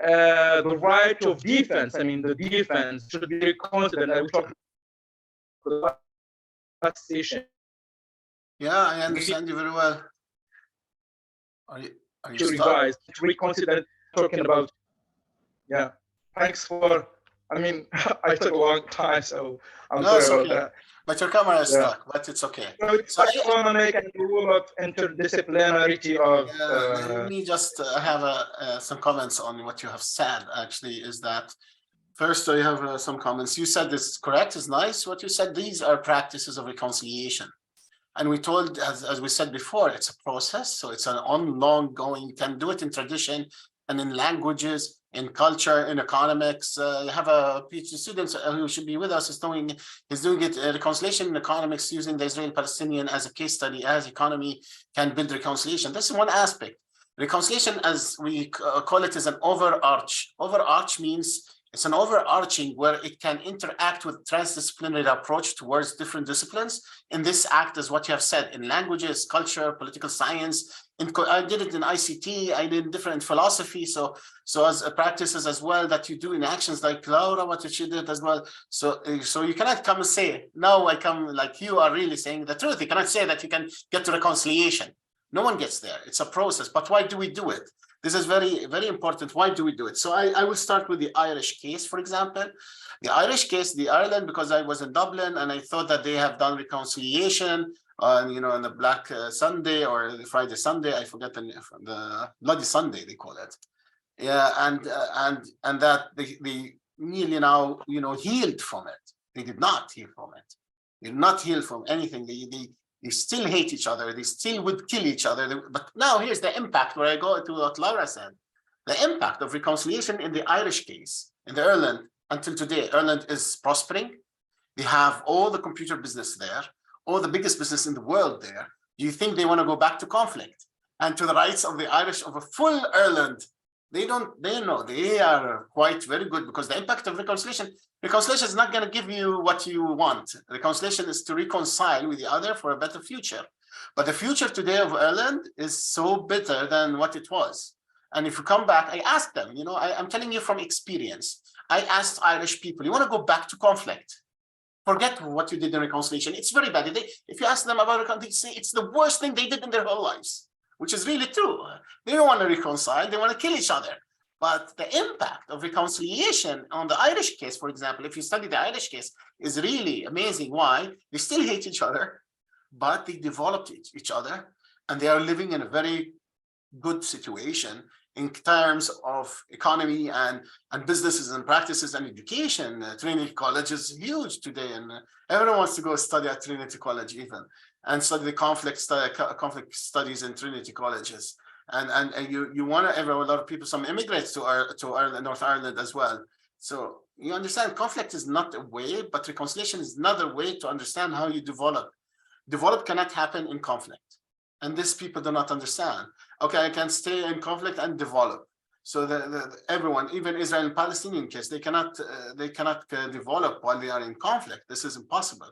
the right of defense. I mean, the defense should be reconsidered. I will talk about that station. Yeah, I understand you very well. Are you to revise, to reconsider, talking about, yeah. Thanks for, I mean, I took a long time, so I'm sorry about that. But your camera is stuck, but it's okay. So I want to make a rule of interdisciplinarity of... let me just have some comments on what you have said, actually, is that first I have some comments. You said this is correct, it's nice what you said. These are practices of reconciliation. And we told, as we said before, it's a process. So it's an ongoing, you can do it in tradition and in languages, in culture, in economics. You have a PhD student who should be with us, he's doing it, reconciliation in economics, using the Israeli-Palestinian as a case study, as economy can build reconciliation. This is one aspect. Reconciliation, as we call it, is an overarch. Overarch means it's an overarching where it can interact with transdisciplinary approach towards different disciplines. In this act is what you have said in languages, culture, political science. I did it in ICT, I did different philosophy. So as practices as well that you do in actions like Laura, what she did as well. So you cannot come and say, no, I come like you are really saying the truth. You cannot say that you can get to reconciliation. No one gets there. It's a process. But why do we do it? This is very, very important. Why do we do it? So I will start with the Irish case, for example. The Irish case, the Ireland, because I was in Dublin and I thought that they have done reconciliation on, on the Black Sunday or the Friday Sunday, I forget the Bloody Sunday, they call it. Yeah, and that they nearly now, healed from it. They did not heal from it. They did not heal from anything. They still hate each other. They still would kill each other. But now here's the impact where I go to what Laura said. The impact of reconciliation in the Irish case, in the Ireland, until today, Ireland is prospering. They have all the computer business there, all the biggest business in the world there. Do you think they want to go back to conflict and to the rights of the Irish of a full Ireland? They know they are quite very good, because the impact of reconciliation is not going to give you what you want. Reconciliation is to reconcile with the other for a better future. But the future today of Ireland is so better than what it was. And if you come back, I asked them, I'm telling you from experience. I asked Irish people, you want to go back to conflict? Forget what you did in reconciliation. It's very bad. If you ask them about reconciliation, it's the worst thing they did in their whole lives, which is really true. They don't want to reconcile, they want to kill each other. But the impact of reconciliation on the Irish case, for example, if you study the Irish case, is really amazing. Why? They still hate each other, but they developed each other, and they are living in a very good situation in terms of economy and businesses and practices and education. Trinity College is huge today, and everyone wants to go study at Trinity College even, and study the conflict studies in Trinity colleges. And you want to, a lot of people, some immigrants to Ireland, North Ireland as well. So you understand, conflict is not a way, but reconciliation is another way to understand how you develop. Develop cannot happen in conflict. And this people do not understand. Okay, I can stay in conflict and develop. So everyone, even Israel and Palestinian case, they cannot develop while they are in conflict. This is impossible.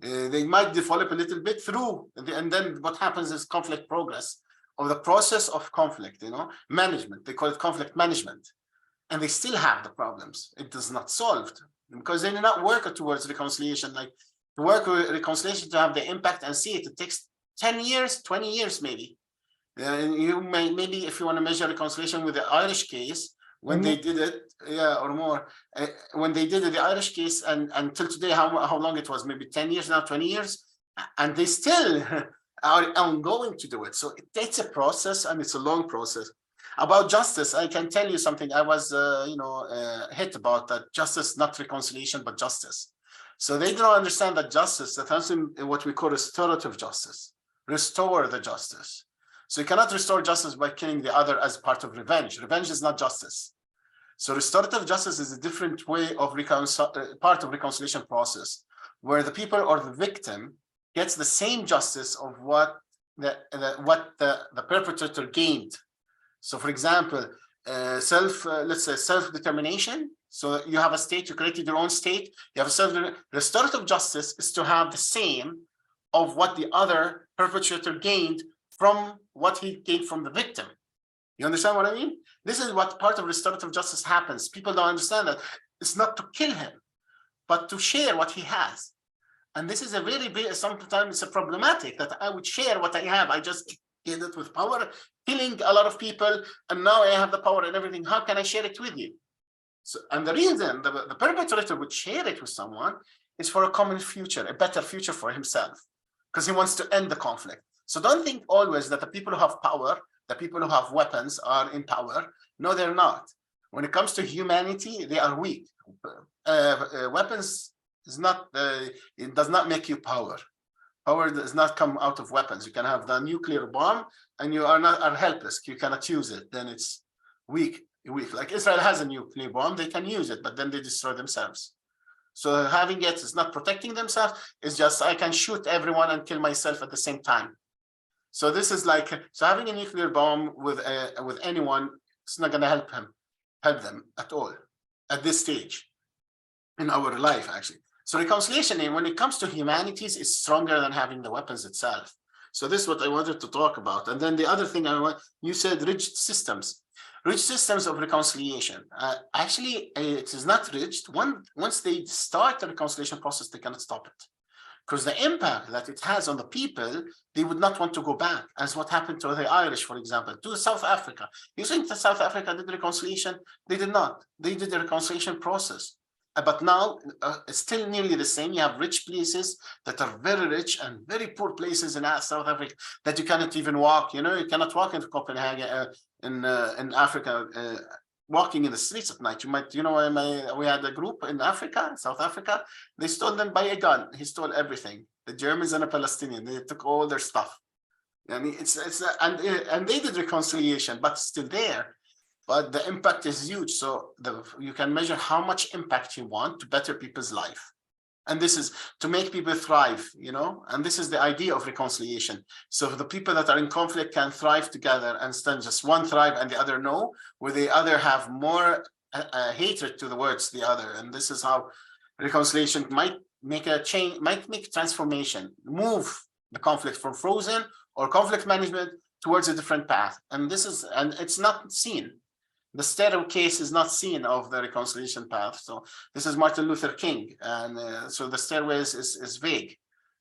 They might develop a little bit through, and then what happens is conflict progress, or the process of conflict, management. They call it conflict management. And they still have the problems. It is not solved because they do not work towards reconciliation. Like, to work with reconciliation, to have the impact and see it, it takes 10 years, 20 years maybe. You maybe if you want to measure reconciliation with the Irish case, when they did it, yeah, or more. When they did it, the Irish case, and until today, how long it was? Maybe 10 years now, 20 years, and they still are ongoing to do it. So it's a process, and it's a long process. About justice, I can tell you something. I was, hit about that justice, not reconciliation, but justice. So they don't understand that justice, that has in what we call restorative justice, restore the justice. So you cannot restore justice by killing the other as part of revenge. Revenge is not justice. So restorative justice is a different way of part of reconciliation process, where the people or the victim gets the same justice of what the perpetrator gained. So, for example, let's say self-determination. So you have a state, you created your own state. You have restorative justice is to have the same of what the other perpetrator gained from what he gained from the victim. You understand what I mean? This is what part of restorative justice happens. People don't understand that it's not to kill him, but to share what he has. And this is a very big, sometimes it's a problematic that I would share what I have. I just get it with power, killing a lot of people, and now I have the power and everything. How can I share it with you? So, and the reason the perpetrator would share it with someone is for a common future, a better future for himself, because he wants to end the conflict. So don't think always that the people who have power, the people who have weapons are in power. No, they're not. When it comes to humanity, they are weak. Weapons is not, it does not make you power. Power does not come out of weapons. You can have the nuclear bomb and you are helpless. You cannot use it. Then it's weak. Like Israel has a nuclear bomb, they can use it, but then they destroy themselves. So having it is not protecting themselves. It's just I can shoot everyone and kill myself at the same time. So this is like, so having a nuclear bomb with anyone, it's not going to help them at all at this stage in our life, actually. So reconciliation, when it comes to humanities, is stronger than having the weapons itself. So this is what I wanted to talk about. And then the other thing you said, rigid systems of reconciliation. Actually, it is not rigid. Once they start the reconciliation process, they cannot stop it. Because the impact that it has on the people, they would not want to go back, as what happened to the Irish, for example, to South Africa. You think that South Africa did reconciliation? They did not. They did the reconciliation process. But now it's still nearly the same. You have rich places that are very rich and very poor places in South Africa that you cannot even walk. You cannot walk into Copenhagen, in Africa, walking in the streets at night. You might, we had a group in Africa, South Africa. They stole them by a gun. He stole everything. The Germans and the Palestinians, they took all their stuff. I mean, and they did reconciliation, but still there. But the impact is huge. So you can measure how much impact you want to better people's life. And this is to make people thrive, and this is the idea of reconciliation. So the people that are in conflict can thrive together and stand just one thrive and the other no, where the other have more hatred towards the other. And this is how reconciliation might make a change, might make transformation, move the conflict from frozen or conflict management towards a different path. And it's not seen. The staircase is not seen of the reconciliation path. So this is Martin Luther King. And so the stairway is vague,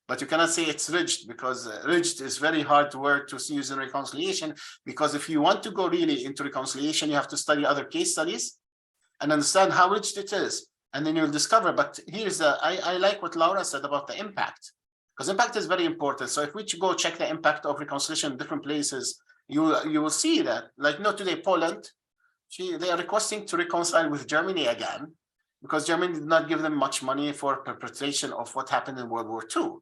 but you cannot say it's rigid, because rigid is very hard word to use in reconciliation, because if you want to go really into reconciliation, you have to study other case studies and understand how rigid it is. And then you'll discover, but I like what Laura said about the impact, because impact is very important. So if we go check the impact of reconciliation in different places, you will see that, like today, Poland, they are requesting to reconcile with Germany again, because Germany did not give them much money for perpetration of what happened in World War II.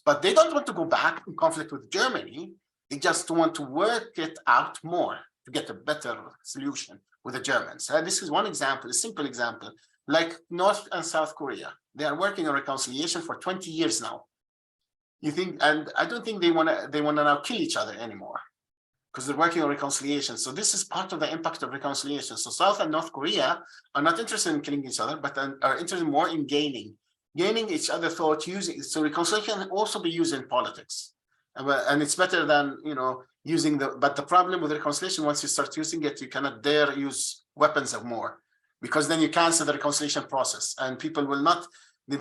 But they don't want to go back in conflict with Germany. They just want to work it out more to get a better solution with the Germans. This is one example, a simple example, like North and South Korea. They are working on reconciliation for 20 years now. You think, and I don't think they want to now kill each other anymore, because they're working on reconciliation. So this is part of the impact of reconciliation. So South and North Korea are not interested in killing each other, but are interested more in gaining each other thought, using. So reconciliation can also be used in politics. And it's better than, using but the problem with reconciliation, once you start using it, you cannot dare use weapons of more, because then you cancel the reconciliation process and people will not, the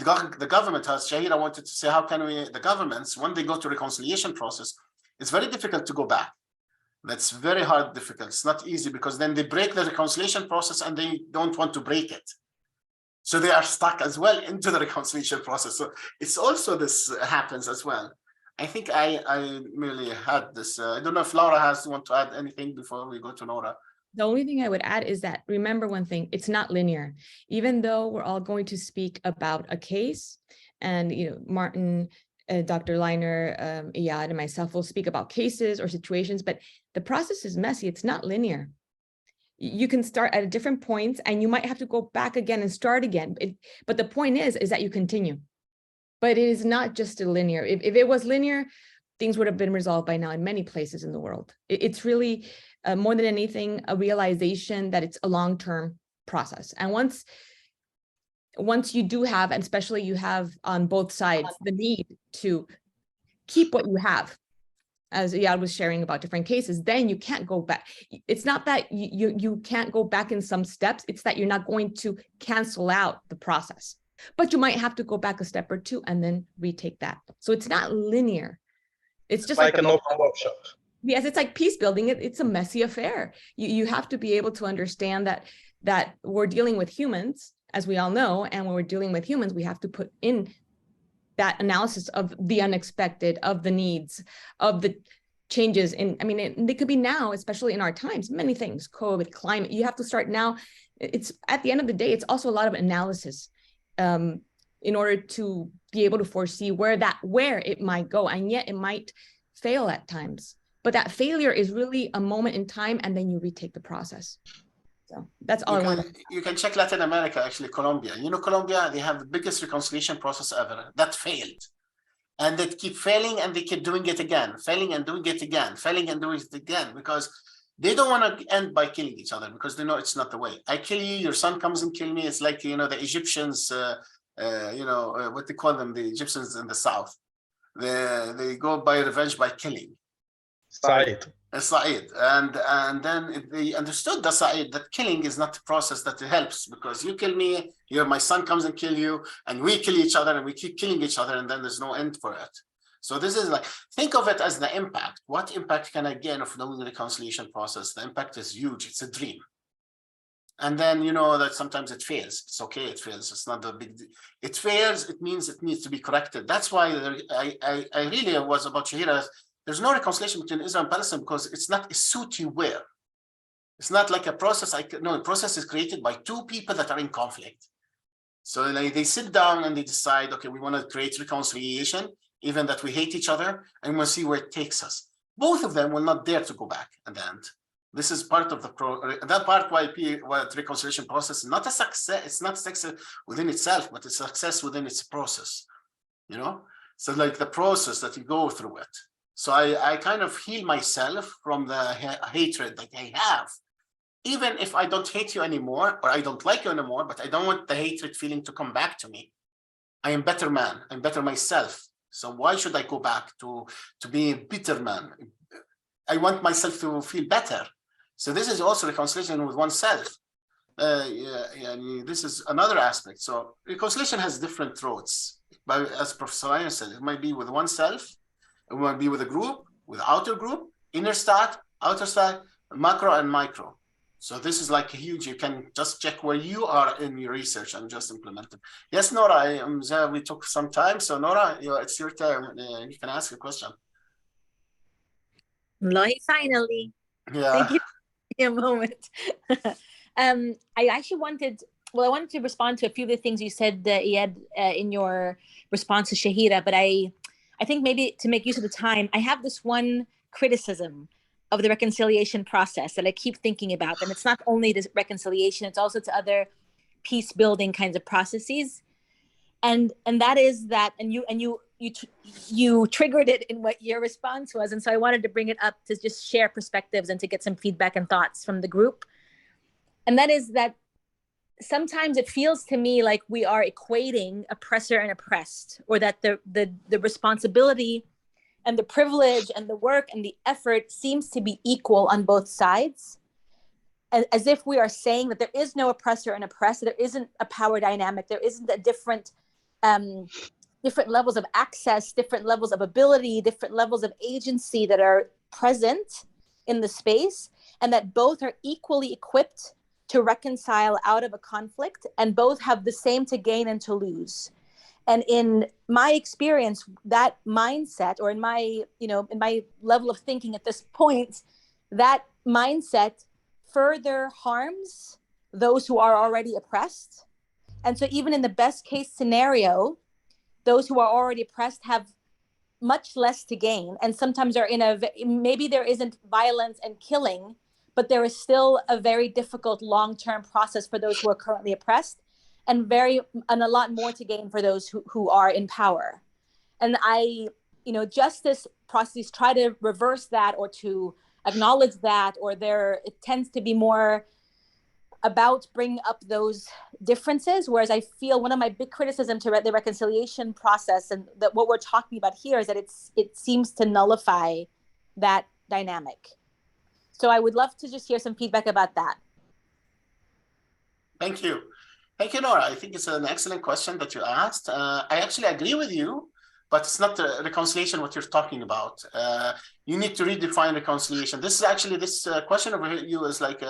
government has, Shahira wanted to say, how can the governments, when they go to reconciliation process, it's very difficult to go back. That's very hard, difficult. It's not easy because then they break the reconciliation process and they don't want to break it. So they are stuck as well into the reconciliation process. So it's also this happens as well. I think I merely had this. I don't know if Laura want to add anything before we go to Nora. The only thing I would add is that remember one thing, it's not linear. Even though we're all going to speak about a case, and Martin, Dr. Leiner, Iyad, and myself will speak about cases or situations, but the process is messy. It's not linear. You can start at different points and you might have to go back again and start again. But the point is that you continue. But it is not just a linear. If it was linear, things would have been resolved by now in many places in the world. It's really more than anything, a realization that it's a long-term process. And once you do have, and especially you have on both sides, the need to keep what you have, as Iyad was sharing about different cases, then you can't go back. It's not that you can't go back in some steps, it's that you're not going to cancel out the process. But you might have to go back a step or two and then retake that. So it's not linear. It's just like an open workshop. Yes, it's like peace building. It's a messy affair. You have to be able to understand that we're dealing with humans, as we all know, and when we're dealing with humans, we have to put in that analysis of the unexpected, of the needs, of the changes in, they could be now, especially in our times, many things, COVID, climate, you have to start now. It's at the end of the day, it's also a lot of analysis in order to be able to foresee where it might go, and yet it might fail at times. But that failure is really a moment in time, and then you retake the process. So that's all I want. You can check Latin America, actually, Colombia. Colombia, they have the biggest reconciliation process ever that failed. And they keep failing and they keep doing it again, failing and doing it again, failing and doing it again, because they don't want to end by killing each other because they know it's not the way. I kill you, your son comes and kill me. It's like, the Egyptians, what they call them, the Egyptians in the South. They go by revenge by killing. Sa'id. And then they understood that killing is not the process that helps, because you kill me, my son comes and kill you, and we kill each other and we keep killing each other, and then there's no end for it. So this is like, think of it as the impact. What impact can I gain of doing the reconciliation process? The impact is huge. It's a dream. And then that sometimes it fails. It's okay, it fails. It's not a big deal. It fails, it means it needs to be corrected. That's why I really was about Shahira. There's no reconciliation between Israel and Palestine because it's not a suit you wear. It's not like a process. A process is created by two people that are in conflict. So they sit down and they decide, okay, we want to create reconciliation, even that we hate each other, and we'll see where it takes us. Both of them will not dare to go back at the end. This is part of that part why the reconciliation process is not a success. It's not success within itself, but it's success within its process. So like the process that you go through it. So I kind of heal myself from the hatred that I have. Even if I don't hate you anymore, or I don't like you anymore, but I don't want the hatred feeling to come back to me. I am better man. I'm better myself. So why should I go back to be a bitter man? I want myself to feel better. So this is also reconciliation with oneself. This is another aspect. So reconciliation has different roads. But as Professor Leiner said, it might be with oneself, it might be with a group, with outer group, inner stat, outer stat, macro and micro. So this is like huge. You can just check where you are in your research and just implement it. Yes, Nora, we took some time. So Nora, it's your turn. You can ask a question. Finally. Yeah. Thank you. A moment. I actually wanted to respond to a few of the things you said, Iyad, in your response to Shahira, but I think maybe to make use of the time, I have this one criticism of the reconciliation process that I keep thinking about. And it's not only this reconciliation, it's also to other peace building kinds of processes. And that is that, and you triggered it in what your response was. And so I wanted to bring it up to just share perspectives and to get some feedback and thoughts from the group. And that is that sometimes it feels to me like we are equating oppressor and oppressed, or that the responsibility and the privilege and the work and the effort seems to be equal on both sides, as if we are saying that there is no oppressor and oppressed, there isn't a power dynamic, there isn't a different levels of access, different levels of ability, different levels of agency that are present in the space, and that both are equally equipped to reconcile out of a conflict, and both have the same to gain and to lose. And in my experience, that mindset, or in my level of thinking at this point, that mindset further harms those who are already oppressed. And so even in the best case scenario, those who are already oppressed have much less to gain, and sometimes are maybe there isn't violence and killing, but there is still a very difficult long-term process for those who are currently oppressed, and a lot more to gain for those who are in power. And justice processes try to reverse that, or to acknowledge that, or it tends to be more about bringing up those differences. Whereas I feel one of my big criticisms to the reconciliation process, and that what we're talking about here, is that it seems to nullify that dynamic. So I would love to just hear some feedback about that. Thank you. Thank you, Nora. I think it's an excellent question that you asked. I actually agree with you, but it's not the reconciliation what you're talking about. You need to redefine reconciliation. This question over you is like,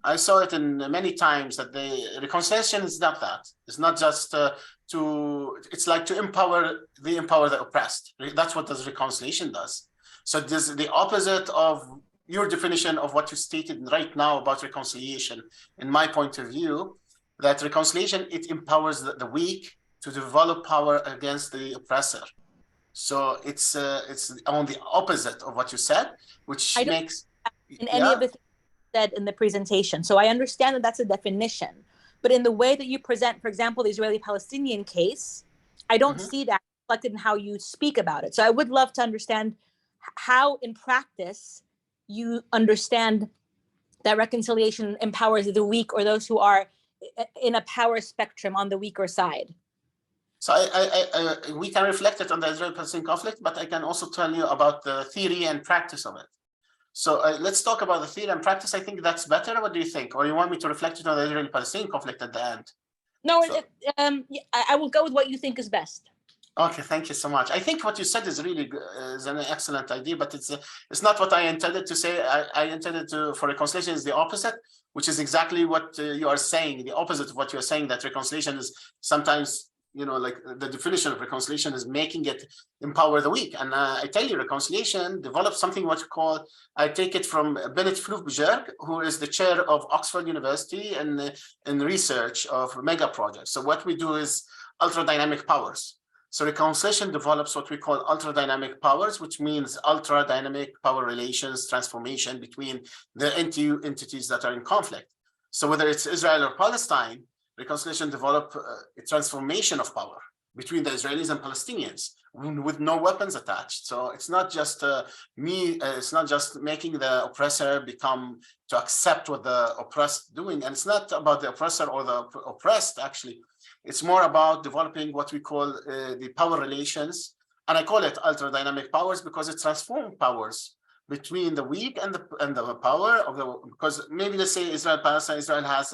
I saw it in many times, that the reconciliation is not that. It's not just it's like to empower the oppressed. That's what this reconciliation does. So this is the opposite of your definition of what you stated right now about reconciliation. In my point of view, that reconciliation, it empowers the weak to develop power against the oppressor. So it's on the opposite of what you said, which makes any of the things said in the presentation. So I understand that that's a definition, but in the way that you present, for example, the Israeli-Palestinian case, I don't see that reflected in how you speak about it. So I would love to understand how, in practice, you understand that reconciliation empowers the weak, or those who are in a power spectrum on the weaker side. So we can reflect it on the Israeli-Palestinian conflict, but I can also tell you about the theory and practice of it. So let's talk about the theory and practice. I think that's better. What do you think? Or you want me to reflect it on the Israeli-Palestinian conflict at the end? No, I will go with what you think is best. Okay, thank you so much. I think what you said is really is an excellent idea, but it's not what I intended to say. I intended for reconciliation is the opposite, which is exactly what you are saying. The opposite of what you are saying, that reconciliation is sometimes, like the definition of reconciliation is making it empower the weak. And I tell you, reconciliation develops something what you call, I take it from Bennett Flugberg, who is the chair of Oxford University in research of mega projects. So what we do is ultra-dynamic powers. So reconciliation develops what we call ultra-dynamic powers, which means ultra-dynamic power relations, transformation between the entities that are in conflict. So whether it's Israel or Palestine, reconciliation develop a transformation of power between the Israelis and Palestinians with no weapons attached. So it's not just it's not just making the oppressor to accept what the oppressed doing. And it's not about the oppressor or the oppressed, actually. It's more about developing what we call the power relations. And I call it ultra-dynamic powers because it transforms powers between the weak and the power of because maybe let's say Palestine has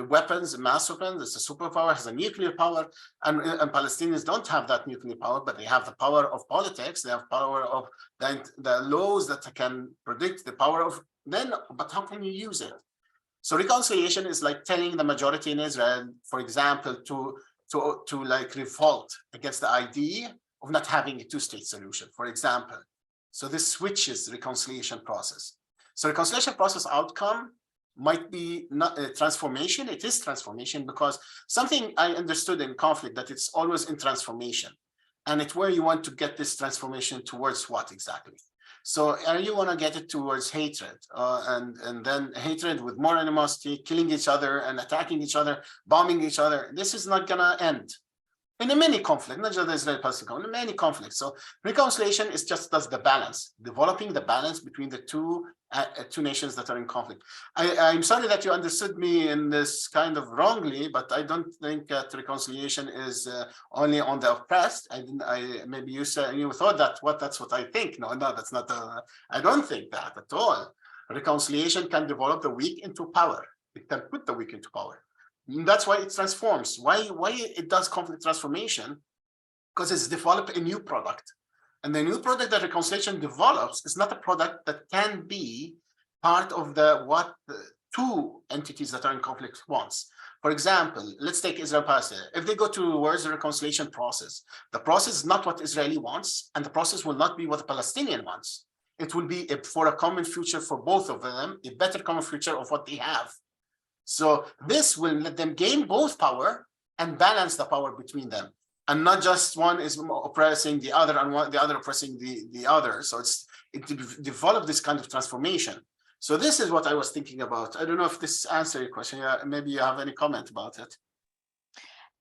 weapons, mass weapons, it's a superpower, has a nuclear power, and Palestinians don't have that nuclear power, but they have the power of politics, they have power of the laws that can predict the power of but how can you use it? So reconciliation is like telling the majority in Israel, for example, to like revolt against the idea of not having a two-state solution, for example. So this switches reconciliation process. So reconciliation process outcome might be not transformation. It is transformation because something I understood in conflict that it's always in transformation, and it's where you want to get this transformation towards what exactly. So you want to get it towards hatred, and then hatred with more animosity, killing each other and attacking each other, bombing each other. This is not gonna end. In a many conflict, not just the Israeli-Palestinian conflict, many conflicts. So reconciliation is just does the balance, developing the balance between the two nations that are in conflict. I'm sorry that you understood me in this kind of wrongly, but I don't think that reconciliation is only on the oppressed. Maybe you said you thought that's what I think. No, that's not. I don't think that at all. Reconciliation can develop the weak into power. It can put the weak into power. And that's why it transforms. Why it does conflict transformation? Because it's developed a new product. And the new product that reconciliation develops is not a product that can be part of what the two entities that are in conflict wants. For example, let's take Israel-Palestine. If they go towards the reconciliation process, the process is not what Israeli wants, and the process will not be what the Palestinian wants. It will be for a common future for both of them, a better common future of what they have. So this will let them gain both power and balance the power between them, and not just one is oppressing the other and the other oppressing the other. So it developed this kind of transformation. So this is what I was thinking about. I don't know if this answers your question. Yeah, maybe you have any comment about it.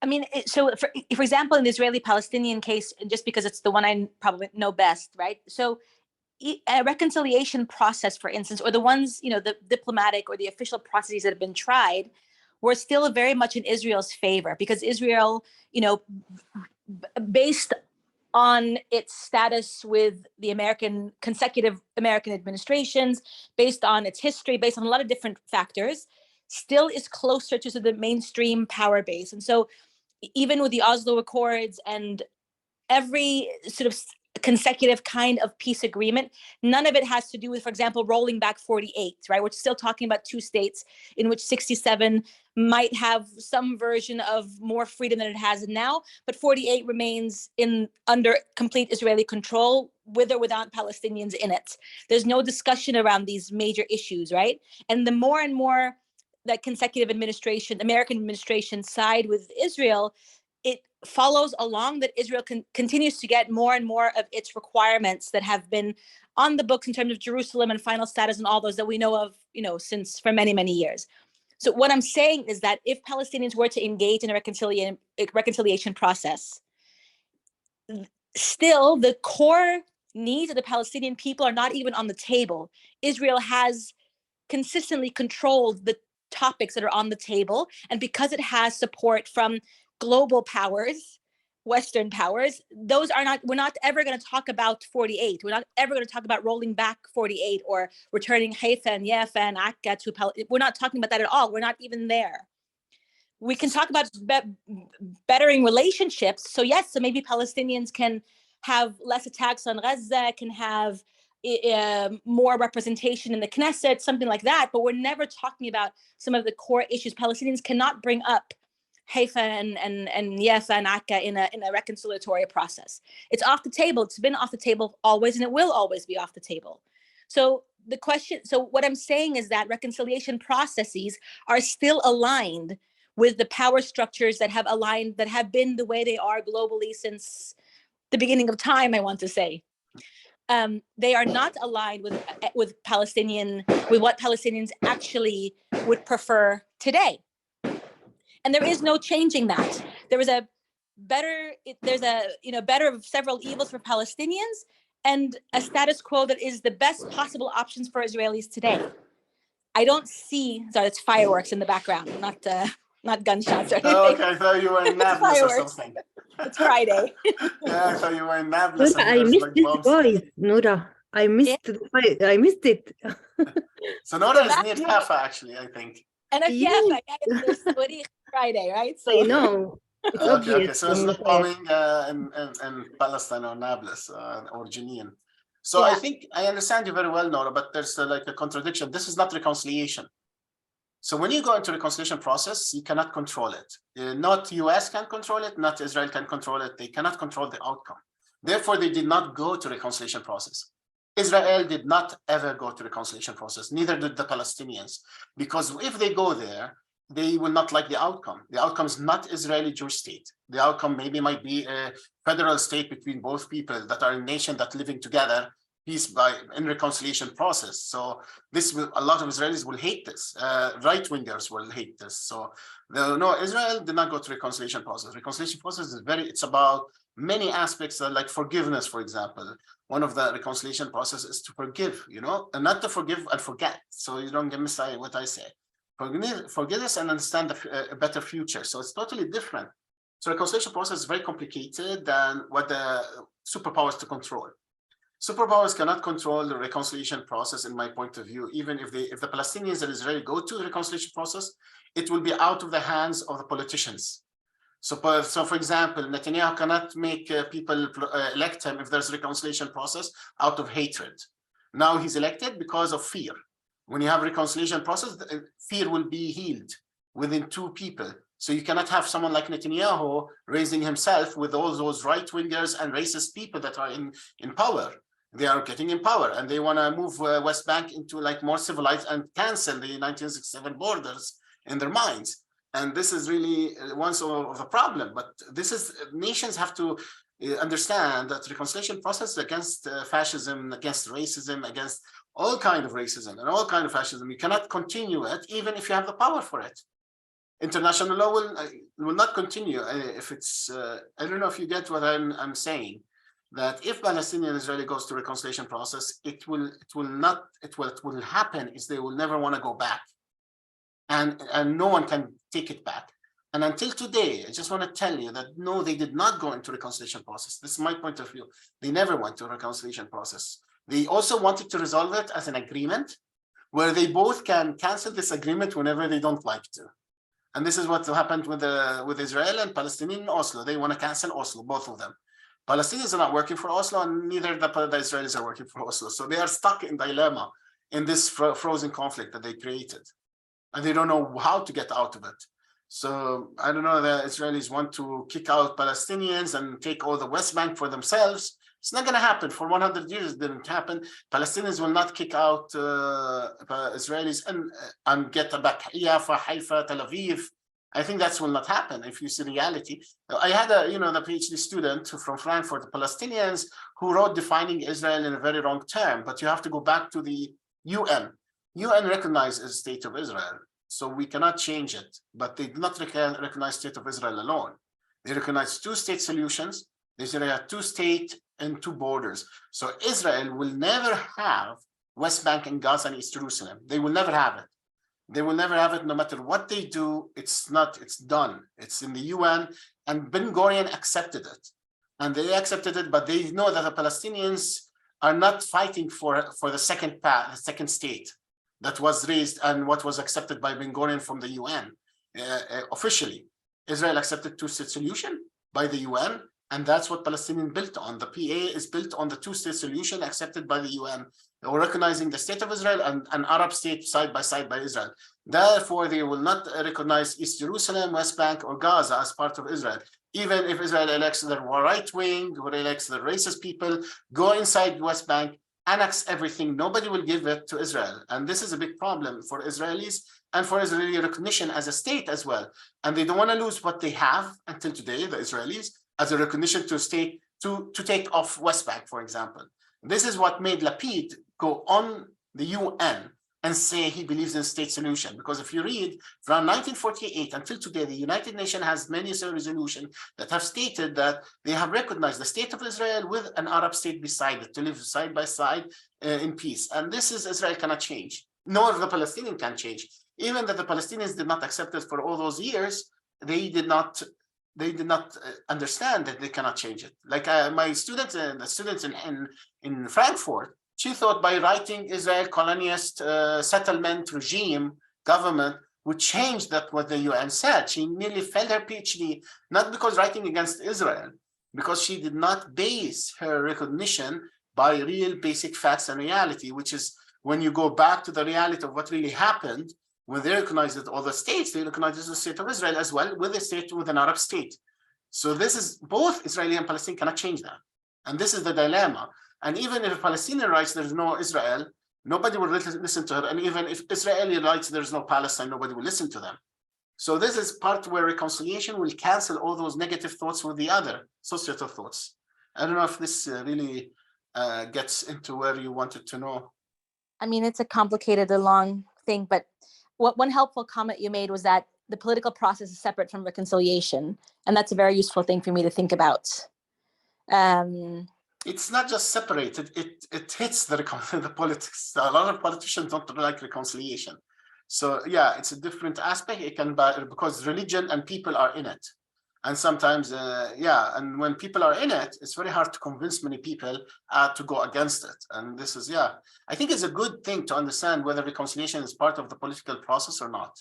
I mean, so for example, in the Israeli-Palestinian case, just because it's the one I probably know best, right? So a reconciliation process, for instance, or the ones, the diplomatic or the official processes that have been tried, were still very much in Israel's favor, because Israel, based on its status with the consecutive American administrations, based on its history, based on a lot of different factors, still is closer to the mainstream power base. And so even with the Oslo Accords and every sort of consecutive kind of peace agreement, none of it has to do with, for example, rolling back 48, right? We're still talking about two states in which 67 might have some version of more freedom than it has now, but 48 remains under complete Israeli control, with or without Palestinians in it. There's no discussion around these major issues, right? And the more and more that consecutive administration, American administration, side with Israel, it follows along that Israel continues to get more and more of its requirements that have been on the books in terms of Jerusalem and final status and all those that we know of, since for many, many years. So what I'm saying is that if Palestinians were to engage in a reconciliation process, still the core needs of the Palestinian people are not even on the table. Israel has consistently controlled the topics that are on the table, and because it has support from global powers, Western powers, we're not ever going to talk about 48. We're not ever going to talk about rolling back 48 or returning Haifa and Yafa and Akka to Palestine. We're not talking about that at all. We're not even there. We can talk about bettering relationships. So yes, so maybe Palestinians can have less attacks on Gaza, can have more representation in the Knesset, something like that. But we're never talking about some of the core issues. Palestinians cannot bring up Haifa and Yafa and Akka in a reconciliatory process. It's off the table. It's been off the table always, and it will always be off the table. So what I'm saying is that reconciliation processes are still aligned with the power structures that have been the way they are globally since the beginning of time, I want to say. They are not aligned with what Palestinians actually would prefer today. And there is no changing that. There's a better of several evils for Palestinians and a status quo that is the best possible options for Israelis today. I don't see, sorry, it's fireworks in the background, not gunshots or anything. Oh, okay, I thought you were in Nablus or something. It's Friday. Yeah, I thought you were in Nablus. Nora, I missed this voice, Nora. I missed it. So Nora is near Jaffa, actually, I think. And if Jaffa, it's Friday, right? So I know. Okay. So it's not bombing in Palestine or Nablus or Jenin. So yeah. I think I understand you very well, Nora, but there's like a contradiction. This is not reconciliation. So when you go into reconciliation process, you cannot control it. Not US can control it, not Israel can control it. They cannot control the outcome. Therefore, they did not go to reconciliation process. Israel did not ever go to reconciliation process, neither did the Palestinians, because if they go there, they will not like the outcome. The outcome is not Israeli-Jewish state. The outcome might be a federal state between both people that are a nation that living together, peace in reconciliation process. So a lot of Israelis will hate this. Right-wingers will hate this. So no, Israel did not go to reconciliation process. Reconciliation process is it's about many aspects like forgiveness, for example. One of the reconciliation process is to forgive, and not to forgive and forget. So you don't get me saying what I say. Forgiveness and understand a better future. So it's totally different. So reconciliation process is very complicated than what the superpowers to control. Superpowers cannot control the reconciliation process, in my point of view. Even if the Palestinians and Israel go to the reconciliation process, it will be out of the hands of the politicians. So for example, Netanyahu cannot make people elect him if there's a reconciliation process out of hatred. Now he's elected because of fear. When you have reconciliation process, fear will be healed within two people. So you cannot have someone like Netanyahu raising himself with all those right-wingers and racist people that are in power. They are getting in power and they want to move West Bank into like more civilized and cancel the 1967 borders in their minds. And this is really one of the problem. But this is, nations have to understand that reconciliation process against fascism, against racism, against all kind of racism and all kind of fascism, you cannot continue it even if you have the power for it. International law will not continue if it's, I don't know if you get what I'm saying, that if Palestinian and Israeli goes to reconciliation process, it will happen is they will never want to go back. And no one can take it back. And until today, I just want to tell you that no, they did not go into reconciliation process. This is my point of view. They never went to a reconciliation process. They also wanted to resolve it as an agreement where they both can cancel this agreement whenever they don't like to. And this is what happened with Israel and Palestinian in Oslo. They want to cancel Oslo, both of them. Palestinians are not working for Oslo, and neither the Israelis are working for Oslo. So they are stuck in dilemma in this frozen conflict that they created. And they don't know how to get out of it. So I don't know, the Israelis want to kick out Palestinians and take all the West Bank for themselves. It's not going to happen. For 100 years, it didn't happen. Palestinians will not kick out Israelis and get back Yafa, Haifa, Tel Aviv. I think that will not happen if you see reality. I had the PhD student from Frankfurt, the Palestinians, who wrote defining Israel in a very wrong term, but you have to go back to the UN. UN recognizes the state of Israel, so we cannot change it, but they do not recognize state of Israel alone. They recognize two-state solutions. They say they have two-state and two borders. So Israel will never have West Bank and Gaza and East Jerusalem. They will never have it. They will never have it no matter what they do. It's done. It's in the UN, and Ben Gurion accepted it. And they accepted it, but they know that the Palestinians are not fighting for the second path, the second state that was raised and what was accepted by Ben Gurion from the UN officially. Israel accepted two-state solution by the UN, and that's what Palestinian built on. The PA is built on the two-state solution accepted by the UN, recognizing the state of Israel and an Arab state side by side by Israel. Therefore, they will not recognize East Jerusalem, West Bank, or Gaza as part of Israel. Even if Israel elects the right wing, or elects the racist people, go inside West Bank, annex everything, nobody will give it to Israel. And this is a big problem for Israelis and for Israeli recognition as a state as well. And they don't want to lose what they have until today, the Israelis, as a recognition to state to take off West Bank, for example. This is what made Lapid go on the UN and say he believes in state solution. Because if you read from 1948 until today, the United Nations has many resolutions that have stated that they have recognized the state of Israel with an Arab state beside it to live side by side in peace. And this is Israel cannot change, nor the Palestinians can change. Even that the Palestinians did not accept it for all those years, they did not understand that they cannot change it. Like my students and the students in Frankfurt, she thought by writing Israel colonialist settlement regime government would change that what the UN said. She nearly failed her PhD, not because writing against Israel, because she did not base her recognition by real basic facts and reality, which is when you go back to the reality of what really happened, when they recognize that all the states, they recognize the state of Israel as well with a state, with an Arab state. So this is both Israeli and Palestine cannot change that. And this is the dilemma. And even if Palestinian writes there's no Israel, nobody will listen to her. And even if Israeli writes there's no Palestine, nobody will listen to them. So this is part where reconciliation will cancel all those negative thoughts with the other associative thoughts. I don't know if this really gets into where you wanted to know. I mean, it's a complicated and long thing, but one helpful comment you made was that the political process is separate from reconciliation. And that's a very useful thing for me to think about. It's not just separated, it hits the politics. A lot of politicians don't like reconciliation. So yeah, it's a different aspect. It can be because religion and people are in it. And sometimes, and when people are in it, it's very hard to convince many people to go against it. And this is, I think it's a good thing to understand whether reconciliation is part of the political process or not.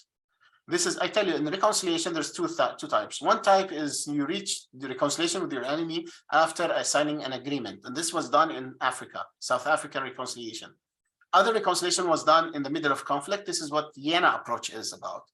This is, I tell you, in reconciliation, there's two types. One type is you reach the reconciliation with your enemy after signing an agreement. And this was done in Africa, South African reconciliation. Other reconciliation was done in the middle of conflict. This is what the Vienna approach is about.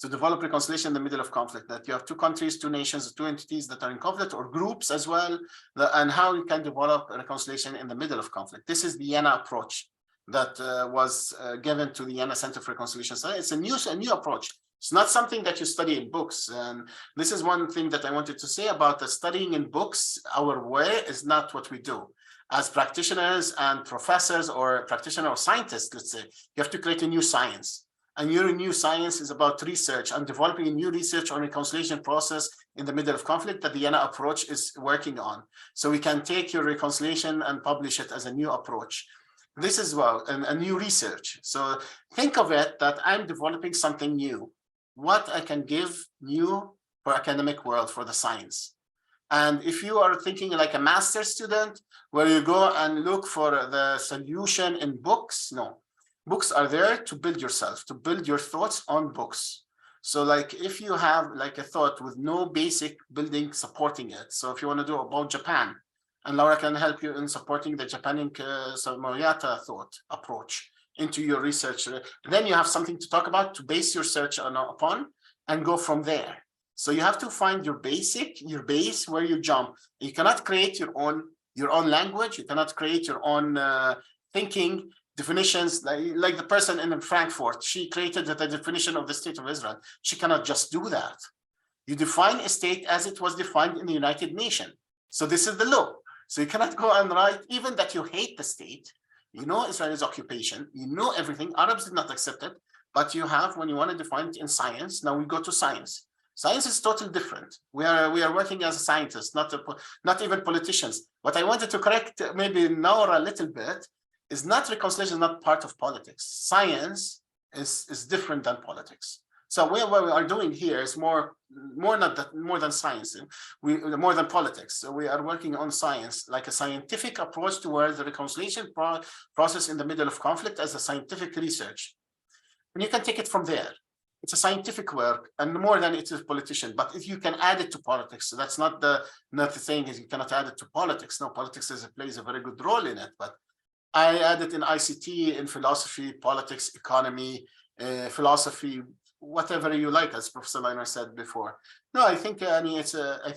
To develop reconciliation in the middle of conflict, that you have two countries, two nations, two entities that are in conflict, or groups as well, and how you can develop reconciliation in the middle of conflict. This is the Vienna approach that was given to the Vienna Center for Reconciliation. So it's a new approach. It's not something that you study in books. And this is one thing that I wanted to say about the studying in books. Our way is not what we do. As practitioners and professors or practitioners or scientists, let's say, you have to create a new science. And your new science is about research and developing a new research on reconciliation process in the middle of conflict that the Vienna approach is working on. So we can take your reconciliation and publish it as a new approach. This is well a new research. So think of it that I'm developing something new. What I can give new for academic world for the science. And if you are thinking like a master's student, where you go and look for the solution in books, no. Books are there to build yourself, to build your thoughts on books. So like if you have like a thought with no basic building supporting it. So if you want to do about Japan, and Laura can help you in supporting the Japanic Moriata thought approach into your research, then you have something to talk about to base your search upon and go from there. So you have to find your base where you jump. You cannot create your own language. You cannot create your own thinking. Definitions, like the person in Frankfurt, she created the definition of the state of Israel. She cannot just do that. You define a state as it was defined in the United Nations. So this is the law. So you cannot go and write, even that you hate the state, you know Israel's occupation, you know everything, Arabs did not accept it, but you have, when you want to define it in science, now we go to science. Science is totally different. We are working as scientists, not even politicians. What I wanted to correct maybe Nora a little bit, is not reconciliation, is not part of politics. Science is different than politics. So what we are doing here is more than science, more than politics. So we are working on science, like a scientific approach towards the reconciliation process in the middle of conflict as a scientific research. And you can take it from there. It's a scientific work, and more than it is politician. But if you can add it to politics, so that's not the thing is you cannot add it to politics. No, politics plays a very good role in it, but I added in ICT, in philosophy, politics, economy, philosophy, whatever you like, as Professor Leiner said before. No, I think, I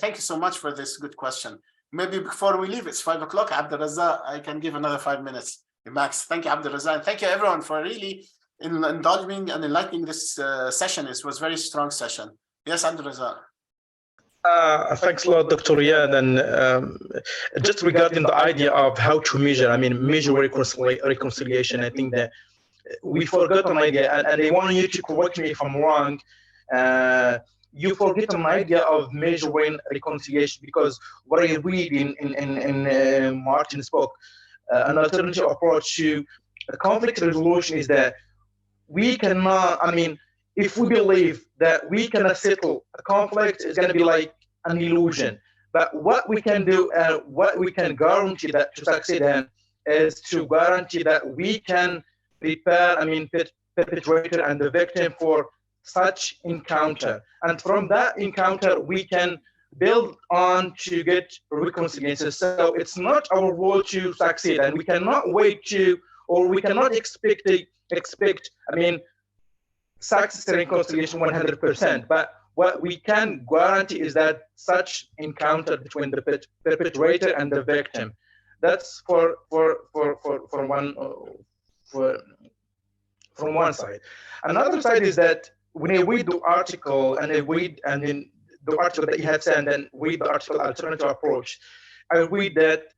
thank you so much for this good question. Maybe before we leave, it's 5 o'clock, Abdelrazak, I can give another 5 minutes. Max, thank you, Abdelrazak. And thank you, everyone, for really indulging and enlightening this session. It was a very strong session. Yes, Abdelrazak. Thanks a lot, Dr. Riyad. And just regarding the idea of how to measure, measure reconciliation, I think that we forgot an idea, and I want you to correct me if I'm wrong. You forget an idea of measuring reconciliation, because what I read in Martin's book, an alternative approach to conflict resolution is that we cannot, if we believe that we cannot settle a conflict, it's going to be like an illusion. But what we can do and what we can guarantee that to succeed in is to guarantee that we can prepare, perpetrator and the victim for such encounter. And from that encounter, we can build on to get reconciliation. So it's not our role to succeed, and we cannot wait to, or we cannot expect success in reconciliation 100%. But what we can guarantee is that such encounter between the perpetrator and the victim. That's from one side. Another side is that when I read the article and then the article that you have sent and read the article alternative approach, I read that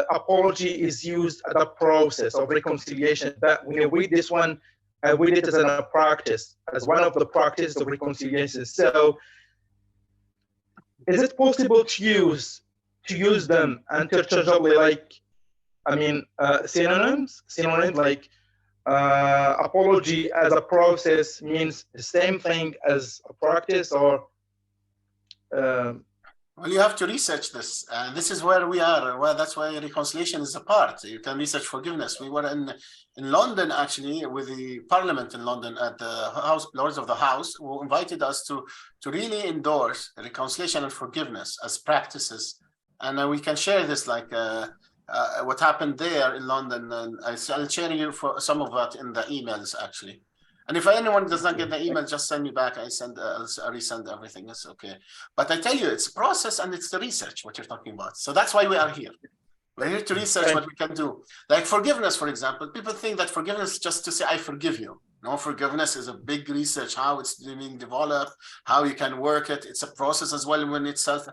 apology is used as a process of reconciliation. But when I read this one, I read it as a practice, as one of the practices of reconciliation. So is it possible to use them interchangeably, like, synonyms like apology as a process means the same thing as a practice, or well, you have to research this. This is where we are. Well, that's why reconciliation is a part. You can research forgiveness. We were in London, actually, with the Parliament in London at the House, Lords of the House, who invited us to really endorse reconciliation and forgiveness as practices. And we can share this, like what happened there in London, and I'll share you for some of that in the emails actually. And if anyone does not get the email, just send me back. I'll resend everything. It's okay. But I tell you, it's a process and it's the research what you're talking about. So that's why we are here. We're here to research what we can do. Like forgiveness, for example. People think that forgiveness is just to say, I forgive you. No, forgiveness is a big research, how it's being developed, how you can work it. It's a process as well when itself.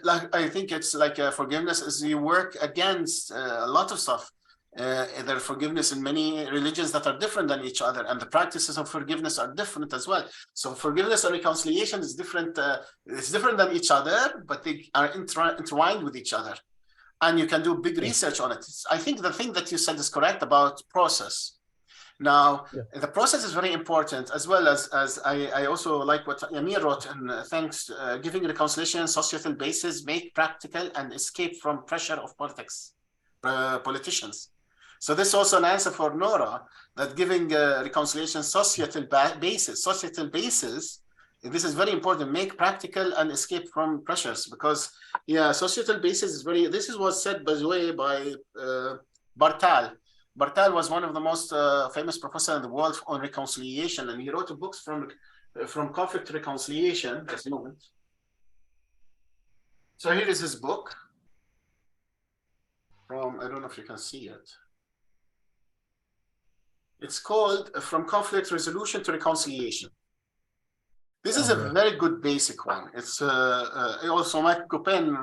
Like I think it's like forgiveness is you work against a lot of stuff. There are forgiveness in many religions that are different than each other, and the practices of forgiveness are different as well. So forgiveness and reconciliation is different. It's different than each other, but they are intertwined with each other. And you can do big research on it. I think the thing that you said is correct about process. Now, the process is very important, as well as I also like what Amir wrote, and thanks, giving reconciliation societal basis, make practical and escape from pressure of politicians. So this is also an answer for Nora, that giving reconciliation societal basis, this is very important, make practical and escape from pressures, because societal basis is very, this is was said by the way by Bartal. Bartal was one of the most famous professors in the world on reconciliation, and he wrote books from conflict to reconciliation. Just a moment. So here is his book from, I don't know if you can see it. It's called From Conflict Resolution to Reconciliation. This is a very good basic one. It's also Mark Copen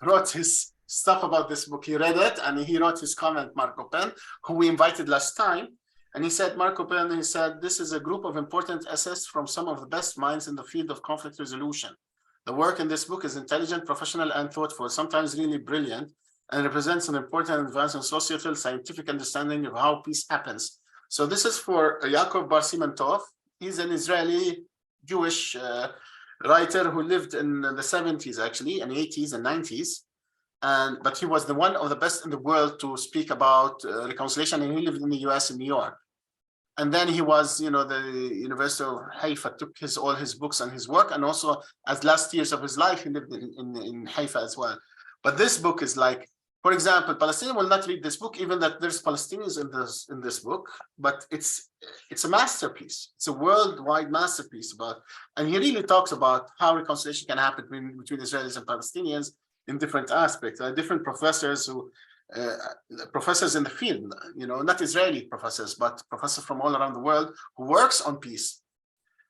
wrote his stuff about this book. He read it and he wrote his comment, Mark Copen, who we invited last time. And he said, Mark Copen, he said, this is a group of important essays from some of the best minds in the field of conflict resolution. The work in this book is intelligent, professional, and thoughtful, sometimes really brilliant, and represents an important advance in societal scientific understanding of how peace happens. So this is for Yaakov Bar Siman Tov. He's an Israeli Jewish writer who lived in the 70s, actually, and 80s and 90s. But he was one of the best in the world to speak about reconciliation, and he lived in the US in New York. And then he was, the University of Haifa took all his books and his work, and also as last years of his life, he lived in Haifa as well. But this book is like, for example, Palestinians will not read this book, even that there's Palestinians in this book, but it's a masterpiece. It's a worldwide masterpiece and he really talks about how reconciliation can happen between Israelis and Palestinians in different aspects. Different professors professors in the field, not Israeli professors, but professors from all around the world who works on peace.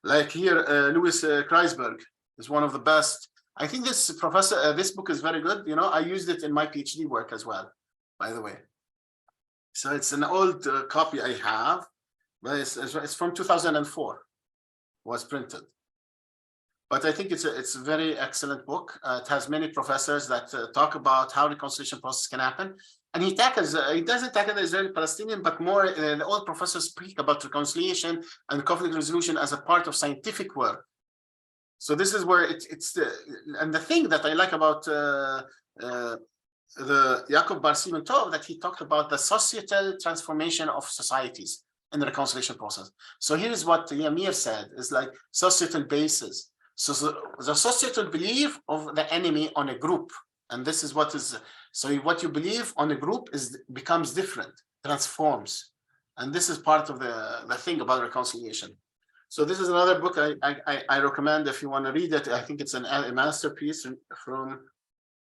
Like here, Louis Kreisberg is one of the best. I think this book is very good. I used it in my PhD work as well, by the way. So it's an old copy I have, but it's from 2004, was printed. But I think it's a very excellent book. It has many professors that talk about how reconciliation process can happen. And he doesn't tackle the Israeli-Palestinian, but more all professors speak about reconciliation and conflict resolution as a part of scientific work. So this is where and the thing that I like about the Yaakov Bar Siman Tov, that he talked about the societal transformation of societies in the reconciliation process. So here's what Amir said, is like societal basis. So the societal belief of the enemy on a group, and this is what you believe on a group becomes different, transforms, and this is part of the thing about reconciliation. So this is another book I recommend if you want to read it. I think it's a masterpiece from,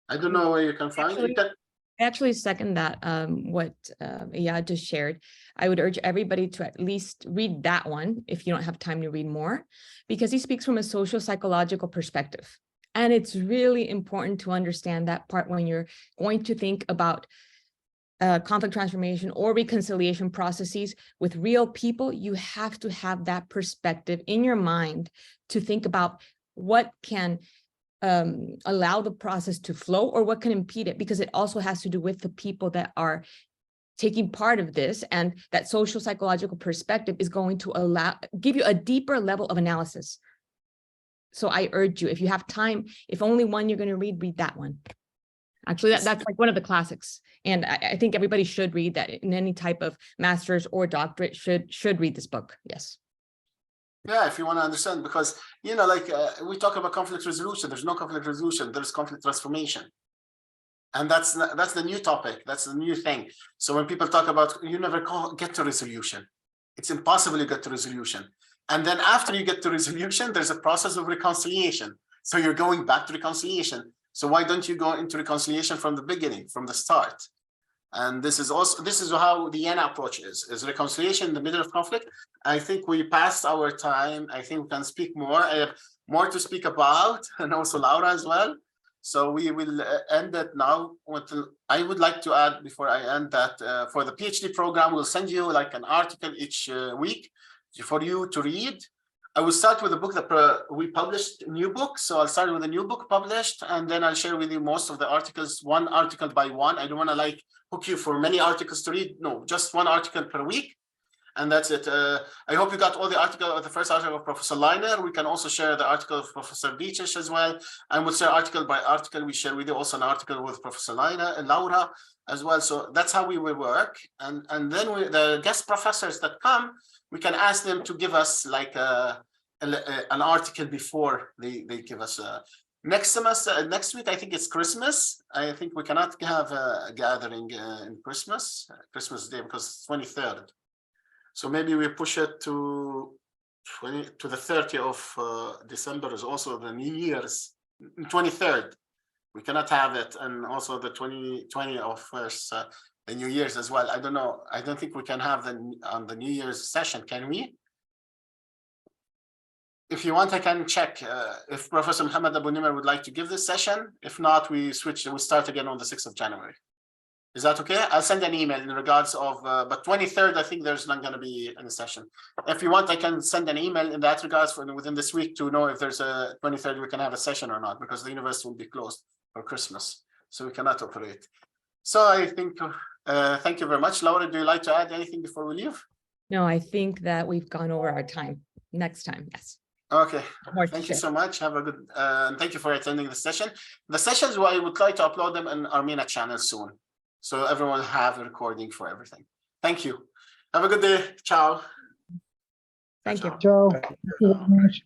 I don't know where you can find it. I actually second that, what Iyad just shared. I would urge everybody to at least read that one if you don't have time to read more, because he speaks from a social psychological perspective. And it's really important to understand that part when you're going to think about conflict transformation or reconciliation processes with real people. You have to have that perspective in your mind to think about what can allow the process to flow or what can impede it, because it also has to do with the people that are taking part of this, and that social psychological perspective is going to give you a deeper level of analysis. So I urge you, if you have time, if only one you're going to read that one. Actually, that's like one of the classics, and I think everybody should read that in any type of master's or doctorate should read this book. Yes. Yeah, if you want to understand, because we talk about conflict resolution. There's no conflict resolution. There's conflict transformation, And that's the new topic. That's the new thing. So when people talk about, you never get to resolution. It's impossible to get to resolution. And then after you get to resolution, there's a process of reconciliation. So you're going back to reconciliation. So why don't you go into reconciliation from the beginning, from the start? And this is how the Jena approach is reconciliation in the middle of conflict. I think we passed our time. I think we can speak more. I have more to speak about, and also Laura as well. So we will end it now. I would like to add before I end that for the PhD program, we'll send you like an article each week for you to read. I will start with a book that we published, a new book. So I'll start with a new book published, and then I'll share with you most of the articles, one article by one. I don't want to like hook you for many articles to read. No, just one article per week. And that's it. I hope you got all the article, the first article of Professor Leiner. We can also share the article of Professor Beaches as well. And we'll share article by article. We share with you also an article with Professor Leiner and Laura as well. So that's how we will work. And then the guest professors that come, we can ask them to give us like an article before they give us next semester. Next week, I think it's Christmas. I think we cannot have a gathering in Christmas Day because it's 23rd. So maybe we push it to the 30th of December is also the New Year's, 23rd. We cannot have it, and also the 20 of the New Year's as well. I don't know. I don't think we can have on the New Year's session. Can we? If you want, I can check if Professor Muhammad Abu Nimer would like to give this session. If not, we start again on the 6th of January. Is that okay? I'll send an email in regards of, but 23rd, I think there's not going to be any session. If you want, I can send an email in that regards within this week to know if there's a 23rd, we can have a session or not, because the university will be closed for Christmas. So we cannot operate. So I think, thank you very much. Laura, do you like to add anything before we leave? No, I think that we've gone over our time. Next time, yes. Okay, thank you so much. Have a good, thank you for attending the session. The sessions, I would like to upload them in Armenia channel soon. So everyone will have a recording for everything. Thank you. Have a good day. Ciao. Thank you. Ciao. Thank you very much.